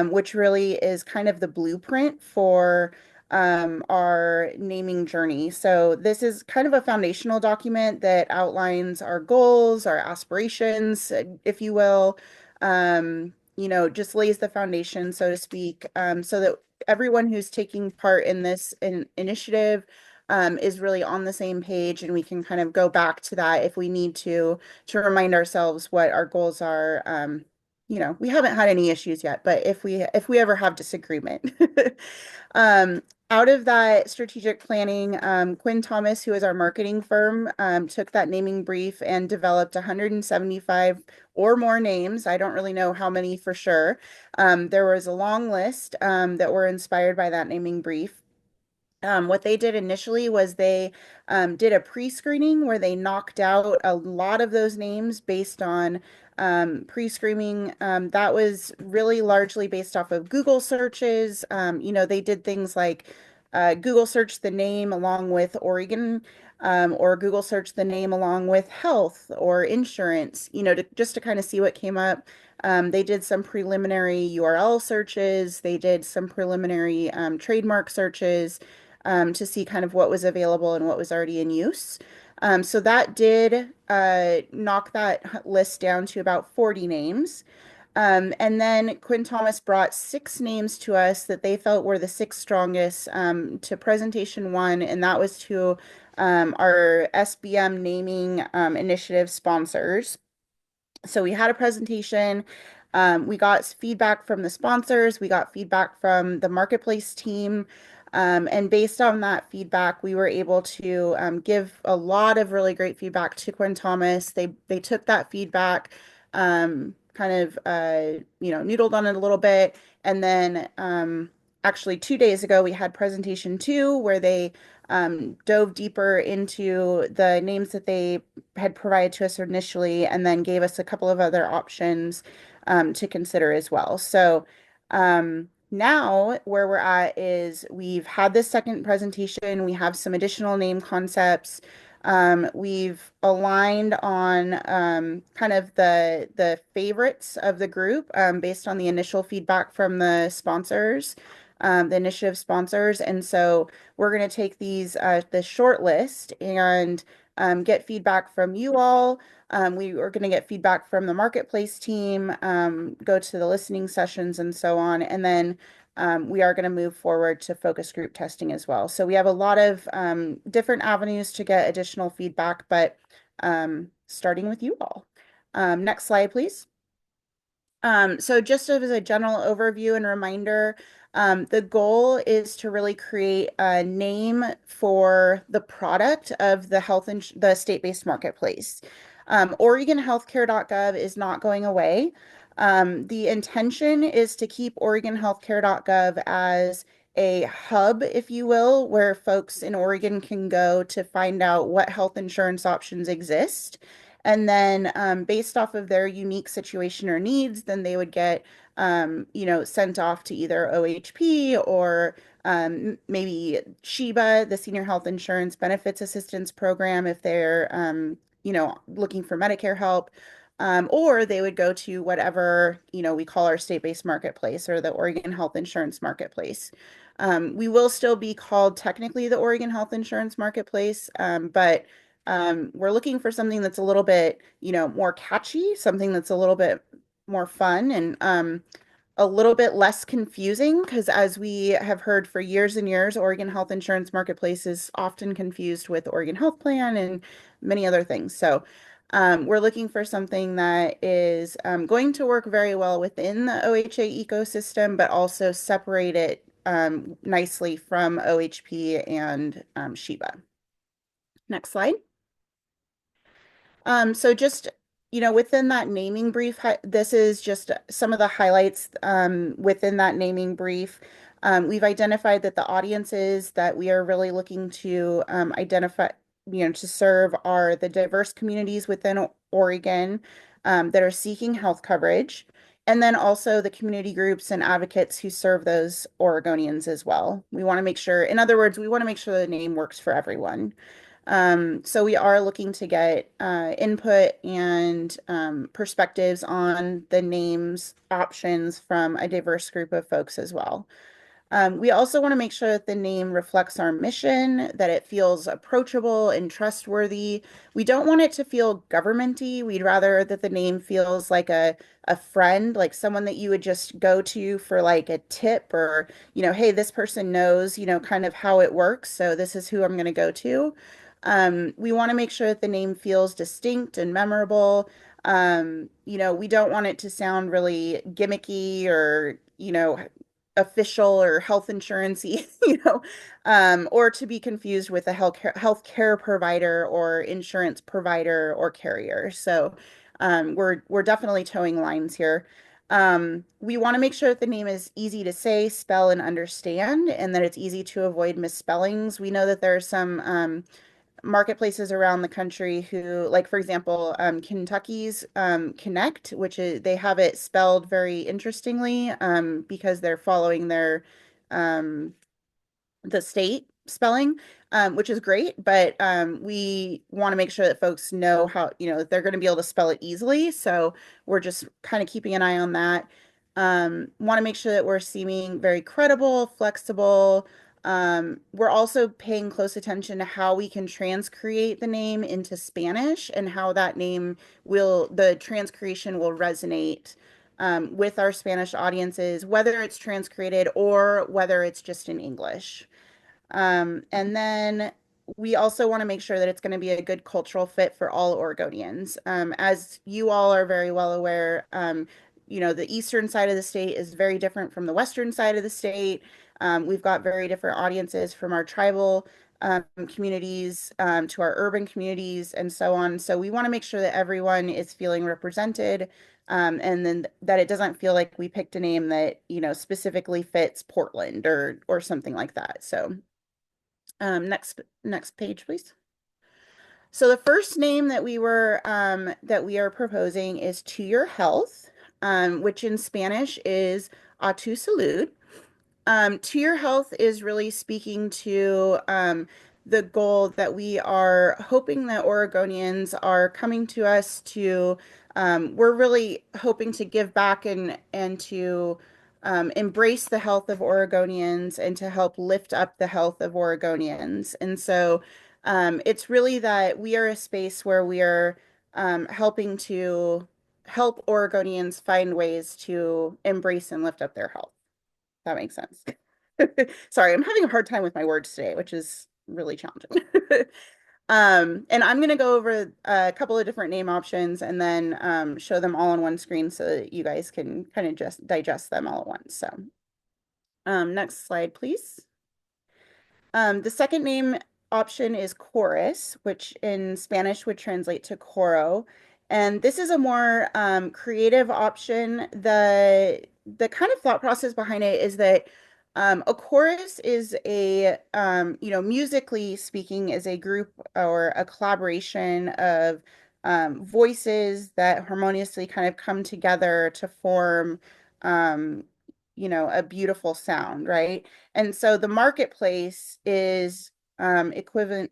which really is kind of the blueprint for our naming journey. So this is kind of a foundational document that outlines our goals, our aspirations, if you will. Just lays the foundation, so to speak, so that everyone who's taking part in this initiative is really on the same page, and we can kind of go back to that if we need to remind ourselves what our goals are. We haven't had any issues yet, but if we ever have disagreement. Out of that strategic planning, Quinn Thomas, who is our marketing firm, took that naming brief and developed 175 or more names. I don't really know how many for sure. There was a long list that were inspired by that naming brief. What they did initially was they did a pre-screening where they knocked out a lot of those names based on pre-screening. That was really largely based off of Google searches. They did things like Google search the name along with Oregon, or Google search the name along with health or insurance, just to kind of see what came up. They did some preliminary URL searches. They did some preliminary trademark searches, to see kind of what was available and what was already in use. So that did knock that list down to about 40 names. And then Quinn Thomas brought 6 names to us that they felt were the 6 strongest, to presentation one, and that was to our SBM naming initiative sponsors. So we had a presentation. We got feedback from the sponsors. We got feedback from the marketplace team. And based on that feedback, we were able to give a lot of really great feedback to Quinn Thomas. They took that feedback, kind of noodled on it a little bit, and then actually 2 days ago we had presentation two, where they dove deeper into the names that they had provided to us initially, and then gave us a couple of other options to consider as well. So now where we're at is we've had this second presentation. We have some additional name concepts. We've aligned on kind of the favorites of the group, based on the initial feedback from the sponsors, the initiative sponsors. And so we're going to take the short list and get feedback from you all. We are going to get feedback from the marketplace team, go to the listening sessions and so on. And then we are going to move forward to focus group testing as well. So we have a lot of different avenues to get additional feedback, but starting with you all. Next slide, please. So just as a general overview and reminder, the goal is to really create a name for the product of the state-based marketplace. OregonHealthcare.gov is not going away. The intention is to keep OregonHealthcare.gov as a hub, if you will, where folks in Oregon can go to find out what health insurance options exist. And then based off of their unique situation or needs, then they would get, sent off to either OHP or maybe SHIBA, the Senior Health Insurance Benefits Assistance Program, if they're, looking for Medicare help, or they would go to whatever, we call our state-based marketplace or the Oregon Health Insurance Marketplace. We will still be called technically the Oregon Health Insurance Marketplace, but we're looking for something that's a little bit, more catchy, something that's a little bit more fun and a little bit less confusing, because as we have heard for years and years, Oregon Health Insurance Marketplace is often confused with Oregon Health Plan and many other things. So we're looking for something that is going to work very well within the OHA ecosystem, but also separate it nicely from OHP and SHIBA. Next slide. So just, within that naming brief, this is just some of the highlights within that naming brief. We've identified that the audiences that we are really looking to identify, to serve are the diverse communities within Oregon that are seeking health coverage, and then also the community groups and advocates who serve those Oregonians as well. We want to make sure, in other words, we want to make sure the name works for everyone. So we are looking to get input and perspectives on the names options from a diverse group of folks as well. We also want to make sure that the name reflects our mission, that it feels approachable and trustworthy. We don't want it to feel governmenty. We'd rather that the name feels like a friend, like someone that you would just go to for like a tip or, hey, this person knows, kind of how it works. So this is who I'm going to go to. We want to make sure that the name feels distinct and memorable. We don't want it to sound really gimmicky or, official or health insurance-y, or to be confused with a healthcare provider or insurance provider or carrier. So we're definitely towing lines here. We want to make sure that the name is easy to say, spell, and understand, and that it's easy to avoid misspellings. We know that there are some marketplaces around the country who, like, for example, Kentucky's Connect, which is, they have it spelled very interestingly because they're following their the state spelling, which is great, but we want to make sure that folks know how, that they're going to be able to spell it easily. So we're just kind of keeping an eye on that. Want to make sure that we're seeming very credible, flexible. We're also paying close attention to how we can transcreate the name into Spanish and how that name the transcreation will resonate with our Spanish audiences, whether it's transcreated or whether it's just in English. And then we also want to make sure that it's going to be a good cultural fit for all Oregonians. As you all are very well aware, the eastern side of the state is very different from the western side of the state. We've got very different audiences from our tribal communities to our urban communities and so on. So we want to make sure that everyone is feeling represented, and then that it doesn't feel like we picked a name that, specifically fits Portland or something like that. So next page, please. So the first name that we are proposing is To Your Health, which in Spanish is A Tu Salud. To Your Health is really speaking to the goal that we are hoping that Oregonians are coming to us to. We're really hoping to give back and to embrace the health of Oregonians and to help lift up the health of Oregonians. And so it's really that we are a space where we are helping to help Oregonians find ways to embrace and lift up their health. That makes sense. Sorry, I'm having a hard time with my words today, which is really challenging. And I'm going to go over a couple of different name options and then show them all on one screen so that you guys can kind of just digest them all at once. So next slide, please. The second name option is Chorus, which in Spanish would translate to coro. And this is a more creative option. The kind of thought process behind it is that a chorus is musically speaking, is a group or a collaboration of voices that harmoniously kind of come together to form, a beautiful sound, right? And so the marketplace is equivalently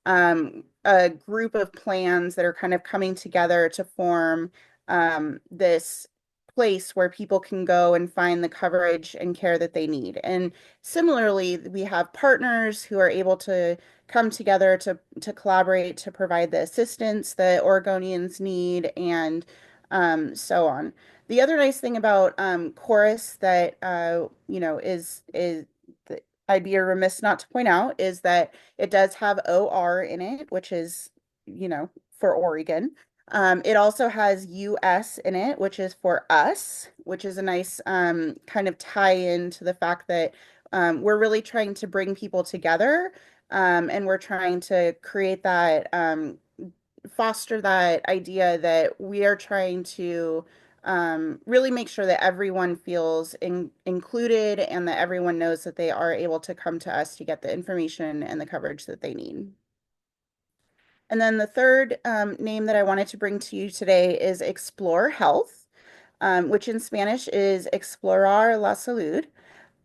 a group of plans that are kind of coming together to form this place where people can go and find the coverage and care that they need. And similarly, we have partners who are able to come together to collaborate to provide the assistance that Oregonians need and so on. The other nice thing about Chorus that is that I'd be remiss not to point out is that it does have OR in it, which is, for Oregon. It also has US in it, which is for us, which is a nice kind of tie in to the fact that we're really trying to bring people together, and we're trying to create that, foster that idea that we are trying to really make sure that everyone feels included and that everyone knows that they are able to come to us to get the information and the coverage that they need. And then the third name that I wanted to bring to you today is Explore Health, which in Spanish is Explorar la Salud.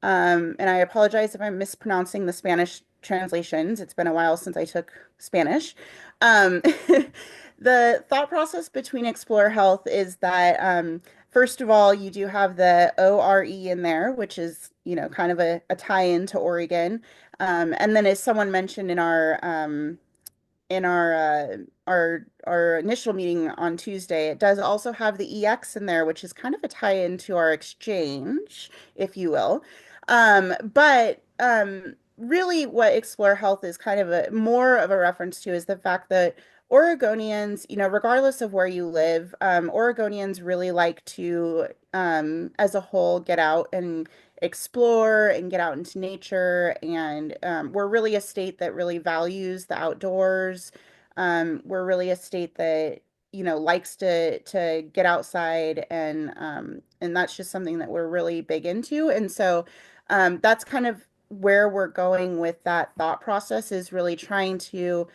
And I apologize if I'm mispronouncing the Spanish translations. It's been a while since I took Spanish. Um, the thought process between Explore Health is that, first of all, you do have the ORE in there, which is, kind of a tie-in to Oregon. And then as someone mentioned in our initial meeting on Tuesday, it does also have the EX in there, which is kind of a tie-in to our exchange, if you will. But really what Explore Health is kind of a more of a reference to is the fact that Oregonians, regardless of where you live, Oregonians really like to, as a whole, get out and explore and get out into nature. And we're really a state that really values the outdoors. We're really a state that, likes to get outside, and that's just something that we're really big into. And so that's kind of where we're going with that thought process, is really trying to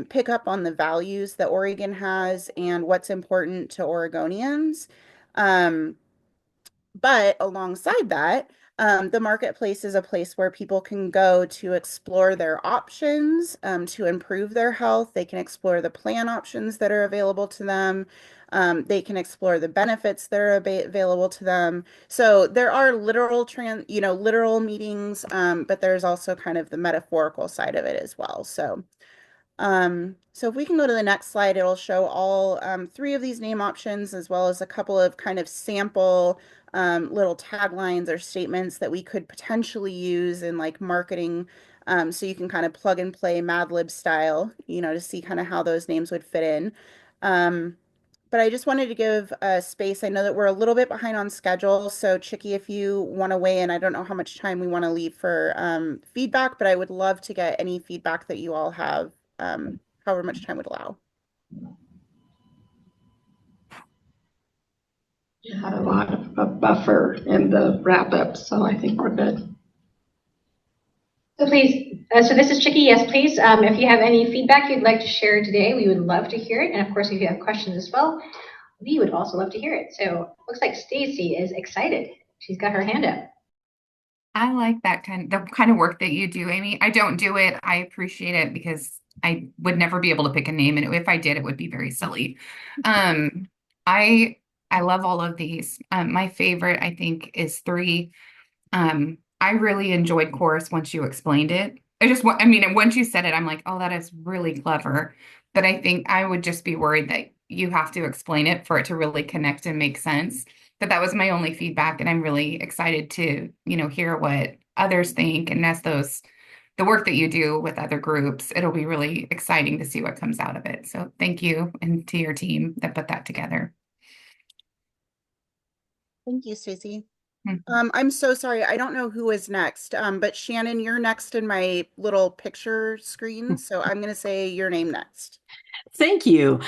pick up on the values that Oregon has and what's important to Oregonians. But alongside that, the marketplace is a place where people can go to explore their options, to improve their health. They can explore the plan options that are available to them. They can explore the benefits that are available to them. So there are literal meetings, but there's also kind of the metaphorical side of it as well. So if we can go to the next slide, it'll show all three of these name options, as well as a couple of kind of sample little taglines or statements that we could potentially use in like marketing. So you can kind of plug and play Mad Lib style, to see kind of how those names would fit in. But I just wanted to give space. I know that we're a little bit behind on schedule. So Chicky, if you want to weigh in, I don't know how much time we want to leave for feedback, but I would love to get any feedback that you all have, however much time would allow. You had a lot of a buffer in the wrap up, so I think we're good. So please, so this is Chicky. Yes, please. If you have any feedback you'd like to share today, we would love to hear it. And of course, if you have questions as well, we would also love to hear it. So looks like Stacy is excited. She's got her hand up. I like the kind of work that you do, Amy. I don't do it. I appreciate it because I would never be able to pick a name, and if I did, it would be very silly. I love all of these. My favorite, I think, is 3. I really enjoyed Chorus once you explained it. And once you said it, I'm like, oh, that is really clever. But I think I would just be worried that you have to explain it for it to really connect and make sense. But that was my only feedback, and I'm really excited to, hear what others think. And as the work that you do with other groups, it'll be really exciting to see what comes out of it. So thank you, and to your team that put that together. Thank you, Stacy. I'm so sorry. I don't know who is next, but Shannon, you're next in my little picture screen. So I'm going to say your name next. Thank you.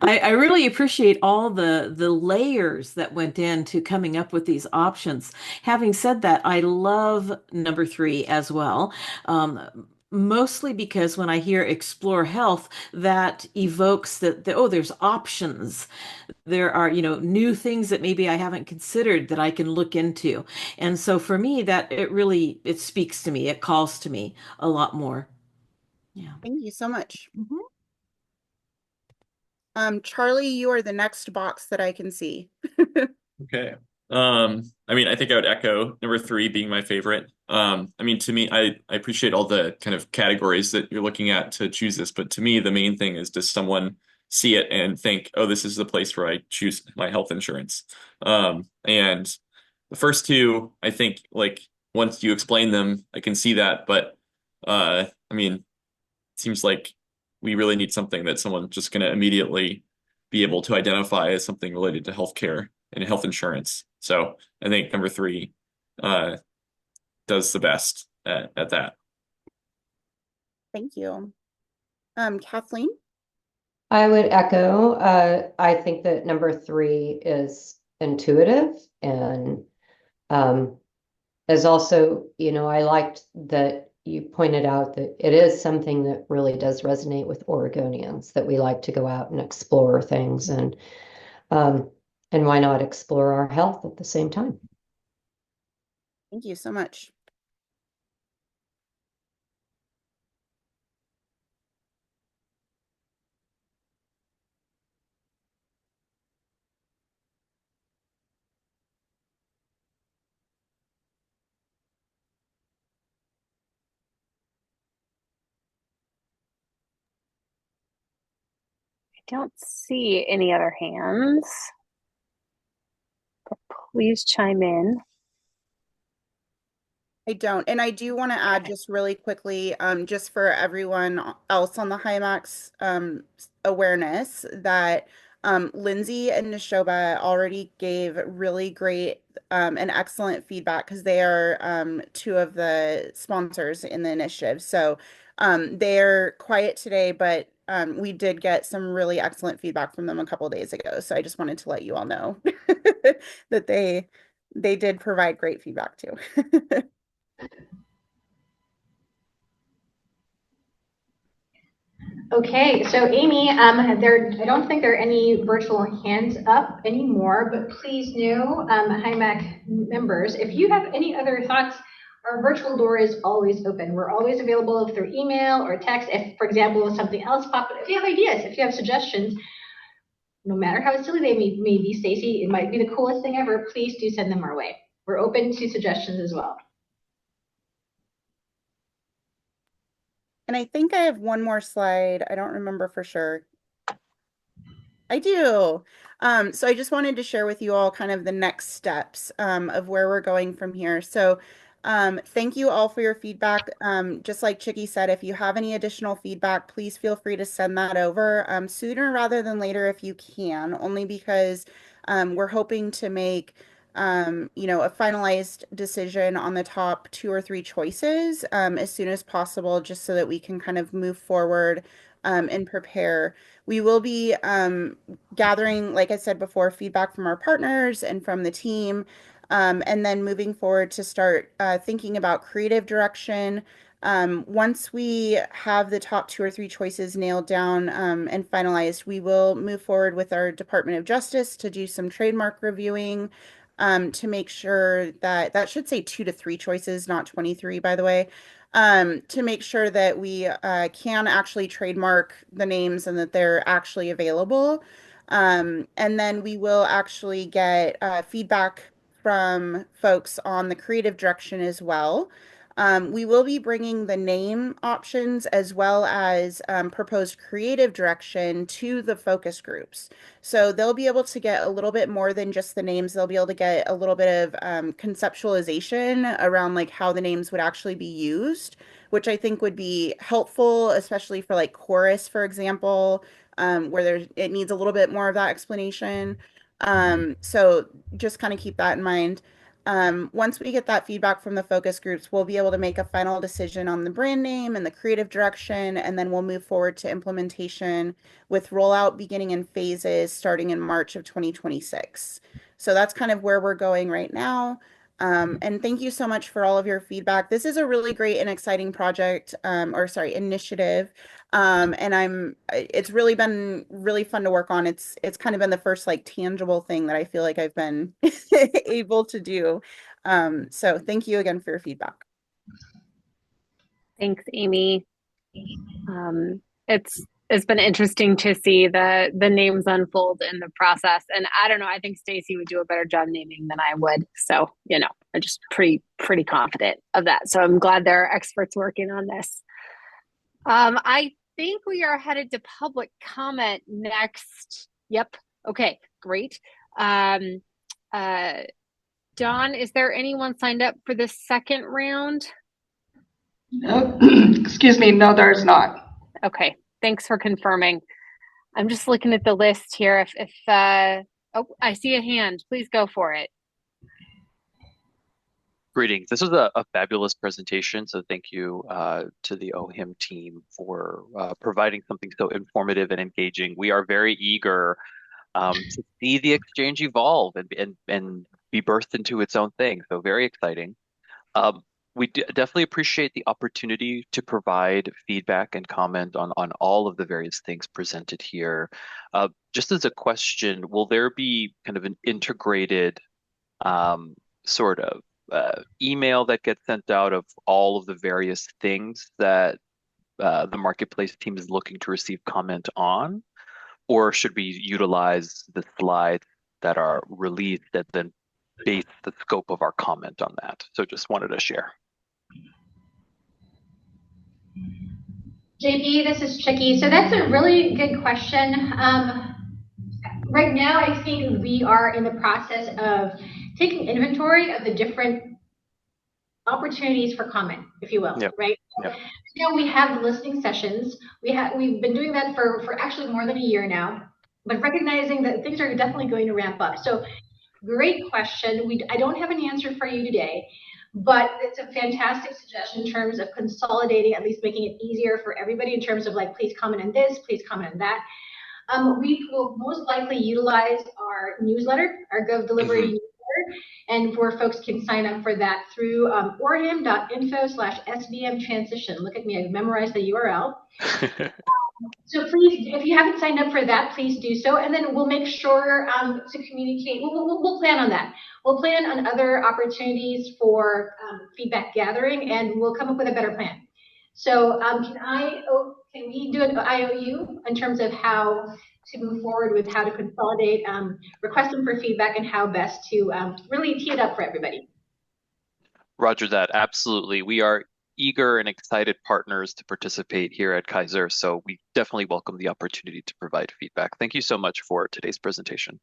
I really appreciate all the layers that went into coming up with these options. Having said that, I love number 3 as well. Mostly because when I hear Explore Health, that evokes that there's options. There are, new things that maybe I haven't considered that I can look into. And so for me, that it speaks to me. It calls to me a lot more. Yeah. Thank you so much. Mhm. Charlie, you are the next box that I can see. Okay. I mean, I think I would echo number three being my favorite. I mean, to me, I appreciate all the kind of categories that you're looking at to choose this, but to me, the main thing is, does someone see it and think, oh, this is the place where I choose my health insurance? And the first two, I think, like, once you explain them, I can see that, but I mean, it seems like we really need something that someone's just going to immediately be able to identify as something related to healthcare and health insurance. So I think number three uh, does the best at that. Thank you. Kathleen? I would echo. I think that number three is intuitive and is also, I liked that you pointed out that it is something that really does resonate with Oregonians, that we like to go out and explore things and why not explore our health at the same time? Thank you so much. I don't see any other hands. But please chime in. I don't. And I do want to add just really quickly, just for everyone else on the HIMAX awareness, that Lindsay and Nishoba already gave really great and excellent feedback because they are two of the sponsors in the initiative. So they're quiet today, but we did get some really excellent feedback from them a couple days ago. So I just wanted to let you all know that they did provide great feedback too. Okay, so Amy, I don't think there are any virtual hands up anymore, but please know, HIMAC members, if you have any other thoughts, our virtual door is always open. We're always available through email or text. If, for example, something else popped up, if you have ideas, if you have suggestions, no matter how silly they may be, Stacy, it might be the coolest thing ever, please do send them our way. We're open to suggestions as well. And I think I have one more slide. I don't remember for sure. I do. So I just wanted to share with you all kind of the next steps of where we're going from here. So thank you all for your feedback. Just like Chicky said, if you have any additional feedback, please feel free to send that over sooner rather than later if you can, only because we're hoping to make a finalized decision on the top 2 or 3 choices as soon as possible, just so that we can kind of move forward and prepare. We will be gathering, like I said before, feedback from our partners and from the team, and then moving forward to start thinking about creative direction. Once we have the top 2 or 3 choices nailed down and finalized, we will move forward with our Department of Justice to do some trademark reviewing to make sure that should say 2 to 3 choices, not 23, by the way. To make sure that we can actually trademark the names and that they're actually available. And then we will actually get feedback from folks on the creative direction as well. We will be bringing the name options as well as proposed creative direction to the focus groups. So they'll be able to get a little bit more than just the names. They'll be able to get a little bit of conceptualization around like how the names would actually be used, which I think would be helpful, especially for like chorus, for example, where it needs a little bit more of that explanation. So just kind of keep that in mind. Once we get that feedback from the focus groups, we'll be able to make a final decision on the brand name and the creative direction, and then we'll move forward to implementation with rollout beginning in phases starting in March of 2026. So that's kind of where we're going right now. And thank you so much for all of your feedback. This is a really great and exciting project, initiative. And it's really been really fun to work on. It's kind of been the first like tangible thing that I feel like I've been able to do. So thank you again for your feedback. Thanks, Amy. It's been interesting to see the names unfold in the process. And I don't know, I think Stacy would do a better job naming than I would. So, I'm just pretty confident of that. So I'm glad there are experts working on this. I think we are headed to public comment next. Yep. Okay, great. Don, is there anyone signed up for the second round? Excuse me, no, there's not. Okay, thanks for confirming. I'm just looking at the list here. If oh, I see a hand. Please go for it. Greetings. This was a fabulous presentation, so thank you to the OHIM team for providing something so informative and engaging. We are very eager to see the exchange evolve and be birthed into its own thing. So very exciting. We definitely appreciate the opportunity to provide feedback and comment on all of the various things presented here. Just as a question, will there be kind of an integrated sort of email that gets sent out of all of the various things that the marketplace team is looking to receive comment on? Or should we utilize the slides that are released that then base the scope of our comment on that? So just wanted to share. JP, this is Chicky. So that's a really good question. Right now, I think we are in the process of taking inventory of the different opportunities for comment, if you will, right? Yep. Now we have the listening sessions. We've been doing that for actually more than a year now, but recognizing that things are definitely going to ramp up. So great question. I don't have an answer for you today, but it's a fantastic suggestion in terms of consolidating, at least making it easier for everybody in terms of like, please comment on this, please comment on that. We will most likely utilize our newsletter, our Gov Delivery newsletter, and where folks can sign up for that through orhim.info/SBM transition. Look at me, I've memorized the URL. So please, if you haven't signed up for that, please do so. And then we'll make sure to communicate. We'll plan on that. We'll plan on other opportunities for feedback gathering, and we'll come up with a better plan. So can we do an IOU in terms of how to move forward with how to consolidate requesting for feedback and how best to really tee it up for everybody? Roger that. Absolutely. We are eager and excited partners to participate here at Kaiser, so we definitely welcome the opportunity to provide feedback. Thank you so much for today's presentation.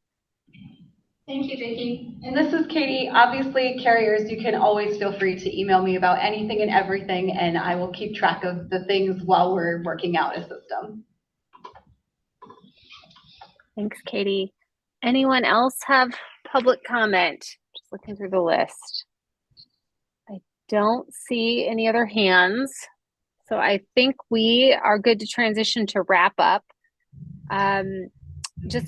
Thank you, Jakey. And this is Katie. Obviously, carriers, you can always feel free to email me about anything and everything, and I will keep track of the things while we're working out a system. Thanks, Katie. Anyone else have public comment? Just looking through the list. I don't see any other hands. So I think we are good to transition to wrap up. I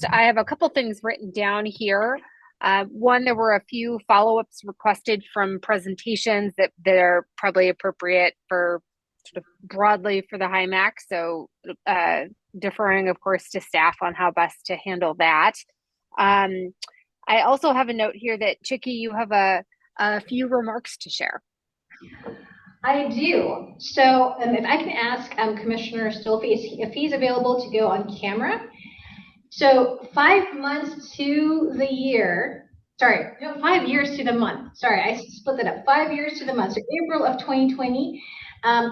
have a couple things written down here. One, there were a few follow-ups requested from presentations that are probably appropriate for sort of broadly for the HIMAC. So deferring, of course, to staff on how best to handle that. I also have a note here that Chicky, you have a few remarks to share. I do. So if I can ask Commissioner Stolfi if he's available to go on camera. So 5 months to the year, 5 years to the month. Sorry, I split that up. 5 years to the month. So April of 2020,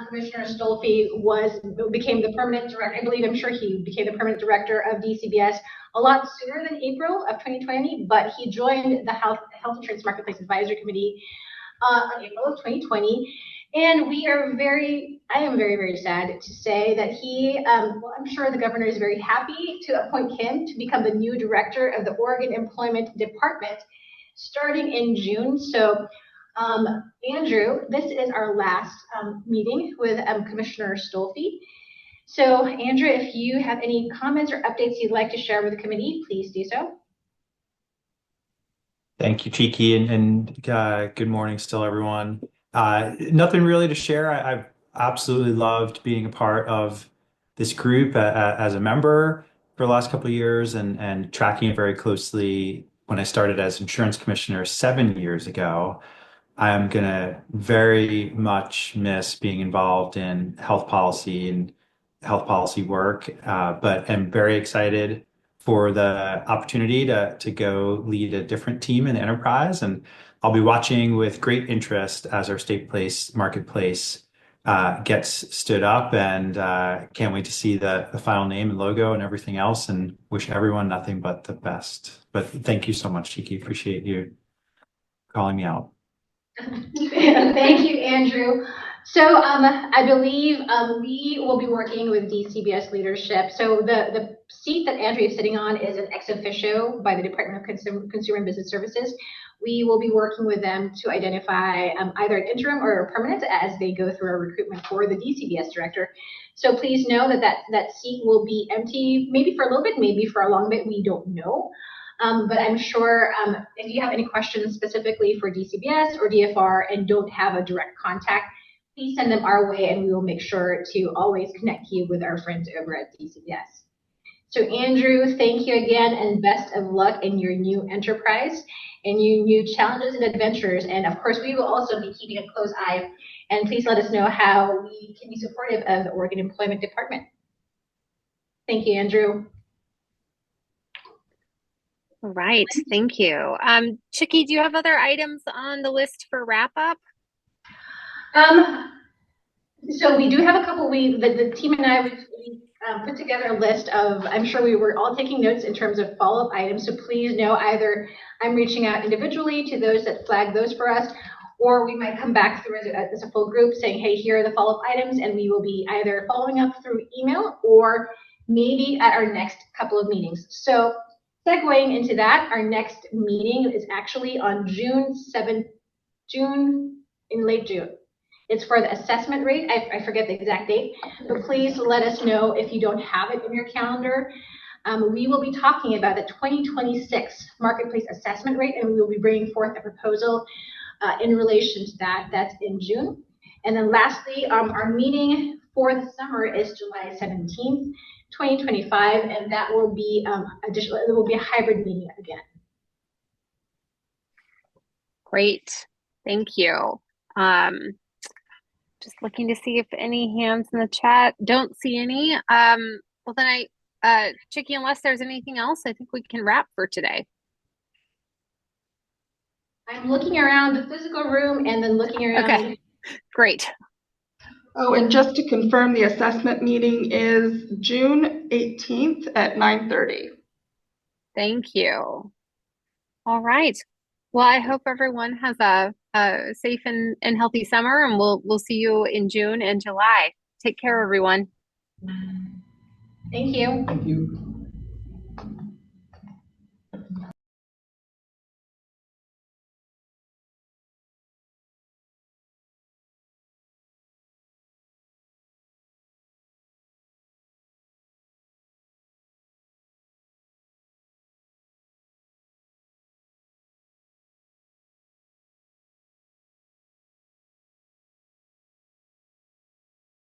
Commissioner Stolfi became the permanent director. I believe, I'm sure he became the permanent director of DCBS a lot sooner than April of 2020, but he joined the Health Insurance Marketplace Advisory Committee on April of 2020. And I am very, very sad to say that I'm sure the governor is very happy to appoint him to become the new director of the Oregon Employment Department starting in June. So Andrew, this is our last meeting with Commissioner Stolfi. So Andrew, if you have any comments or updates you'd like to share with the committee, please do so. Thank you, Chiki, and good morning still, everyone. Nothing really to share. I've absolutely loved being a part of this group as a member for the last couple of years and tracking it very closely when I started as insurance commissioner 7 years ago. I'm going to very much miss being involved in health policy and health policy work, but am very excited for the opportunity to go lead a different team in the enterprise. And I'll be watching with great interest as our state place marketplace gets stood up, and can't wait to see the final name and logo and everything else, and wish everyone nothing but the best. But thank you so much, Chiki. Appreciate you calling me out. Thank you, Andrew. So I believe we will be working with DCBS leadership. So the seat that Andrew is sitting on is an ex officio by the Department of Consumer and Business Services. We will be working with them to identify either an interim or a permanent as they go through a recruitment for the DCBS director. So please know that seat will be empty, maybe for a little bit, maybe for a long bit, we don't know. But I'm sure if you have any questions specifically for DCBS or DFR and don't have a direct contact, please send them our way and we will make sure to always connect you with our friends over at DCBS. So Andrew, thank you again and best of luck in your new enterprise and your new challenges and adventures. And of course, we will also be keeping a close eye, and please let us know how we can be supportive of the Oregon Employment Department. Thank you, Andrew. All right, thank you. Chiki, do you have other items on the list for wrap up? So we do have a couple. The team and I we put together a list of. I'm sure we were all taking notes in terms of follow-up items. So please know either I'm reaching out individually to those that flag those for us, or we might come back through as a full group saying, hey, here are the follow-up items, and we will be either following up through email or maybe at our next couple of meetings. So segueing into that, our next meeting is actually on June 7th, in late June. It's for the assessment rate. I forget the exact date, but please let us know if you don't have it in your calendar. We will be talking about the 2026 marketplace assessment rate, and we will be bringing forth a proposal in relation to that. That's in June. And then lastly, our meeting for the summer is July 17th, 2025, and that will be additional. It will be a hybrid meeting again. Great, thank you. Just looking to see if any hands in the chat. Don't see any. Well, then Chiki, unless there's anything else, I think we can wrap for today. I'm looking around the physical room and then looking around. Okay, great. Oh, and just to confirm, the assessment meeting is June 18th at 9:30. Thank you. All right. Well, I hope everyone has a safe and healthy summer, and we'll see you in June and July. Take care, everyone. Thank you. Thank you.